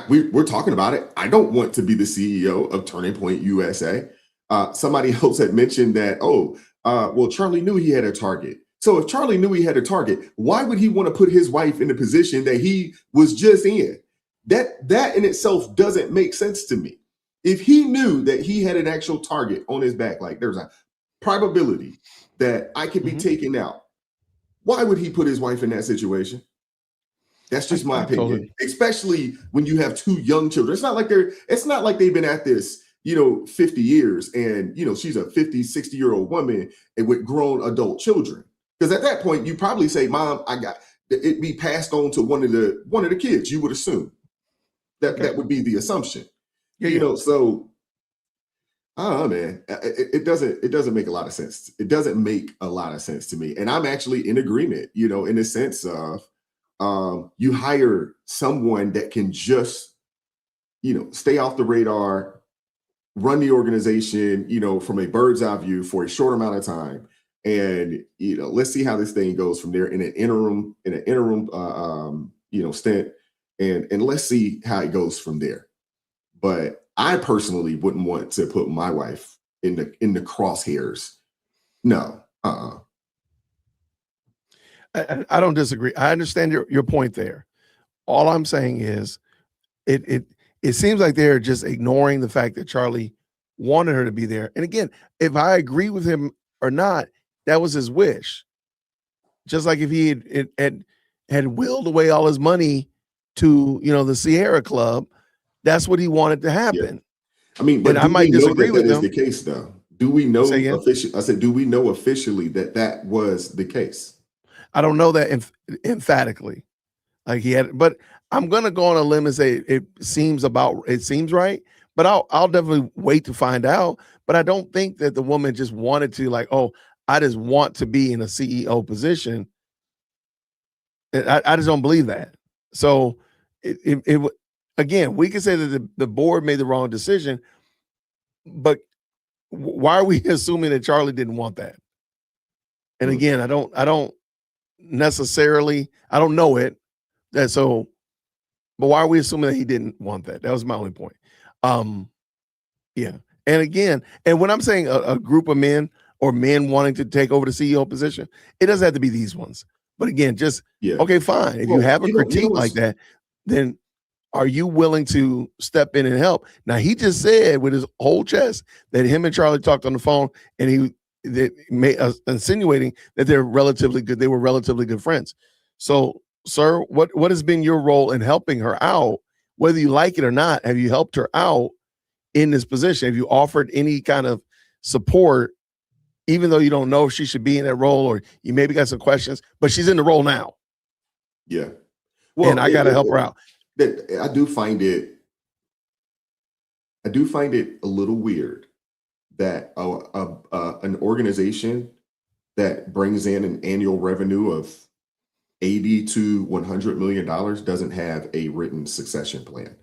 We're talking about it. I don't want to be the CEO of Turning Point USA. Somebody else had mentioned that, well, Charlie knew he had a target. So if Charlie knew he had a target, why would he want to put his wife in the position that he was just in? That in itself doesn't make sense to me. If he knew that he had an actual target on his back, like there's a probability that I could be taken out, why would he put his wife in that situation? That's just my opinion. Totally. Especially when you have two young children. It's not like they've been at this 50 years and she's a 50, 60-year-old woman and with grown adult children. Because at that point, you probably say, Mom, it be passed on to one of the kids, you would assume. That would be the assumption. So I don't know, man. It doesn't make a lot of sense. It doesn't make a lot of sense to me. And I'm actually in agreement, in the sense of you hire someone that can just, stay off the radar, run the organization, from a bird's eye view for a short amount of time. And, let's see how this thing goes from there in an interim stint. And let's see how it goes from there. But I personally wouldn't want to put my wife in the crosshairs. No. I don't disagree. I understand your point there. All I'm saying is it seems like they're just ignoring the fact that Charlie wanted her to be there. And again, if I agree with him or not, that was his wish. Just like if he had willed away all his money to, the Sierra Club, that's what he wanted to happen. I mean, but I might disagree with that him. is the case, though. Do we know Say again? officially? I said, do we know officially that was the case? I don't know that emphatically. Like he had, but I'm gonna go on a limb and say it seems right. But I'll definitely wait to find out. But I don't think that the woman just wanted to I just want to be in a CEO position. I just don't believe that. So it again, we can say that the board made the wrong decision. but why are we assuming that Charlie didn't want that? And again, I don't necessarily, I don't know it. But why are we assuming that he didn't want that? That was my only point. Yeah. And again, and when I'm saying a group of men or men wanting to take over the CEO position, it doesn't have to be these ones. But again, just, okay, fine. If you have a critique like that, then are you willing to step in and help? Now, he just said with his whole chest that him and Charlie talked on the phone, and insinuating that they're relatively good. They were relatively good friends. So, sir, what has been your role in helping her out? Whether you like it or not, have you helped her out in this position? Have you offered any kind of support, even though you don't know if she should be in that role, or you maybe got some questions, but she's in the role now? Yeah. Well, and I got to help her out. I do find it a little weird that an organization that brings in an annual revenue of $80 to $100 million doesn't have a written succession plan.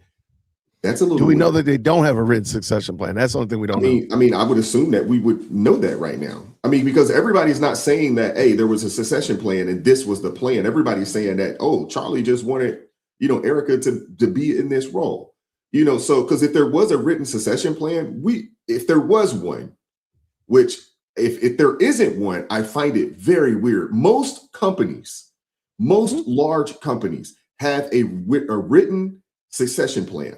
That's a little. Do we weird. know that they don't have a written succession plan? That's the only thing we don't know. I mean, I would assume that we would know that right now. I mean, because everybody's not saying that, hey, there was a succession plan and this was the plan. Everybody's saying that, oh, Charlie just wanted, Erika to be in this role. So because if there was a written succession plan, if there was one, which if there isn't one, I find it very weird. Most large companies have a written succession plan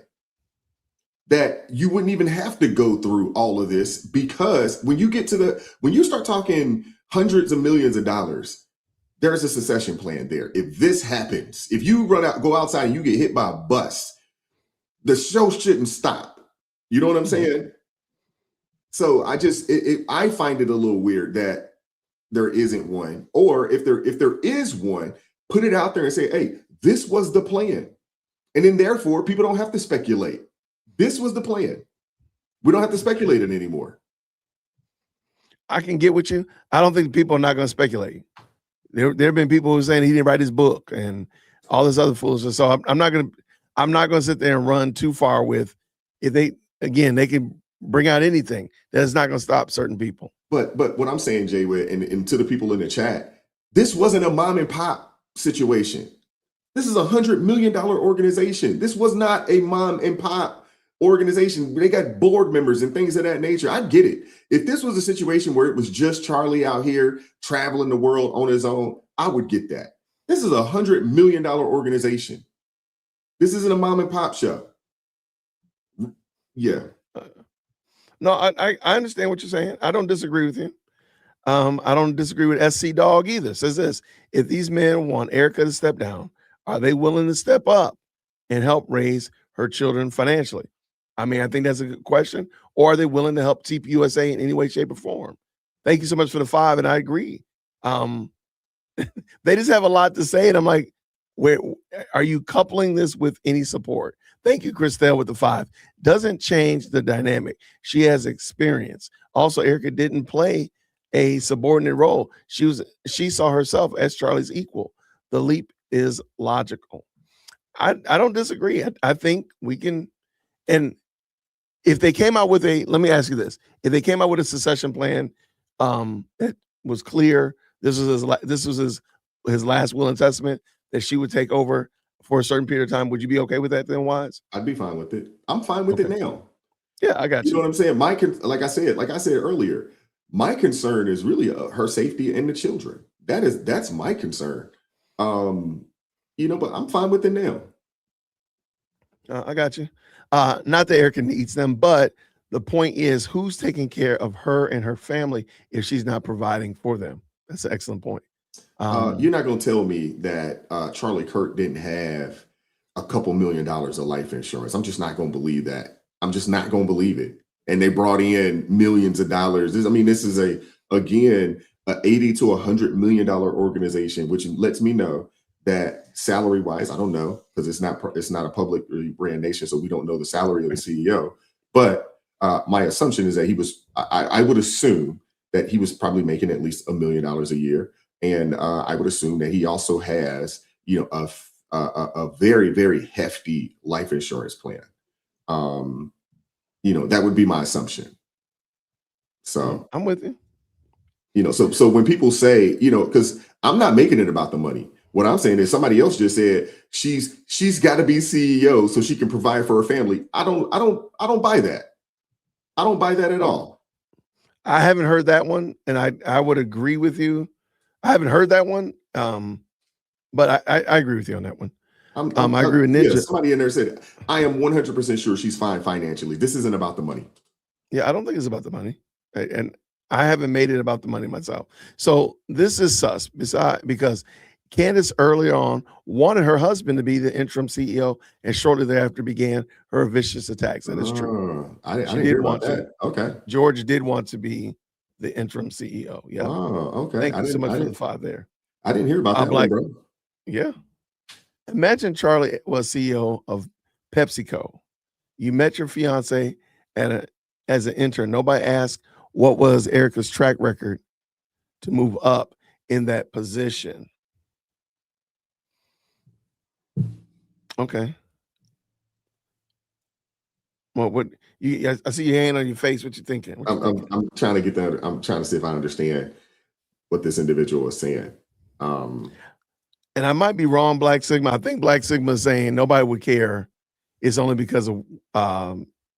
that you wouldn't even have to go through all of this, because when you start talking hundreds of millions of dollars, there's a succession plan there. If this happens, if you go outside and you get hit by a bus, the show shouldn't stop. You know what I'm saying? So I find it a little weird that there isn't one, or if there is one, put it out there and say, hey, this was the plan. And then therefore people don't have to speculate. This was the plan. We don't have to speculate it anymore. I can get with you. I don't think people are not going to speculate. There have been people who are saying he didn't write his book and all this other foolishness. So I'm not going to sit there and run too far with, if they can bring out anything that's not going to stop certain people. But what I'm saying, Jay, and to the people in the chat, this wasn't a mom and pop situation. This is $100 million organization. This was not a mom and pop organization. They got board members and things of that nature. I get it. If this was a situation where it was just Charlie out here traveling the world on his own, I would get that. This is $100 million organization. This isn't a mom and pop show. Yeah. No, I understand what you're saying. I don't disagree with you. I don't disagree with SC Dog either. It says this: if these men want Erika to step down, are they willing to step up and help raise her children financially? I mean, I think that's a good question. Or are they willing to help TPUSA in any way, shape, or form? Thank you so much for the 5, and I agree. They just have a lot to say, and I'm like, where are you coupling this with any support? Thank you, Christelle, with the 5. Doesn't change the dynamic. She has experience. Also, Erika didn't play a subordinate role. She saw herself as Charlie's equal. The leap is logical. I don't disagree. I think we can. And if they came out with let me ask you this: if they came out with a succession plan that was clear, this was his last will and testament, that she would take over for a certain period of time, would you be okay with that then, Wise? I'd be fine with it. I'm fine with it now. Yeah, I got you. You know what I'm saying? Like I said earlier, my concern is really her safety and the children. That's my concern. But I'm fine with it now. I got you. Not that Erika needs them, but the point is, who's taking care of her and her family if she's not providing for them? That's an excellent point. You're not going to tell me that Charlie Kirk didn't have a couple $1 million of life insurance. I'm just not going to believe that. I'm just not going to believe it. And they brought in millions of dollars. This is a $80 to $100 million organization, which lets me know that salary wise, I don't know, because it's not a public brand nation, so we don't know the salary of the CEO. But my assumption is that I would assume that he was probably making at least $1 million a year, and I would assume that he also has a very, very hefty life insurance plan. That would be my assumption. So I'm with you. So when people say, because I'm not making it about the money. What I'm saying is somebody else just said she's got to be CEO so she can provide for her family. I don't buy that. I don't buy that at all. I haven't heard that one, and I would agree with you. I haven't heard that one, but I agree with you on that one. I agree with Ninja. Yeah, somebody in there said, I am 100% sure she's fine financially. This isn't about the money. Yeah, I don't think it's about the money. And I haven't made it about the money myself. So this is sus because Candace early on wanted her husband to be the interim CEO, and shortly thereafter began her vicious attacks. That is true. I didn't hear about that. Okay. George did want to be the interim CEO. Yeah. Oh, okay. Thank you so much for the 5 there. I didn't hear about that one, bro. Yeah. Imagine Charlie was CEO of PepsiCo. You met your fiance as an intern. Nobody asked what was Erika's track record to move up in that position. Okay. Well, I see your hand on your face. What you thinking? I'm trying to get that. I'm trying to see if I understand what this individual is saying. And I might be wrong, Black Sigma. I think Black Sigma is saying nobody would care. It's only because of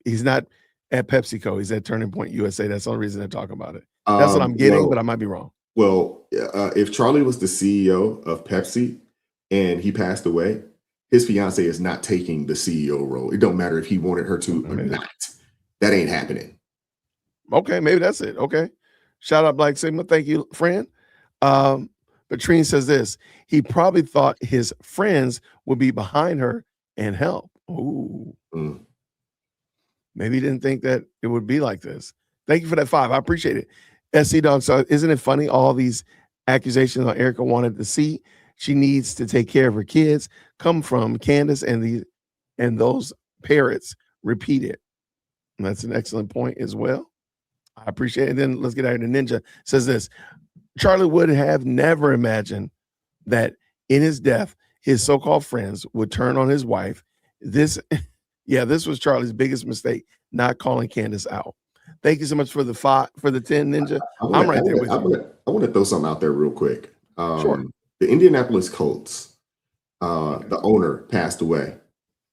he's not at PepsiCo. He's at Turning Point USA. That's the only reason they're talking about it. That's what I'm getting, but I might be wrong. Well, if Charlie was the CEO of Pepsi and he passed away, his fiance is not taking the CEO role. It don't matter if he wanted her to or not. That ain't happening. Okay, maybe that's it. Okay. Shout out Black Sigma. Thank you, friend. Patrine says this. He probably thought his friends would be behind her and help. Ooh. Maybe he didn't think that it would be like this. Thank you for that 5. I appreciate it. SC Dog, so isn't it funny all these accusations on Erika wanted to see? She needs to take care of her kids. Come from Candace and those parrots repeat it. And that's an excellent point as well. I appreciate it. And then let's get out of the Ninja. Says this. Charlie would have never imagined that in his death, his so-called friends would turn on his wife. This was Charlie's biggest mistake, not calling Candace out. Thank you so much for the 10, Ninja. I'm right there with you. I want to throw something out there real quick. Sure. The Indianapolis Colts, the owner passed away,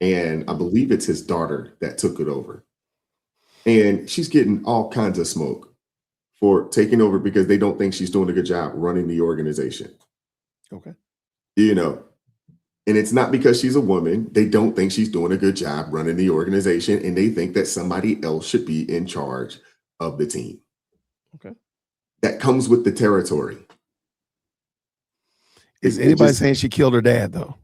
and I believe it's his daughter that took it over. And she's getting all kinds of smoke for taking over because they don't think she's doing a good job running the organization. Okay. And it's not because she's a woman. They don't think she's doing a good job running the organization, and they think that somebody else should be in charge of the team. Okay. That comes with the territory. Is anybody saying she killed her dad, though?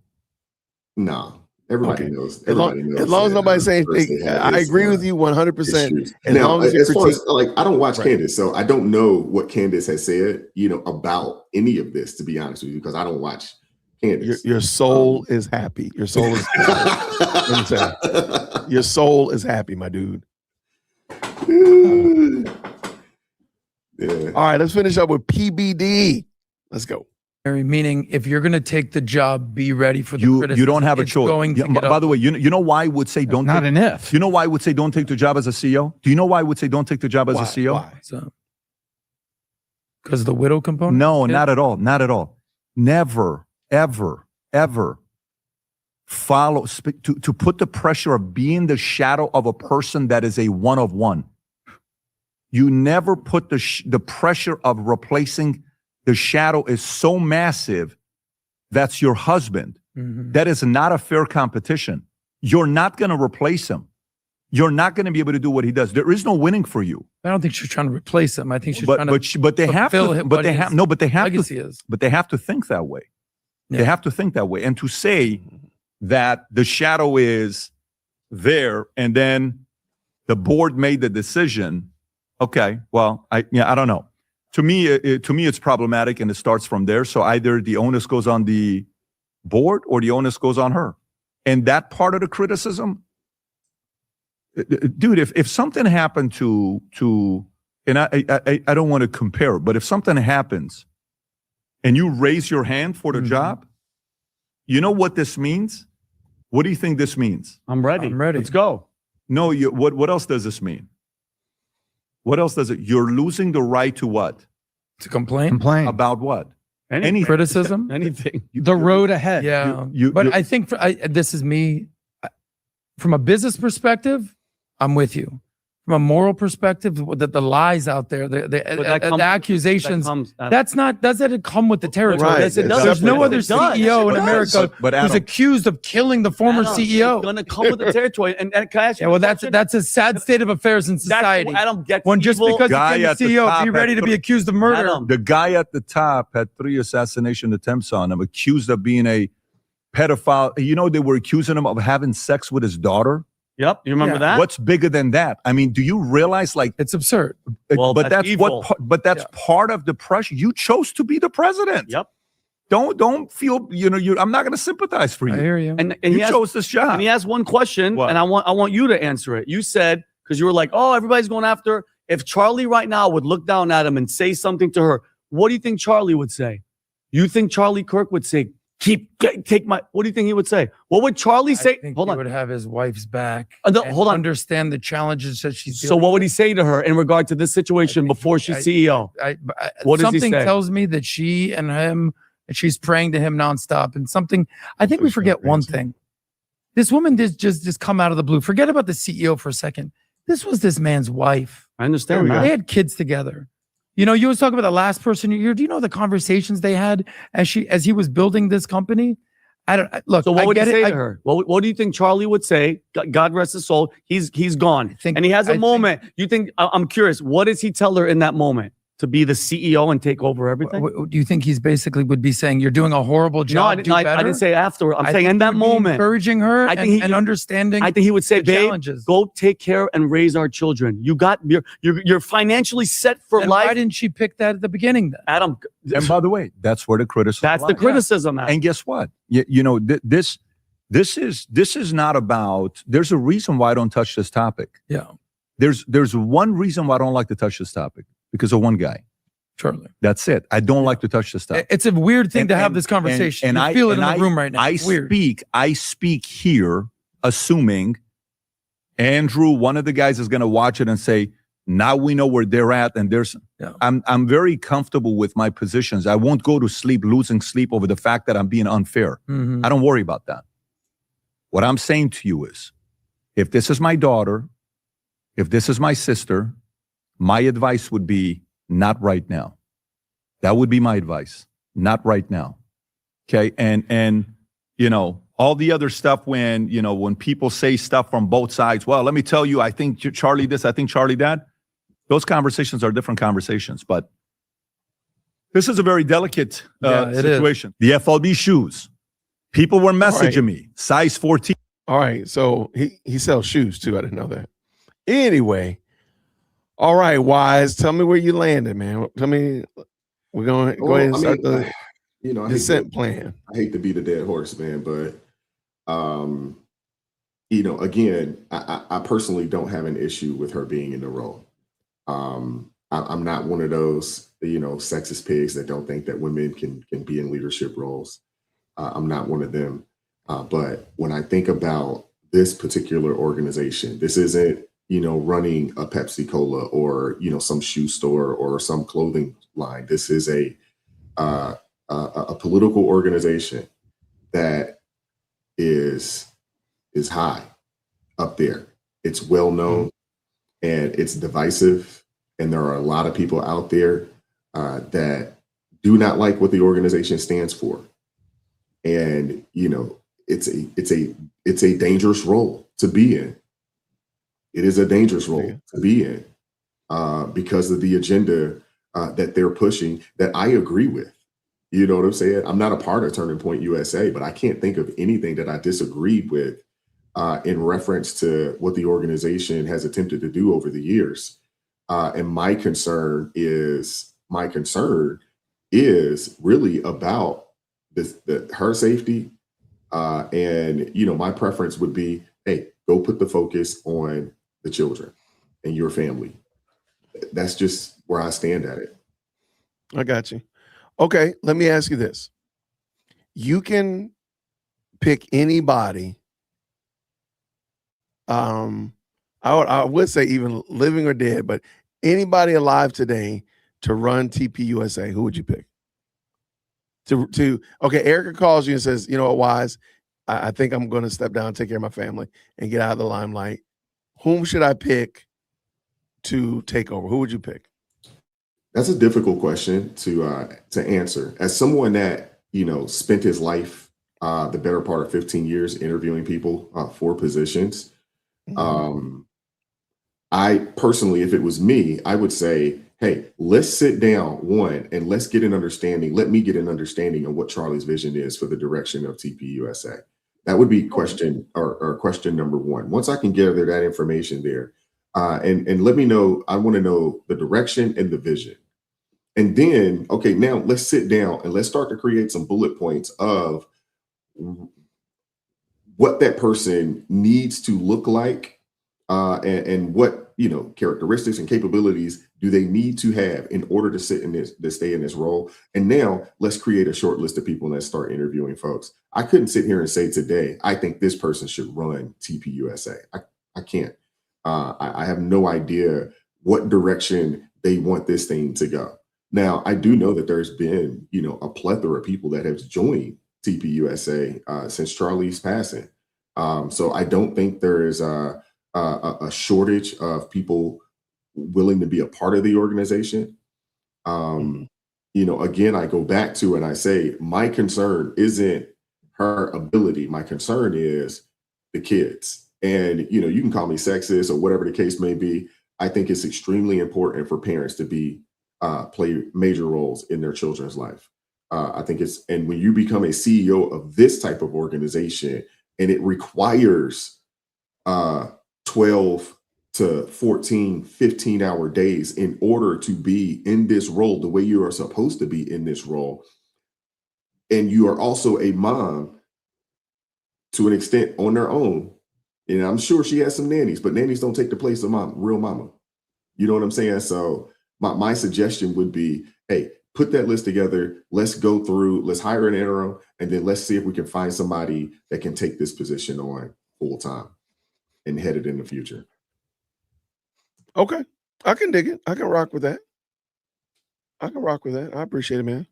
No. Everybody knows. As long as nobody's saying, I agree with you 100%. Now, as far as I don't watch Candace, so I don't know what Candace has said, about any of this, to be honest with you, because I don't watch Candace. Your soul is happy. Your soul is happy. Let me tell you. Your soul is happy, my dude. Yeah. All right, let's finish up with PBD. Let's go. Meaning, if you're going to take the job, be ready for the criticism. You don't have a It's choice. going to get By the way, you know why I would say don't. Not an if. You know why I would say don't take the job as a CEO? Do you know why I would say don't take the job as a CEO? Why? So, because the widow component? No, not at all. Not at all. Never, ever, ever follow to put the pressure of being the shadow of a person that is a one of one. You never put the pressure of replacing. The shadow is so massive. That's your husband. Mm-hmm. That is not a fair competition. You're not going to replace him. You're not going to be able to do what he does. There is no winning for you. I don't think she's trying to replace him. I think she's trying to. But they have to. But they have no. But they have legacy to. Is. But they have to think that way. Yeah. They have to think that way, and to say that the shadow is there, and then the board made the decision. Okay, well, I don't know. To me, it's problematic, and it starts from there. So either the onus goes on the board or the onus goes on her. And that part of the criticism, dude, if something happened to and I don't want to compare, but if something happens and you raise your hand for the job, you know what this means? What do you think this means? I'm ready. I'm ready. Let's go. No, what else does this mean? What else does it? You're losing the right to what? To complain? Complain. About what? Any criticism? Anything. The road ahead. Yeah. But I think this is me. From a business perspective, I'm with you. From a moral perspective, the lies out there, the accusations, doesn't come with the territory. Right. Yes, it does. There's no other CEO in America who's accused of killing the former CEO. It's gonna come with the territory. And can I ask you Yeah, well, that's a sad state of affairs in society. Adam gets When just evil. because Guy you at the became the CEO, top be ready had to be accused of murder. The guy at the top had 3 assassination attempts on him, accused of being a pedophile. You know, they were accusing him of having sex with his daughter. Yep, you remember that? What's bigger than that? I mean, do you realize, like, it's absurd? Well, but that's evil. part of the pressure. You chose to be the president. Yep. Don't feel, I'm not going to sympathize for you. I hear you. And you chose this job. And he asked one question, What? and I want you to answer it. You said, because you were like, oh, everybody's going after. If Charlie right now would look down at him and say something to her, what do you think Charlie would say? You think Charlie Kirk would say, take my, what do you think he would say? What would Charlie say? I think Hold he on. would have his wife's back. No, and hold on. Understand the challenges that she's So dealing what would he say to her in regard to this situation before she's CEO? What does he something say? tells me that she and him, and she's praying to him nonstop. And something, I think we forget one thing. This woman did just come out of the blue. Forget about the CEO for a second. This was this man's wife. I understand that. They had kids together. You know, you was talking about the last person you heard. Do you know the conversations they had as he was building this company? Look. So what would he say I- to her? What do you think Charlie would say? God rest his soul. He's gone, and he has a moment. You think? I'm curious. What does he tell her in that moment to be the CEO and take over everything? Do you think he's basically would be saying you're doing a horrible job? No, I didn't say after. I'm saying in that moment, encouraging her. I think and understanding. I think he would say, the "Babe, challenges. go take care and raise our children. You're financially set for Then life." why didn't she pick that at the beginning then? Adam, And by the way, that's where the criticism. that's the lies. criticism. Adam. And guess what? This is not about. There's a reason why I don't touch this topic. Yeah. There's one reason why I don't like to touch this topic, because of one guy. Charlie. That's it. I don't like to touch this topic. It's a weird thing to have this conversation. You feel it in the room right now. It's weird. I speak here assuming Andrew, one of the guys, is going to watch it and say, now we know where they're at, and I'm very comfortable with my positions. I won't go to sleep losing sleep over the fact that I'm being unfair. Mhm. I don't worry about that. What I'm saying to you is, if this is my daughter, if this is my sister, my advice would be not right now. That would be my advice. Not right now. Okay. And all the other stuff when people say stuff from both sides, well, let me tell you, I think Charlie this, I think Charlie that. Those conversations are different conversations, but this is a very delicate Yeah, it situation. The FLB shoes. People were messaging me, size 14. All right. So he sells shoes too. I didn't know that. Anyway. All right, Wise. Tell me where you landed, man. Tell me. We're going to go ahead and start the descent plan. I hate to beat a dead horse, man, but again, I personally don't have an issue with her being in the role. I'm not one of those, sexist pigs that don't think that women can be in leadership roles. I'm not one of them. But when I think about this particular organization, this isn't, running a Pepsi Cola or, some shoe store or some clothing line. This is a political organization that is high up there. It's well known and it's divisive. And there are a lot of people out there that do not like what the organization stands for. And, it's a dangerous role to be in. It is a dangerous role to be in because of the agenda that they're pushing that I agree with. You know what I'm saying? I'm not a part of Turning Point USA, but I can't think of anything that I disagreed with in reference to what the organization has attempted to do over the years. And my concern is really about her safety. And, my preference would be, hey, go put the focus on the children and your family. That's just where I stand at it. I got you. Okay, let me ask you this. You can pick anybody I would say even living or dead, but anybody alive today to run TPUSA, who would you pick? Okay, Erika calls you and says, you know what, Wise, I think I'm going to step down, take care of my family, and get out of the limelight. Whom should I pick to take over? Who would you pick? That's a difficult question to answer. As someone that, spent his life, the better part of 15 years interviewing people for positions, I personally, if it was me, I would say, hey, let's sit down, and let's get an understanding. Let me get an understanding of what Charlie's vision is for the direction of TPUSA. That would be question number one. Once I can gather that information there, and let me know, I want to know the direction and the vision. And then, okay, now let's sit down and let's start to create some bullet points of what that person needs to look like, and what, characteristics and capabilities do they need to have in order to stay in this role. And now let's create a short list of people and let's start interviewing folks. I couldn't sit here and say today, I think this person should run TPUSA. I can't. I have no idea what direction they want this thing to go. Now, I do know that there's been, a plethora of people that have joined TPUSA since Charlie's passing. So I don't think there is a shortage of people willing to be a part of the organization. Again, I go back to and I say, my concern isn't her ability. My concern is the kids. And, you can call me sexist or whatever the case may be. I think it's extremely important for parents to play major roles in their children's life. I think and when you become a CEO of this type of organization and it requires 12 to 14, 15-hour days in order to be in this role the way you are supposed to be in this role. And you are also a mom to an extent on their own. And I'm sure she has some nannies, but nannies don't take the place of real mama. You know what I'm saying? So my suggestion would be, hey, put that list together. Let's go through, let's hire an interim, and then let's see if we can find somebody that can take this position on full time and head it in the future. Okay. I can dig it. I can rock with that. I appreciate it, man.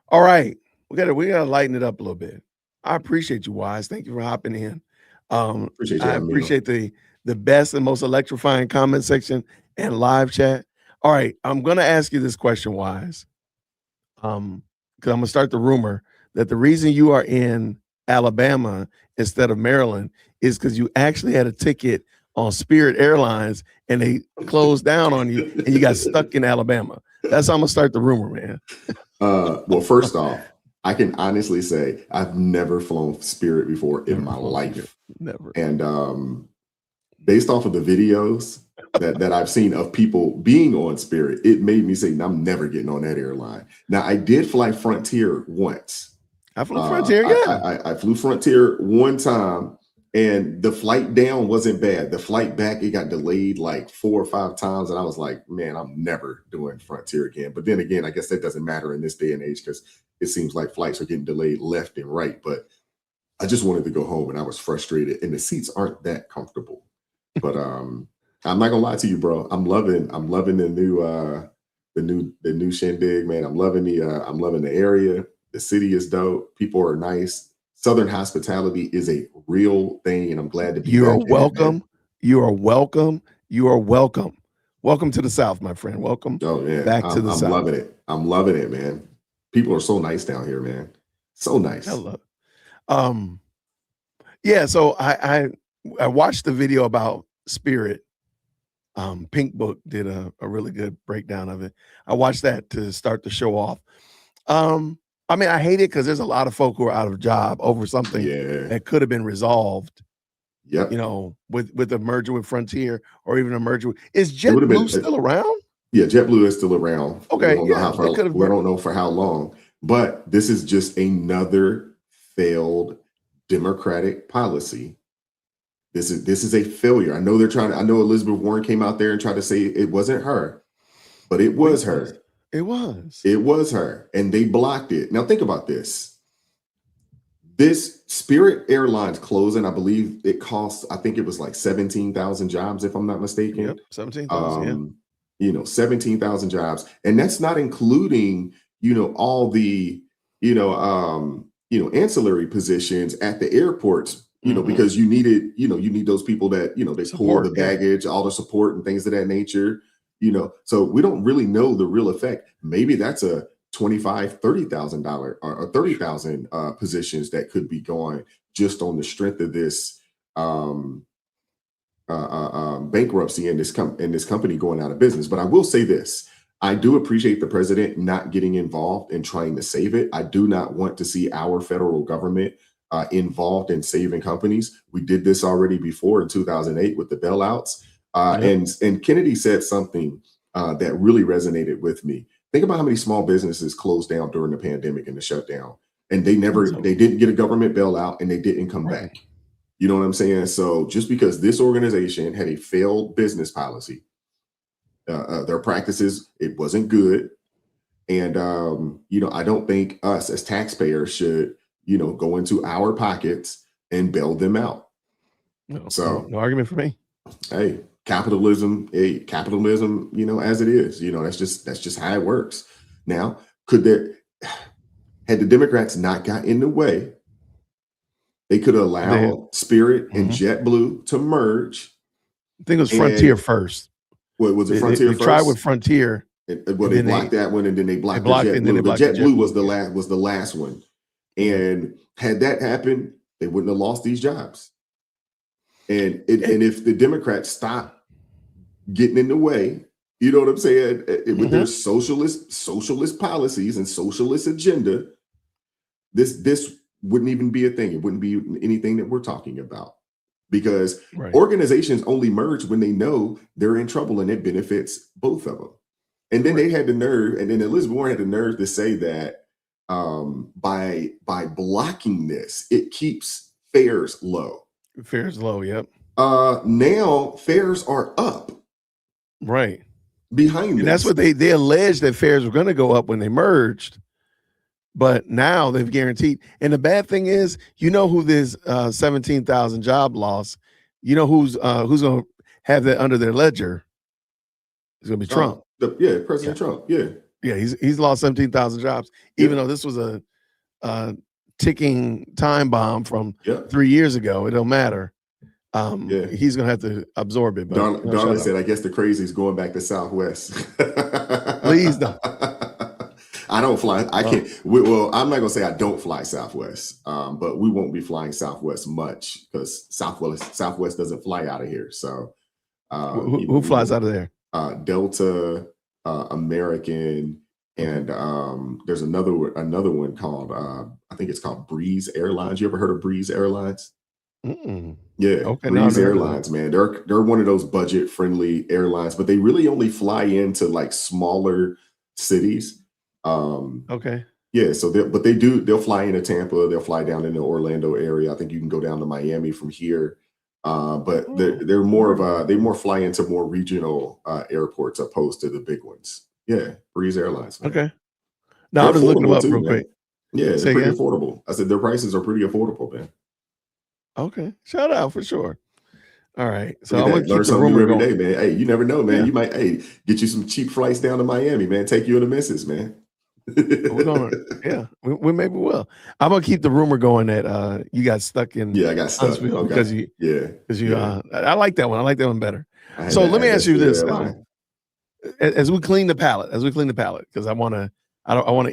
All right. We gotta lighten it up a little bit. I appreciate you, Wise. Thank you for hopping in. Appreciate you I having me on. appreciate the best and most electrifying comment section and live chat. All right. I'm gonna ask you this question, Wise. Because I'm gonna start the rumor that the reason you are in Alabama instead of Maryland is because you actually had a ticket on Spirit Airlines and they closed down on you and you got stuck in Alabama. That's how I'm gonna start the rumor, man. Well, first off, I can honestly say I've never flown Spirit before in my life. Never. And based off of the videos that I've seen of people being on Spirit, it made me say, I'm never getting on that airline. Now, I did fly Frontier once. I flew Frontier, yeah. I flew Frontier one time, and the flight down wasn't bad. The flight back, it got delayed like 4 or 5 times, and I was like, man, I'm never doing Frontier again. But then again, I guess that doesn't matter in this day and age because it seems like flights are getting delayed left and right. But I just wanted to go home, and I was frustrated, and the seats aren't that comfortable. But I'm not gonna lie to you, bro. I'm loving the new shindig, man. I'm loving the area. The city is dope. People are nice. Southern hospitality is a real thing, and I'm glad to be You are back. welcome. You are welcome. You are welcome. Welcome to the South, my friend. Welcome back to the I'm South. loving it. I'm loving it, man. People are so nice down here, man. So nice. I love it. Yeah, so I watched the video about Spirit. Pink Book did a really good breakdown of it. I watched that to start the show off. I mean, I hate it because there's a lot of folk who are out of job over something that could have been resolved. Yep. You know, with a merger with Frontier or even a merger with, is JetBlue still around? Yeah, JetBlue is still around. Okay, we don't know for how long, but this is just another failed Democratic policy. This is a failure. I know I know Elizabeth Warren came out there and tried to say it wasn't her, but it was her. It was. It was her, and they blocked it. Now think about this. this Spirit Airlines closing, I believe it costs, I think it was like 17,000 jobs, if I'm not mistaken. Yep, 17,000. You know, 17,000 jobs. And that's not including, you know, all the, ancillary positions at the airports, you know, because you need those people that, they pull the baggage, all the support and things of that nature, so we don't really know the real effect. Maybe that's a $25,000-$30,000 or 30,000 positions that could be going just on the strength of this bankruptcy in this company going out of business. But I will say this: I do appreciate the president not getting involved in trying to save it. I do not want to see our federal government involved in saving companies. We did this already before in 2008 with the bailouts. And Kennedy said something that really resonated with me. Think about how many small businesses closed down during the pandemic and the shutdown, and they didn't get a government bailout and they didn't come back. You know what I'm saying? So just because this organization had a failed business policy, their practices, it wasn't good. And, I don't think us as taxpayers should, go into our pockets and bail them out. No argument for me. Hey, capitalism, as it is, that's just how it works. Now, had the Democrats not got in the way, they could allow Spirit and JetBlue to merge. I think it was Frontier first. What was it? Frontier first? They tried with Frontier. Well, they blocked that one, and then they blocked the JetBlue. The JetBlue was the last one. And had that happened, they wouldn't have lost these jobs. And if the Democrats stop getting in the way, you know what I'm saying, with their socialist policies and socialist agenda, this wouldn't even be a thing. It wouldn't be anything that we're talking about, because organizations only merge when they know they're in trouble and it benefits both of them. And then they had the nerve, and then Elizabeth Warren had the nerve to say that by blocking this, it keeps fares low. Fares low, yep. Now fares are up. Right. Behind and that's what they alleged, that fares were going to go up when they merged. But now they've guaranteed. And the bad thing is, who this 17,000 job loss, who's going to have that under their ledger? It's going to be Trump. President Trump. Yeah. Yeah, he's lost 17,000 jobs, even though this was a ticking time bomb from 3 years ago. It don't matter. He's going to have to absorb it. But Darla said, I guess the crazy's going back to Southwest. Please don't. I don't fly. I can't. Well, I'm not going to say I don't fly Southwest, but we won't be flying Southwest much because Southwest doesn't fly out of here. So who flies out of there? Delta, American, and there's another one called I think it's called Breeze Airlines. You ever heard of Breeze Airlines? Yeah, okay, Breeze Airlines, man. They're one of those budget friendly airlines, but they really only fly into like smaller cities. Yeah, so they'll fly into Tampa, they'll fly down in the Orlando area. I think you can go down to Miami from here. But they're more fly into more regional airports opposed to the big ones. Yeah, Breeze Airlines. Man. Okay. Now I'm just looking them up real quick. Yeah, they're pretty affordable. I said their prices are pretty affordable, man. Okay, shout out for sure. All right, so I'm gonna learn something new every day, man. Hey, you never know, man. You might get you some cheap flights down to Miami, man. Take you and the missus, man. We're gonna, we maybe will. I'm gonna keep the rumor going that you got stuck in. Yeah, I got stuck because I like that one. I like that one better. So let me ask you this: as we clean the palate, because I want to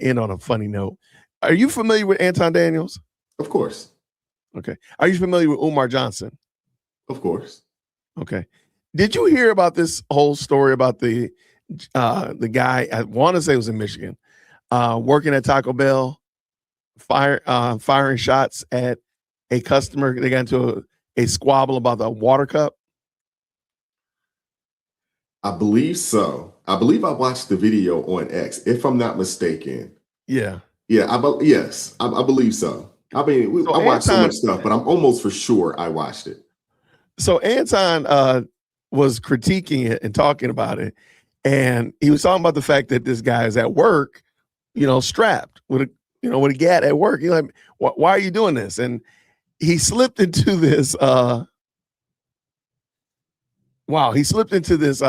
end on a funny note. Are you familiar with Anton Daniels? Of course. Okay. Are you familiar with Umar Johnson? Of course. Okay. Did you hear about this whole story about the guy? I want to say it was in Michigan. Working at Taco Bell, firing shots at a customer. They got into a squabble about the water cup. I believe so. I believe I watched the video on X, if I'm not mistaken. Yeah. Yeah. I believe so. I mean, I watched so much stuff, but I'm almost for sure I watched it. So Anton was critiquing it and talking about it, and he was talking about the fact that this guy is at work, strapped with you know, with a gat at work. You're like, why are you doing this? And he slipped into this. He slipped into this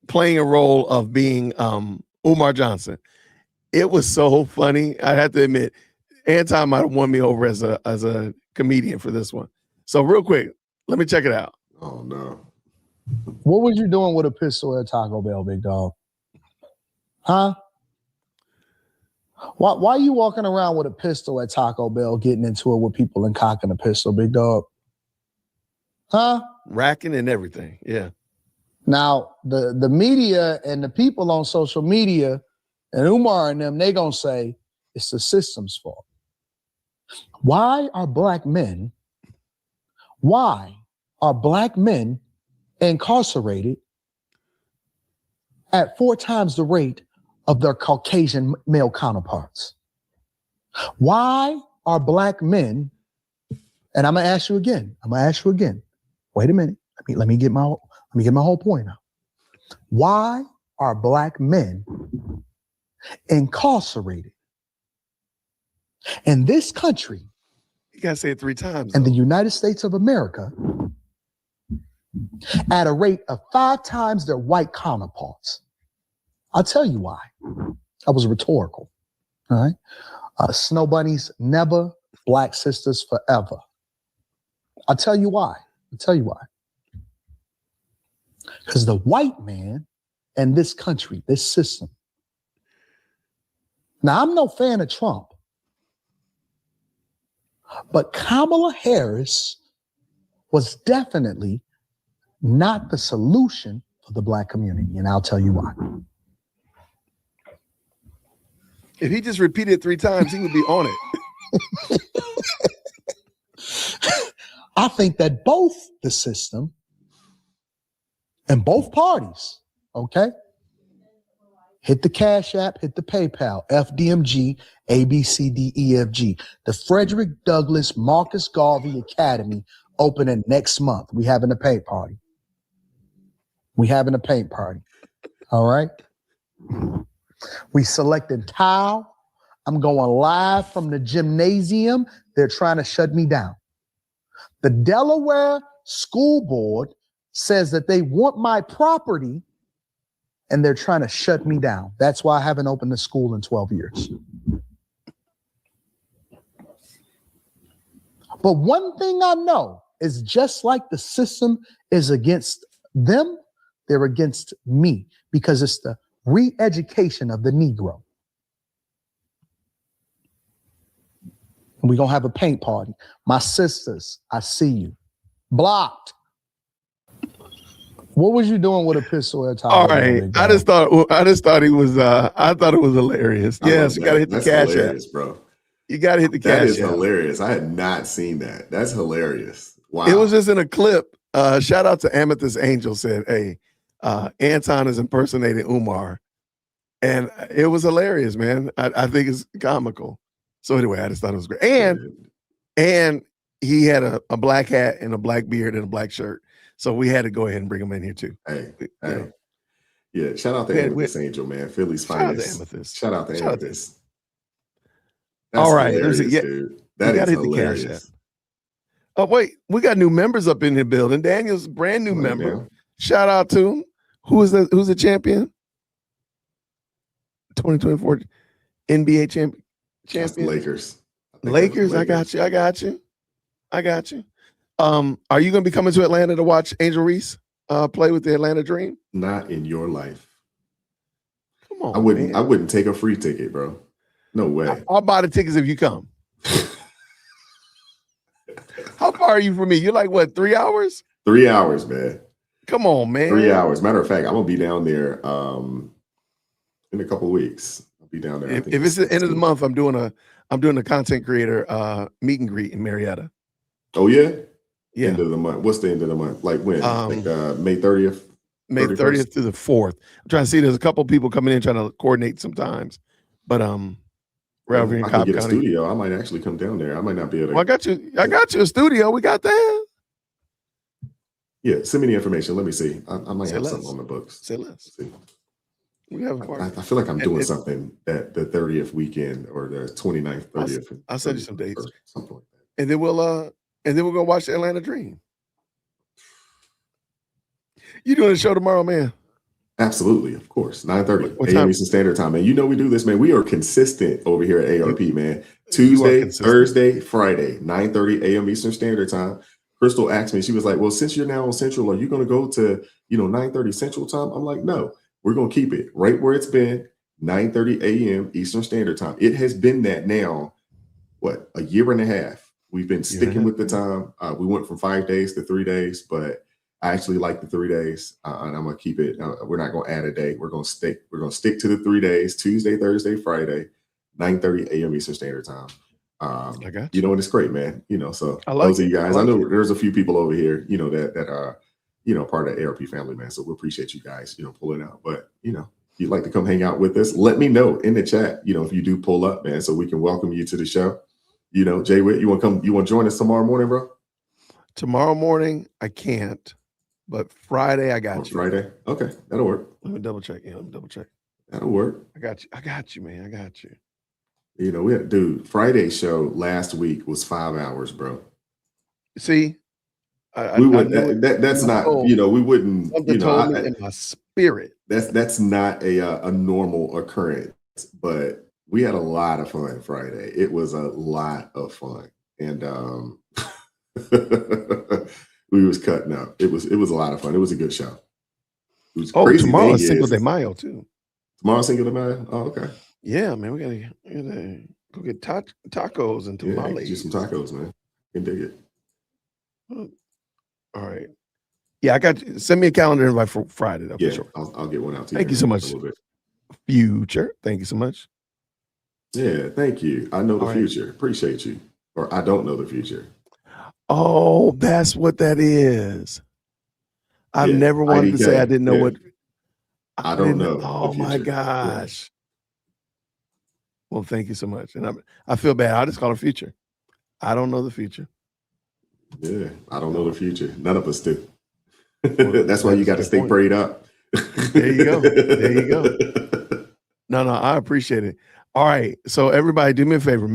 playing a role of being Umar Johnson. It was so funny. I have to admit, Anton might have won me over as a comedian for this one. So real quick, let me check it out. Oh no. What was you doing with a pistol at Taco Bell, big dog? Huh? Why are you walking around with a pistol at Taco Bell, getting into it with people and cocking a pistol, big dog? Huh? Racking and everything. Yeah. Now, the media and the people on social media and Umar and them, they gonna say it's the system's fault. Why are black men incarcerated at 4 times the rate of their Caucasian male counterparts? Why are black men, and I'm gonna ask you again. Wait a minute. Let me get my whole point out. Why are black men incarcerated in this country? You gotta say it 3 times. In the United States of America at a rate of 5 times their white counterparts? I'll tell you why. That was rhetorical. All right. Snow bunnies never, black sisters forever. I'll tell you why. Because the white man in this country, this system. Now, I'm no fan of Trump, but Kamala Harris was definitely not the solution for the black community, and I'll tell you why. If he just repeated it 3 times, he would be on it. I think that both the system and both parties, okay, hit the Cash App, hit the PayPal, FDMG, ABCDEFG, the Frederick Douglass Marcus Garvey Academy opening next month. We having a paint party. All right. We selected tile. I'm going live from the gymnasium. They're trying to shut me down. The Delaware School Board says that they want my property and they're trying to shut me down. That's why I haven't opened a school in 12 years. But one thing I know is just like the system is against them, they're against me because it's the re-education of the Negro. And we're going to have a paint party. My sisters, I see you. Blocked. What was you doing with a pistol at Taco All Bell, right. big I dog? just thought he was I thought it was hilarious. Yes, you gotta hit the That's Cash hilarious, App. bro. You gotta hit the That Cash is App. hilarious. I had not seen that. That's hilarious. Wow. It was just in a clip. Shout out to Amethyst Angel said, hey, Anton is impersonating Umar. And it was hilarious, man. I think it's comical. So anyway, I just thought it was great. And he had a black hat and a black beard and a black shirt. So we had to go ahead and bring him in here too. Hey. Yeah, shout out to Amethyst Angel, man. Philly's finest. Shout out to Amethyst. That's all right. hilarious, dude. That is hilarious. Oh, wait. We got new members up in the building. Daniel's a brand new member. Man. Shout out to him. Who's the champion? 2024 NBA champion. That's the Lakers. Lakers. I got you. Are you going to be coming to Atlanta to watch Angel Reese play with the Atlanta Dream? Not in your life. Come on, I wouldn't take a free ticket, bro. No way. I'll buy the tickets if you come. How far are you from me? You're like, what, 3 hours? 3 hours, man. Come on, man. 3 hours. Matter of fact, I'm gonna be down there in a couple of weeks. I'll be down there. If it's the end of the month, I'm doing a content creator meet and greet in Marietta. Oh yeah? Yeah. End of the month. What's the end of the month? Like when? May 30th? May 30th to the 4th. I'm trying to see. There's a couple of people coming in trying to coordinate sometimes. But we're over in I Cobb can get County. a studio. I might actually come down there. I might not be able to. Well, I got you a studio. We got that. Yeah, send me the information. Let me see. I might Say have less. something on the books. Say less. See. We have a party. I feel like I'm doing And- something that the 30th weekend or the 29th, 30th. I'll send you some dates. or something like that. And then we'll go watch the Atlanta Dream. You doing a show tomorrow, man? Absolutely, of course. 9:30 What a.m. time? Eastern Standard Time, man. You know we do this, man. We are consistent over here at ARP, man. You are Tuesday, consistent. Thursday, Friday, 9:30 a.m. Eastern Standard Time. Crystal asked me, she was like, well, since you're now on Central, are you going to go to, 9:30 Central Time? I'm like, no, we're going to keep it right where it's been, 9:30 a.m. Eastern Standard Time. It has been that now, what, a year and a half. We've been sticking with the time. We went from 5 days to 3 days, but I actually like the 3 days, and I'm gonna keep it. We're not gonna add a day. We're gonna stick to the 3 days: Tuesday, Thursday, Friday, 9:30 a.m. Eastern Standard Time. I got you know, and it's great, man. So I like those of you it. I guys, like I know it. there's a few people over here, that are, part of the ARP family, man. So we appreciate you guys, pulling out. But if you'd like to come hang out with us, let me know in the chat, if you do pull up, man, so we can welcome you to the show. Jay Witt, you want to come? You want to join us tomorrow morning, bro? Tomorrow morning, I can't. But Friday, I got you. Friday? Okay, that'll work. Let me double check. Yeah, let me double check. That'll work. I got you, man. I got you. We had, dude, Friday's show last week was 5 hours, bro. See, We would that's not, we wouldn't, something told me in my spirit. That's not a normal occurrence, but we had a lot of fun Friday. It was a lot of fun. And we was cutting up. It was a lot of fun. It was a good show. It was crazy. Tomorrow's Cinco de Mayo too. Tomorrow's Cinco de Mayo? Oh, okay. Yeah, man, we gotta go get tacos and Yeah, tamales. do some tacos, man. Can dig it. All right. Yeah, I got you. Send me a calendar invite for Friday, though, Yeah, for sure. I'll get one out to you. Thank you so in a much, little bit. Future. Thank you so much. Yeah, thank you. I know the All right. future. Appreciate you. Or I don't know the future. Oh, that's what that is. I've Yeah, never wanted to say IDK. I didn't know Yeah. what. I don't didn't know. Oh the my future. gosh. Well, thank you so much. And I feel bad. I just call it future. I don't know the future. Yeah, I don't know the future. None of us do. That's why you got to stay prayed up. There you go. There you go. No, I appreciate it. All right. So everybody do me a favor.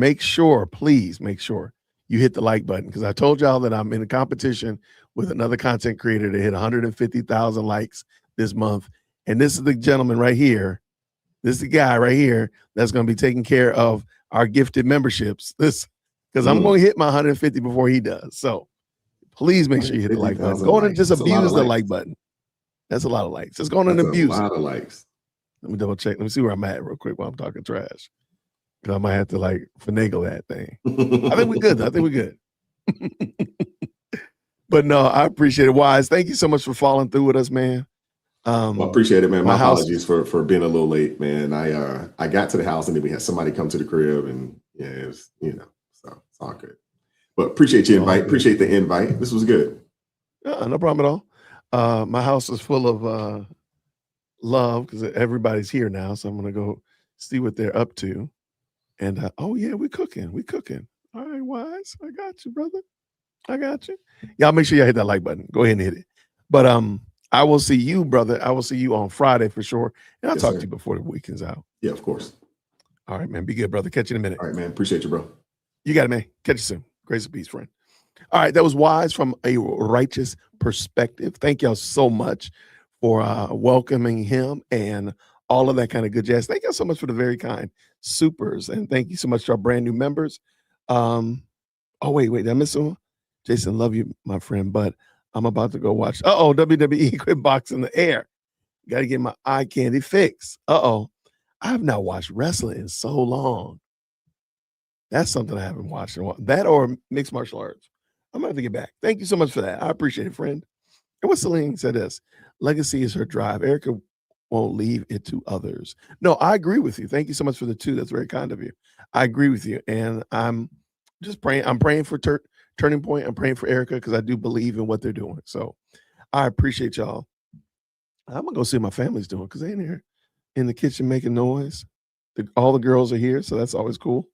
Please make sure you hit the like button, because I told y'all that I'm in a competition with another content creator to hit 150,000 likes this month. And this is the gentleman right here. This is the guy right here that's going to be taking care of our gifted memberships. Because I'm going to hit my 150 before he does. So please make sure you hit the like button. Go on and just abuse the like button. That's a lot of likes. Just go on and abuse a lot it. of likes. Let me double check. Let me see where I'm at real quick while I'm talking trash. Because I might have to finagle that thing. I think we're good. Though. I think we're good. But no, I appreciate it. Wise, thank you so much for following through with us, man. Well, I appreciate it, man. My house- apologies for being a little late, man. I got to the house and then we had somebody come to the crib, and yeah, it was, so it's all good. But appreciate your invite. Appreciate the invite. This was good. No problem at all. My house is full of love because everybody's here now. So I'm going to go see what they're up to. And oh yeah, we cooking. All right, Wise. I got you, brother. I got you. Y'all make sure y'all hit that like button. Go ahead and hit it. But I will see you, brother. I will see you on Friday for sure. And I'll Yes, talk sir. to you before the weekend's out. Yeah, of course. All right, man. Be good, brother. Catch you in a minute. All right, man. Appreciate you, bro. You got it, man. Catch you soon. Grace and peace, friend. All right, that was Wise from A Righteous Perspective. Thank y'all so much for welcoming him and all of that kind of good jazz. Thank y'all so much for the very kind supers, and thank you so much to our brand new members. Oh wait, did I miss someone? Jason, love you, my friend, but I'm about to go watch. WWE quit boxing the air. Got to get my eye candy fix. I have not watched wrestling in so long. That's something I haven't watched in a while. That or mixed martial arts. I'm going to have to get back. Thank you so much for that. I appreciate it, friend. And what Celine said is, legacy is her drive. Erika won't leave it to others. No, I agree with you. Thank you so much for the two. That's very kind of you. I agree with you. And I'm just praying. I'm praying for Turning Point. I'm praying for Erika because I do believe in what they're doing. So I appreciate y'all. I'm going to go see what my family's doing because they in here in the kitchen making noise. All the girls are here. So that's always cool.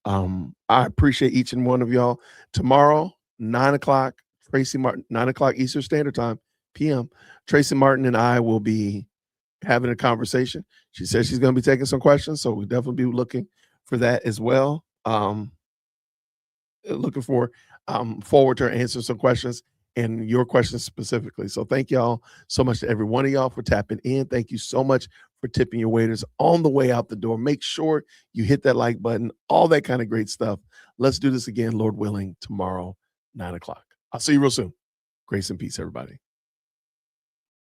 I appreciate each and one of y'all. Tomorrow, 9 o'clock, Tracy Martin, 9 o'clock Eastern Standard Time, PM. Tracy Martin and I will be having a conversation. She said she's going to be taking some questions, so we'll definitely be looking for that as well. Looking forward to her answering some questions and your questions specifically. So thank y'all so much to every one of y'all for tapping in. Thank you so much for tipping your waiters on the way out the door. Make sure you hit that like button, all that kind of great stuff. Let's do this again, Lord willing, tomorrow, 9:00. I'll see you real soon. Grace and peace, everybody.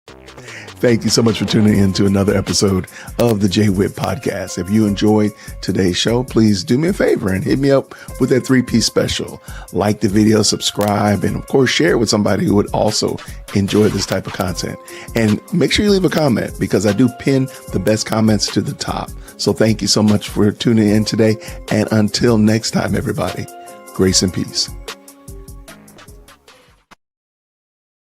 Thank you so much for tuning in to another episode of the Jay Witt Podcast. If you enjoyed today's show, please do me a favor and hit me up with that 3-piece special. Like the video, subscribe, and of course, share it with somebody who would also enjoy this type of content. And make sure you leave a comment because I do pin the best comments to the top. So thank you so much for tuning in today. And until next time, everybody, grace and peace.